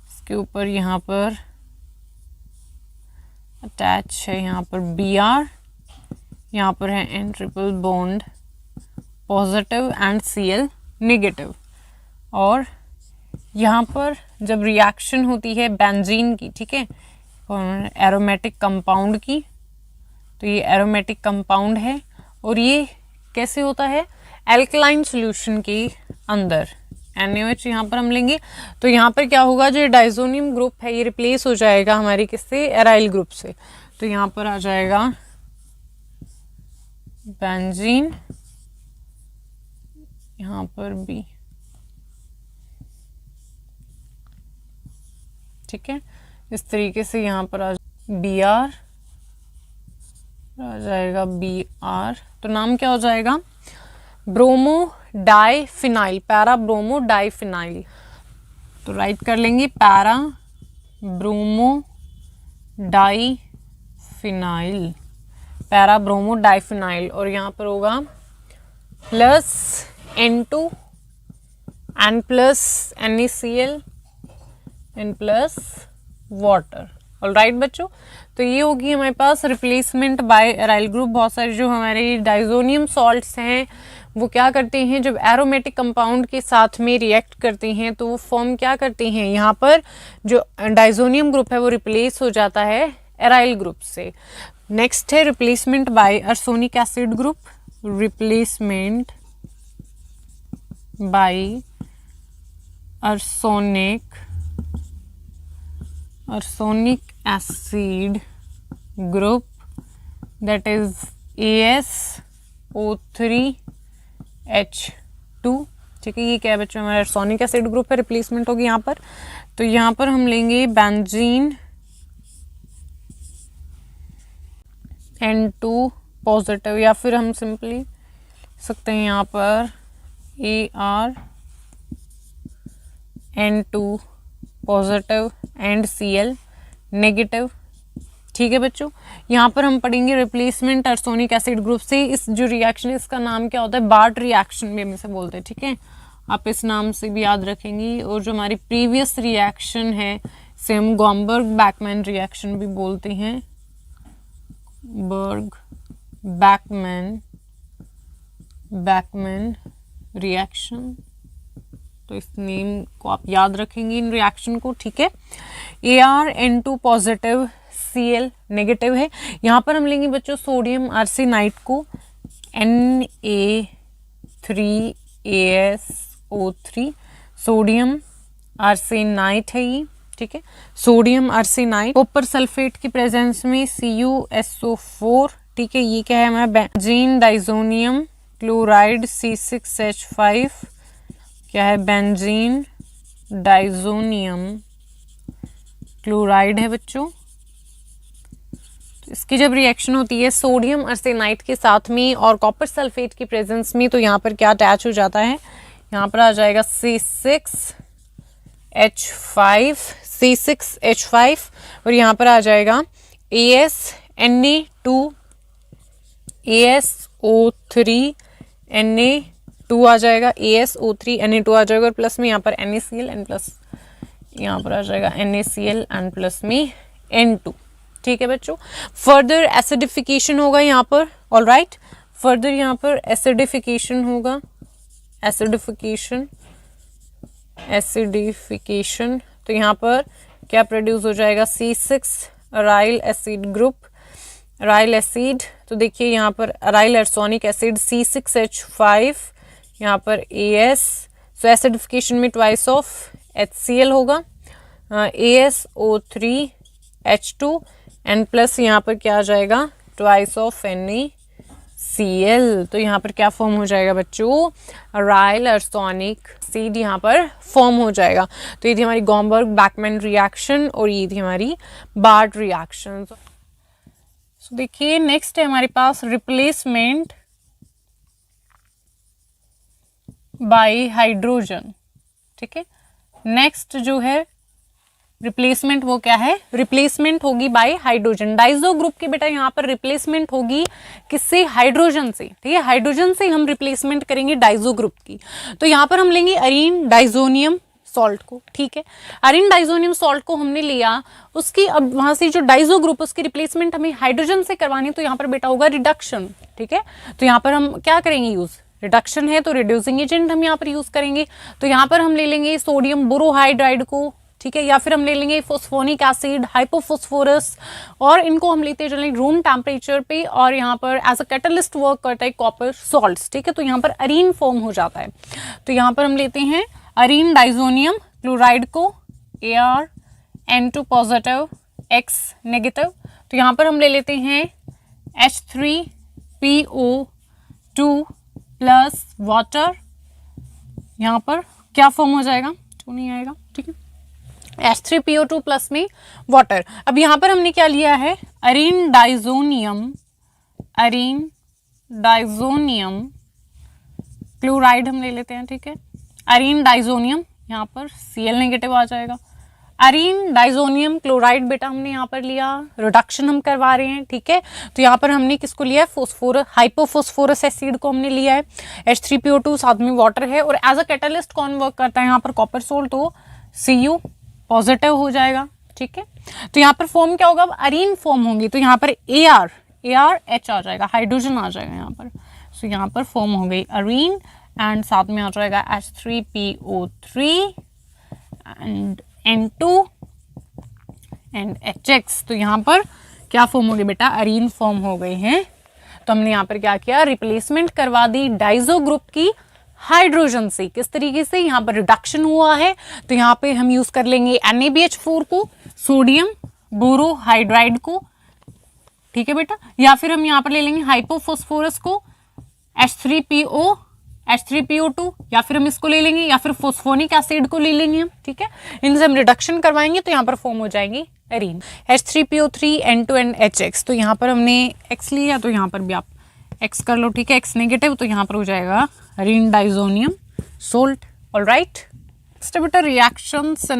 इसके ऊपर यहाँ पर अटैच है यहाँ पर Br, यहाँ पर है N triple bond positive and Cl negative, और यहाँ पर जब रिएक्शन होती है बेंजीन की, ठीक है, और एरोमेटिक कंपाउंड की, तो ये एरोमेटिक कंपाउंड है और ये कैसे होता है, एल्कलाइन सॉल्यूशन के अंदर NaOH यहाँ पर हम लेंगे। तो यहाँ पर क्या होगा, जो डाइजोनियम ग्रुप है ये रिप्लेस हो जाएगा हमारी किससे, एराइल ग्रुप से। तो यहाँ पर आ जाएगा बेंजीन, यहाँ पर भी, ठीक है, इस तरीके से यहाँ पर आ Br आ जाएगा Br, तो नाम क्या हो जाएगा, bromo diphenyl, para bromo diphenyl. तो राइट कर लेंगे para bromo diphenyl, para bromo diphenyl, और यहाँ पर होगा plus N2 and plus NaCl and plus water. Alright बच्चों, तो ये होगी हमारे पास रिप्लेसमेंट बाय एराइल ग्रुप। बहुत सारे जो हमारे डाइजोनियम सॉल्ट्स हैं वो क्या करते हैं, जब एरोमेटिक कंपाउंड के साथ में रिएक्ट करते हैं तो वो फॉर्म क्या करते हैं, यहाँ पर जो डाइजोनियम ग्रुप है वो रिप्लेस हो जाता है एराइल ग्रुप से। नेक्स्ट है replacement by arsonic acid group, replacement by arsonic acid group, that is AsO3H2, ठीक है। ये क्या है बच्चों, हमारा अर्सोनिक एसिड ग्रुप है, रिप्लेसमेंट होगी यहाँ पर। तो यहाँ पर हम लेंगे बेंजीन N2 पॉजिटिव, या फिर हम सिंपली सकते हैं यहाँ पर ArN2 positive and Cl negative, ठीक है बच्चों। यहाँ पर हम पढ़ेंगे रिप्लेसमेंट अर्सोनिक एसिड ग्रुप से। इस जो रिएक्शन है इसका नाम क्या होता है, बार्ट रिएक्शन भी हम इसे बोलते हैं, ठीक है, आप इस नाम से भी याद रखेंगी। और जो हमारी प्रीवियस रिएक्शन है इसे हम गॉम्बर्ग बैकमैन रिएक्शन भी बोलते हैं, बर्ग बैकमैन रिएक्शन। तो इस नेम को आप याद रखेंगे, इन रिएक्शन को, ठीक है। ArN2 पॉजिटिव Cl नेगेटिव है। यहाँ पर हम लेंगे बच्चों सोडियम आर्सेनाइड को, Na3AsO3, सोडियम आर्सेनाइड है ये, ठीक है, सोडियम आर्सेनाइड। कॉपर सल्फेट की प्रेजेंस में CuSO4, ठीक है। ये क्या है हमारा बेंजीन डाइजोनियम क्लोराइड C6H5, क्या है, बेंजीन डाइजोनियम क्लोराइड है बच्चों। तो इसकी जब रिएक्शन होती है सोडियम आर्सेनाइड के साथ में और कॉपर सल्फेट की प्रेजेंस में, तो यहाँ पर क्या अटैच हो जाता है, यहाँ पर आ जाएगा C6H5 और यहाँ पर आ जाएगा AsNa2ASO3Na2 आ जाएगा, ASO3Na2 आ जाएगा, और प्लस में यहाँ पर NaCl एंड प्लस यहाँ पर आ जाएगा NaCl एंड प्लस में N2, ठीक है बच्चों। फर्दर एसिडिफिकेशन होगा यहाँ पर, ऑलराइट, फर्दर यहाँ पर एसिडिफिकेशन होगा, एसिडिफिकेशन। तो यहाँ पर क्या प्रोड्यूस हो जाएगा, C6 aryl acid group, aryl acid. तो देखिए यहाँ पर अराइल अर्सोनिक एसिड C6H5, यहाँ पर AS, सो एसिडिफिकेशन में ट्वाइस ऑफ HCl होगा, ASO3H2 एंड प्लस यहाँ पर क्या आ जाएगा, ट्वाइस ऑफ NaCl। तो यहाँ पर क्या फॉर्म हो जाएगा बच्चों, अराइल अर्सोनिक एसिड यहाँ पर फॉर्म हो जाएगा। तो ये थी हमारी गॉम्बर्ग बैकमैन रिएक्शन और ये थी हमारी बार्ट रिएक्शन। सो देखिए नेक्स्ट है हमारे पास रिप्लेसमेंट बाय हाइड्रोजन, ठीक है। नेक्स्ट जो है रिप्लेसमेंट, वो क्या है, रिप्लेसमेंट होगी बाय हाइड्रोजन। डाइजो ग्रुप की बेटा यहाँ पर रिप्लेसमेंट होगी किससे, हाइड्रोजन से, ठीक है, हाइड्रोजन से हम रिप्लेसमेंट करेंगे डाइजो ग्रुप की। तो यहाँ पर हम लेंगे अरीन डाइजोनियम सॉल्ट को, ठीक है, अरीन डाइजोनियम सॉल्ट को हमने लिया, उसकी अब वहां से जो डाइजो ग्रुप उसकी रिप्लेसमेंट हमें हाइड्रोजन से करवानी, तो यहाँ पर बेटा होगा रिडक्शन, ठीक है। तो यहाँ पर हम क्या करेंगे यूज, रिडक्शन है तो रिड्यूसिंग एजेंट हम यहाँ पर यूज करेंगे। तो यहाँ पर हम ले लेंगे सोडियम बोरोहाइड्राइड को, ठीक है, या फिर हम ले लेंगे फोस्फोनिक एसिड, हाइपोफोस्फोरस, और इनको हम लेते चलेंगे रूम टेम्परेचर पे, और यहाँ पर एज अ कैटलिस्ट वर्क करता है कॉपर सॉल्ट्स, ठीक है। तो यहाँ पर अरीन फॉर्म हो जाता है। तो यहाँ पर हम लेते हैं अरीन डाइजोनियम क्लोराइड को, ArN2 पॉजिटिव X नेगेटिव। तो यहाँ पर हम ले लेते हैं H3PO2 प्लस वाटर, यहाँ पर क्या फॉर्म हो जाएगा, 2 नहीं आएगा, ठीक है, H3PO2 प्लस में वाटर। अब यहाँ पर हमने क्या लिया है, अरीन डाइजोनियम क्लोराइड हम ले लेते हैं, ठीक है, अरीन डाइजोनियम, यहाँ पर Cl नेगेटिव आ जाएगा। अरीन डाइजोनियम क्लोराइड बेटा हमने यहाँ पर लिया, रिडक्शन हम करवा रहे हैं, ठीक है। तो यहाँ पर हमने किसको लिया है, फोस्फोरस, हाइपोफोस्फोरस एसिड को हमने लिया है, H3PO2 साथ में वाटर है, और एज अ कैटलिस्ट कौन वर्क करता है यहाँ पर, कॉपर सोल्ट, तो Cu पॉजिटिव हो जाएगा, ठीक है। तो यहाँ पर फॉर्म क्या होगा, अब अरीन फॉर्म होंगी, तो यहाँ पर ArH आ जाएगा, हाइड्रोजन आ जाएगा यहाँ पर। तो यहाँ पर फॉर्म हो गई अरीन, एंड साथ में आ जाएगा H3PO3 and N2 and HX। तो यहाँ पर क्या फॉर्म हो गई बेटा, अरीन फॉर्म हो गई है। तो हमने यहाँ पर क्या किया, रिप्लेसमेंट करवा दी डाइजो ग्रुप की हाइड्रोजन से। किस तरीके से, यहाँ पर रिडक्शन हुआ है, तो यहाँ पे हम यूज कर लेंगे NaBH4 को, सोडियम बोरोहाइड्राइड को, ठीक है बेटा, या फिर हम यहाँ पर ले लेंगे हाइपोफोस्फोरस को, H3PO2, या फिर हम इसको ले लेंगे, या फिर फोस्फोनिक एसिड को ले लेंगे हम, ठीक है। इनसे हम रिडक्शन करवाएंगे तो यहाँ पर फॉर्म हो जाएंगे arene, H3PO3 N2 and HX। तो यहाँ पर हमने X लिया, तो यहाँ पर भी आप X कर लो, ठीक है, X नेगेटिव, तो यहाँ पर हो जाएगा arene diazonium salt, alright. Next बेटा reactions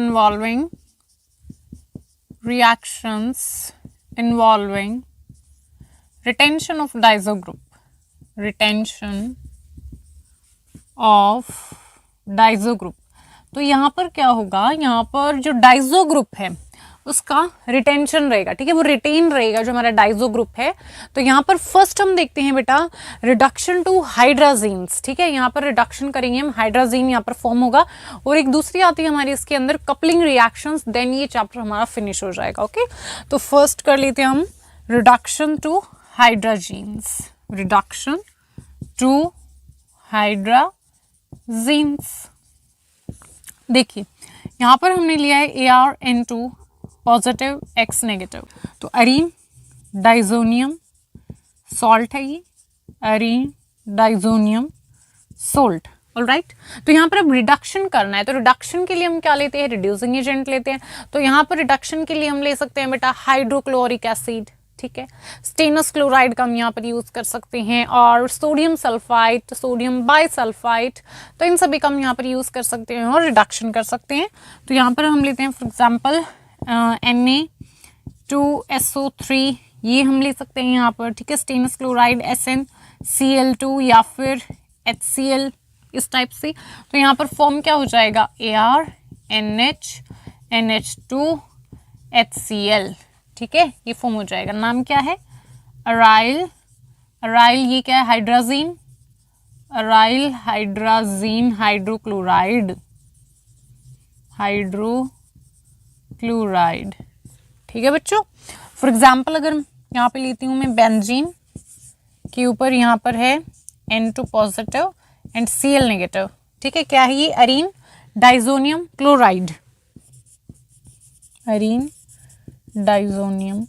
involving retention of diazo group, retention of diazo group. तो यहाँ पर क्या होगा, यहाँ पर जो डाइजो ग्रुप है उसका रिटेंशन रहेगा, ठीक है, वो रिटेन रहेगा जो हमारा डाइजो ग्रुप है। तो यहाँ पर फर्स्ट हम देखते हैं बेटा रिडक्शन टू हाइड्राजीन्स, ठीक है, यहाँ पर रिडक्शन करेंगे हम, हाइड्राजीन यहाँ पर फॉर्म होगा, और एक दूसरी आती है हमारी इसके अंदर कपलिंग रिएक्शंस, देन ये चैप्टर हमारा फिनिश हो जाएगा, ओके। तो फर्स्ट कर लेते हैं हम रिडक्शन टू हाइड्राजीन्स, रिडक्शन टू हाइड्राजीन्स। देखिए यहाँ पर हमने लिया है ArN2 पॉजिटिव X नेगेटिव, तो अरीन डाइजोनियम सॉल्ट है ये, अरीन डाइजोनियम सोल्ट, ऑलराइट। तो यहाँ पर अब रिडक्शन करना है, तो रिडक्शन के लिए हम क्या लेते हैं, रिड्यूसिंग एजेंट लेते हैं। तो यहाँ पर रिडक्शन के लिए हम ले सकते हैं बेटा हाइड्रोक्लोरिक एसिड, ठीक है, स्टेनस क्लोराइड का हम यहाँ पर यूज कर सकते हैं, और सोडियम सल्फाइड, सोडियम बाइसल्फाइड, तो इन सभी का हम यहाँ पर यूज कर सकते हैं और रिडक्शन कर सकते हैं। तो यहाँ पर हम लेते हैं फॉर एग्जाम्पल Na2SO3, ये हम ले सकते हैं यहाँ पर, ठीक है, स्टेनस क्लोराइड SnCl2 या फिर HCl, इस टाइप से। तो यहाँ पर फॉर्म क्या हो जाएगा, ArNH2HCl, ठीक है, ये फॉर्म हो जाएगा। नाम क्या है, अराइल, ये क्या है, हाइड्राजीन, अराइल हाइड्राजीन हाइड्रोक्लोराइड, ठीक है बच्चों। फॉर एग्जाम्पल अगर यहाँ पे लेती हूँ मैं बेंजीन के ऊपर, यहाँ पर है N2 positive and Cl negative, ठीक है, क्या है ये, Areen diazonium chloride, Areen diazonium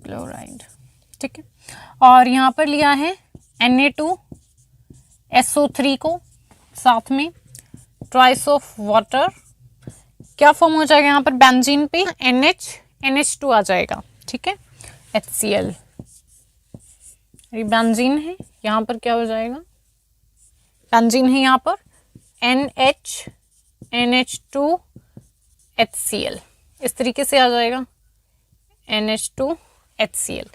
chloride, ठीक है। और यहाँ पर लिया है Na2SO3 को, साथ में ट्वाइस ऑफ वाटर, क्या फॉर्म हो जाएगा यहाँ पर, बेंजीन पे NH2 आ जाएगा, ठीक है, HCl, ये बेंजीन है, यहाँ पर क्या हो जाएगा, बेंजीन है यहाँ पर, NH NH2 HCl, इस तरीके से आ जाएगा NH2 HCl,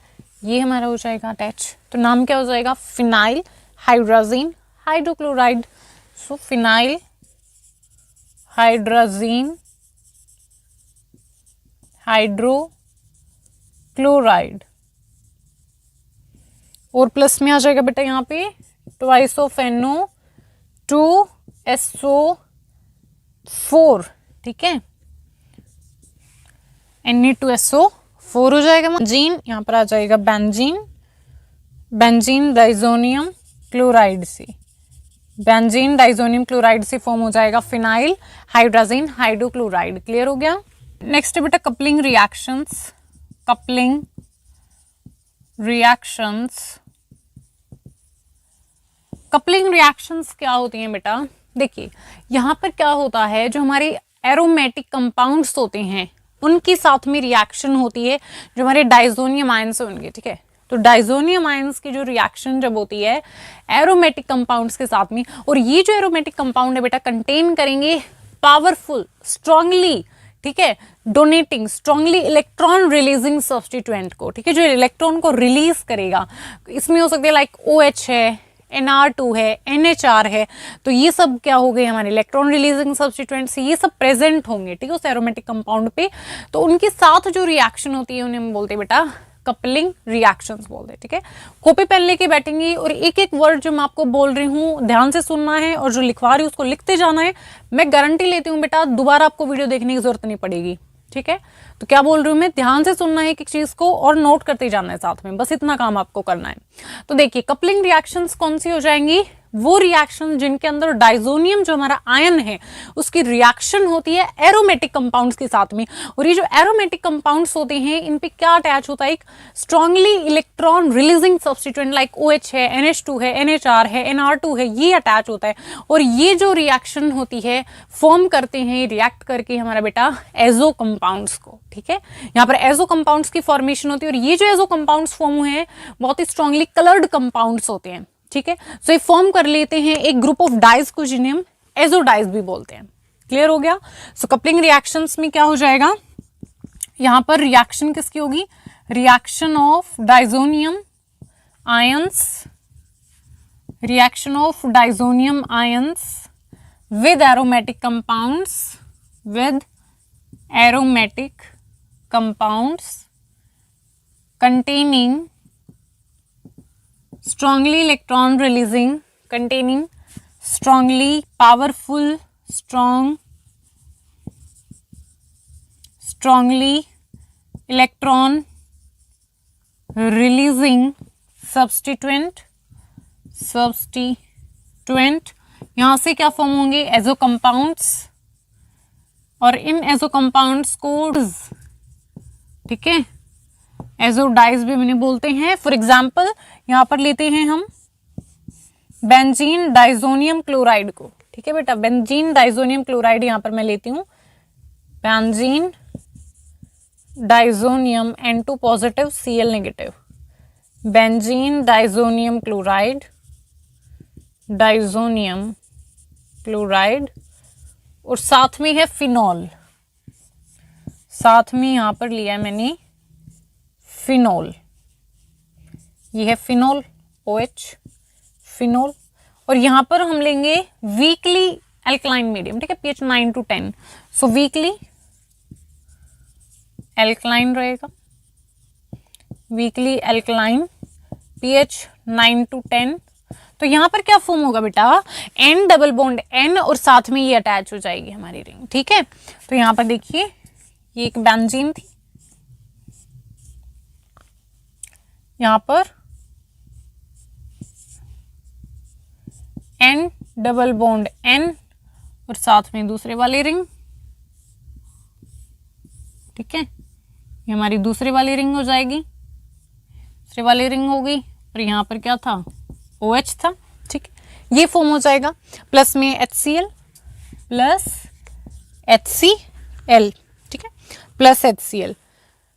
ये हमारा हो जाएगा अटैच। तो नाम क्या हो जाएगा, फिनाइल हाइड्राजीन हाइड्रोक्लोराइड। सो फिनाइल हाइड्राजीन हाइड्रोक्लोराइड, और प्लस में आ जाएगा बेटा यहाँ पे ट्वाइस ऑफ NO2SO4, ठीक है, Na2SO4 हो जाएगा। बेंजीन, यहाँ पर आ जाएगा बेंजीन, बेंजीन डाइजोनियम क्लोराइड से, बेंजीन डाइजोनियम क्लोराइड से फॉर्म हो जाएगा फिनाइल हाइड्राजीन हाइड्रोक्लोराइड। क्लियर हो गया। नेक्स्ट है बेटा coupling reactions, coupling reactions. Coupling reactions क्या होती हैं बेटा, देखिए यहाँ पर क्या होता है, जो हमारे एरोमेटिक कंपाउंड्स होते हैं उनके साथ में रिएक्शन होती है, जो हमारे डाइजोनियम आयंस होंगे, ठीक है। तो डाइजोनियम आयंस की जो रिएक्शन जब होती है एरोमेटिक कंपाउंड्स के साथ में, और ये जो एरोमेटिक कंपाउंड है बेटा कंटेन करेंगे पावरफुल स्ट्रांगली, ठीक है, donating strongly electron releasing substituent को, ठीक है, जो इलेक्ट्रॉन को रिलीज करेगा। इसमें हो सकते हैं लाइक OH है, NR2 है, NHR है, तो ये सब क्या हो गए हमारे इलेक्ट्रॉन रिलीजिंग सब्स्टिट्यूएंट्स, ये सब प्रेजेंट होंगे, ठीक है, उस एरोमेटिक कंपाउंड पे। तो उनके साथ जो रिएक्शन होती है उन्हें हम बोलते हैं बेटा कपलिंग रिएक्शंस बोलते हैं, ठीक है। कॉपी पेन लेके बैठेंगी और एक एक वर्ड जो मैं आपको बोल रही हूँ ध्यान से सुनना है, और जो लिखवा रही हूँ उसको लिखते जाना है। मैं गारंटी लेती हूँ बेटा दोबारा आपको वीडियो देखने की जरूरत नहीं पड़ेगी, ठीक है। तो क्या बोल रही हूँ मैं, ध्यान से सुनना है एक एक चीज को और नोट करते जाना है साथ में, बस इतना काम आपको करना है। तो देखिए कपलिंग रिएक्शंस कौन सी हो जाएंगी, वो रिएक्शन जिनके अंदर डाइजोनियम जो हमारा आयन है उसकी रिएक्शन होती है एरोमेटिक कंपाउंड्स के साथ में। और ये जो एरोमेटिक कंपाउंड्स होते हैं इन पे क्या अटैच होता है, एक strongly electron releasing substituent like OH है, NH2 है, NHR है, NR2 है, ये अटैच होता है। और ये जो रिएक्शन होती है फॉर्म करते हैं रिएक्ट करके हमारा बेटा एजो कंपाउंड्स को, ठीक है। यहाँ पर एजो कंपाउंड्स की फॉर्मेशन होती है, और ये जो एजो कंपाउंड्स फॉर्म हुए हैं बहुत ही स्ट्रांगली कलर्ड कंपाउंड्स होते हैं, ठीक है। सो ये फॉर्म कर लेते हैं एक ग्रुप ऑफ डाइज को जिन्हें हम एजो डाइज भी बोलते हैं। क्लियर हो गया। सो कपलिंग रिएक्शंस में क्या हो जाएगा, यहां पर रिएक्शन किसकी होगी, reaction of diazonium ions, reaction of diazonium ions with aromatic compounds, with aromatic compounds containing strongly electron releasing, containing strongly powerful strongly electron releasing substituent यहां से क्या फॉर्म होंगे, एजो कंपाउंड्स, और इन एजो कंपाउंड्स को, ठीक है, एजो डाइज भी मैंने बोलते हैं। फॉर एग्जाम्पल यहां पर लेते हैं हम बेंजीन डाइजोनियम क्लोराइड को, ठीक है बेटा, बेंजीन डाइजोनियम क्लोराइड यहां पर मैं लेती हूं, benzene diazonium N2 positive Cl negative, benzene diazonium chloride, diazonium chloride, और साथ में है फिनॉल, साथ में यहां पर लिया है मैंने फिनॉल, ये है फिनॉल OH फिनॉल, और यहां पर हम लेंगे वीकली एल्कलाइन मीडियम, ठीक है, pH 9 to 10, so weekly alkaline रहेगा, वीकली एल्कलाइन pH 9 to 10। तो यहां पर क्या फॉर्म होगा बेटा, N डबल बॉन्ड N, और साथ में ये अटैच हो जाएगी हमारी रिंग, ठीक है। तो यहां पर देखिए ये एक बेंजीन थी, यहां पर N डबल बॉन्ड N और साथ में दूसरे वाली रिंग, ठीक है, ये हमारी दूसरे वाली रिंग हो जाएगी, दूसरे वाली रिंग हो गई, और यहां पर क्या था, OH था, ठीक, ये फॉर्म हो जाएगा, प्लस में HCl प्लस HCl, ठीक है, प्लस HCl।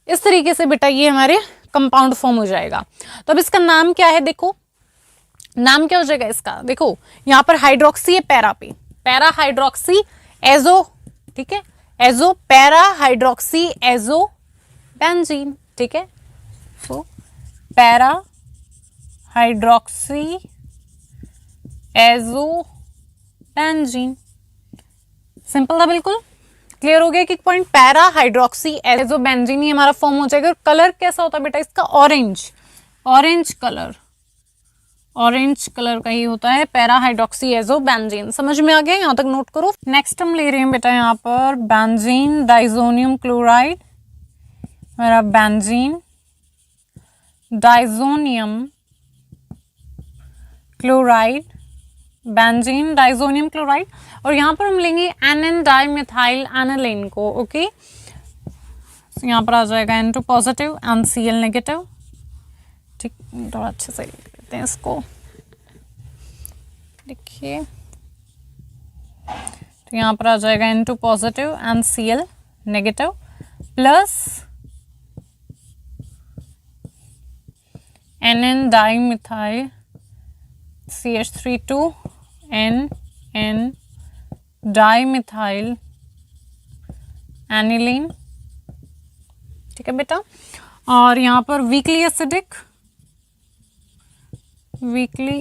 इस तरीके से बेटा ये हमारे कंपाउंड फॉर्म हो जाएगा। तो अब इसका नाम क्या है, देखो नाम क्या हो जाएगा इसका, देखो यहाँ पर हाइड्रोक्सी है पैरा पे, पैरा हाइड्रोक्सी एजो, ठीक है, azo, para hydroxy azo benzene, ठीक है। सो para hydroxy azo benzene, simple था बिल्कुल। क्लियर हो गया कि point, para hydroxy azo benzene ही हमारा फॉर्म हो जाएगा। और कलर कैसा होता है बेटा इसका, orange, orange colour, orange colour का ही होता है पैरा हाइड्रोक्सी एजो बेंजीन। समझ में आ गया, यहां तक नोट करो। नेक्स्ट हम ले रहे हैं बेटा यहाँ पर बेंजीन डाइजोनियम क्लोराइड, हमारा benzene diazonium chloride, benzene diazonium chloride. और यहाँ पर हम लेंगे एन डाइमिथाइल एनालिन को, ओके। यहाँ पर आ जाएगा N2 positive and Cl negative, ठीक। थोड़ा अच्छे से लिख देते हैं इसको, देखिए। तो यहाँ पर आ जाएगा N2 positive and Cl negative plus NN dimethyl CH3 NN dimethyl aniline, ठीक है बेटा। और यहाँ पर weakly acidic, weakly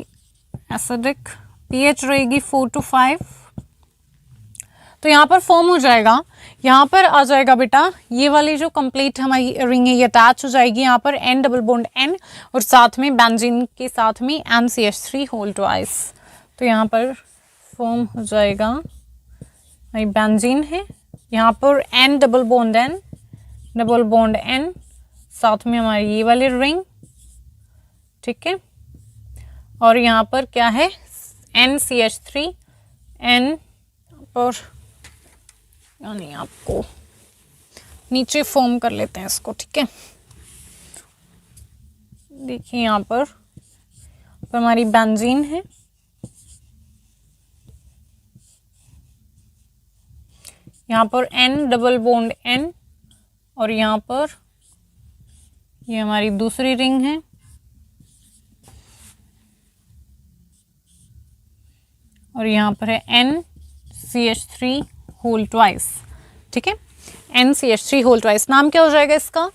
acidic, pH रहेगी 4 to 5। तो यहाँ पर फॉर्म हो जाएगा, यहाँ पर आ जाएगा बेटा ये वाली जो कंप्लीट हमारी रिंग है ये अटैच हो जाएगी यहाँ पर N डबल बॉन्ड N और साथ में बेंजीन के साथ में NCH3 होल ट्वाइस। तो यहाँ पर फॉर्म हो जाएगा, भाई बेंजीन है, यहाँ पर N double bond N, double bond N, साथ में हमारी ये वाली रिंग, ठीक है। और यहाँ पर क्या है NCH3 N पर, यानी आपको नीचे फॉर्म कर लेते हैं इसको, ठीक है। देखिए यहाँ पर हमारी बेंजीन है, यहाँ पर N डबल बॉन्ड N और यहाँ पर ये हमारी दूसरी रिंग है, और यहाँ पर है NCH3 होल ट्वाइस, ठीक है। NCH3 होल ट्वाइस नाम क्या हो जाएगा इसका,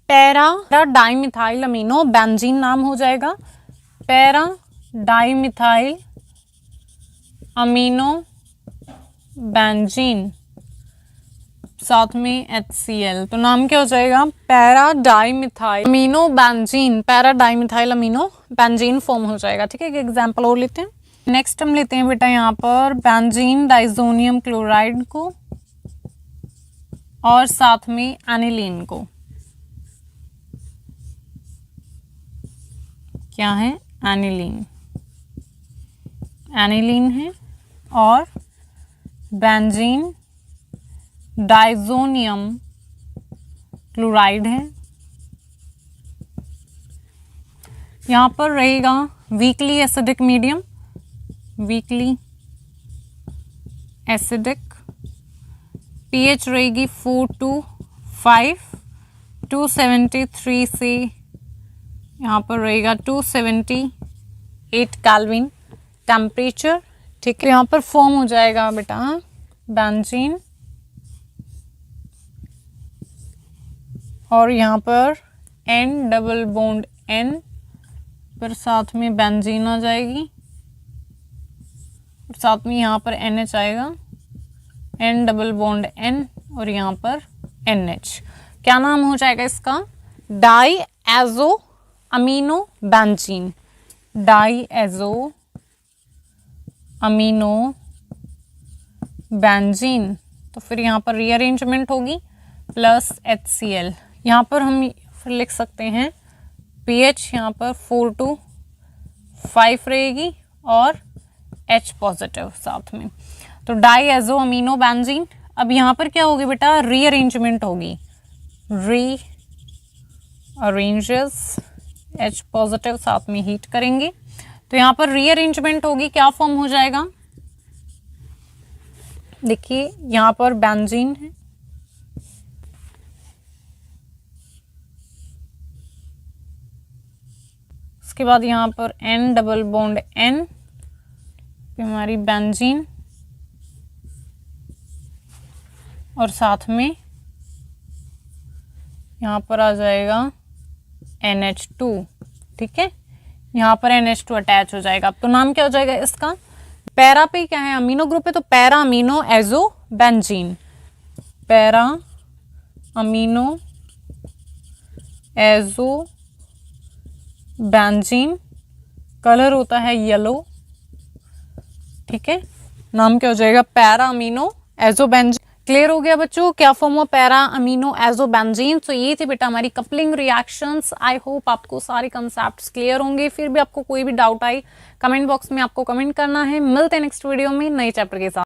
पैरा डाइमिथाइल अमीनो बेंजीन नाम हो जाएगा, पैरा डाइमिथाइल अमीनो बेंजीन, साथ में HCl। तो नाम क्या हो जाएगा, para dimethyl amino benzene, para dimethyl amino benzene form हो जाएगा, ठीक है। एक एग्जाम्पल और लेते हैं। नेक्स्ट हम लेते हैं बेटा यहाँ पर बेंजीन डाइजोनियम क्लोराइड को और साथ में एनिलीन को, क्या है एनिलीन, एनिलीन है, और बेंजीन डाइजोनियम क्लोराइड है। यहाँ पर रहेगा weakly acidic medium, weakly acidic, pH रहेगी 4 to 5, 273 से यहाँ पर रहेगा 278 केल्विन टेम्परेचर, ठीक है। यहाँ पर फॉर्म हो जाएगा बेटा बेंजीन, और यहाँ पर N डबल बॉन्ड N पर साथ में बेंजीन आ जाएगी, और साथ में यहाँ पर NH आएगा, N डबल बॉन्ड N और यहाँ पर NH। क्या नाम हो जाएगा इसका, diazoaminobenzene, diazoaminobenzene. तो फिर यहाँ पर रीअरेंजमेंट होगी प्लस HCl। यहाँ पर हम फिर लिख सकते हैं pH यहाँ पर 4 to 5 रहेगी और H पॉजिटिव साथ में, तो डाई एजो अमीनो बेंजीन। अब यहाँ पर क्या होगी बेटा, रीअरेंजमेंट होगी, री अरेंजेस, H पॉजिटिव साथ में हीट करेंगे, तो यहाँ पर रीअरेंजमेंट होगी, क्या फॉर्म हो जाएगा, देखिए यहाँ पर बेंजीन है, उसके बाद यहाँ पर N डबल बॉन्ड N, हमारी बेंजीन, और साथ में यहाँ पर आ जाएगा NH2, ठीक है, यहाँ पर NH2 अटैच हो जाएगा। तो नाम क्या हो जाएगा इसका, पैरा पे क्या है, अमीनो ग्रुप है, तो para amino azo benzene, para amino azo benzene, colour होता है येलो, ठीक है, नाम क्या हो जाएगा, para amino azo benzene. Clear हो गया बच्चों, क्या फॉर्म हुआ, पैरा अमीनो एजो बेंजीन। तो ये थे बेटा हमारी कपलिंग रिएक्शंस। आई होप आपको सारे कंसेप्ट्स क्लियर होंगे। फिर भी आपको कोई भी डाउट आए कमेंट बॉक्स में आपको कमेंट करना है। मिलते हैं नेक्स्ट वीडियो में नए चैप्टर के साथ।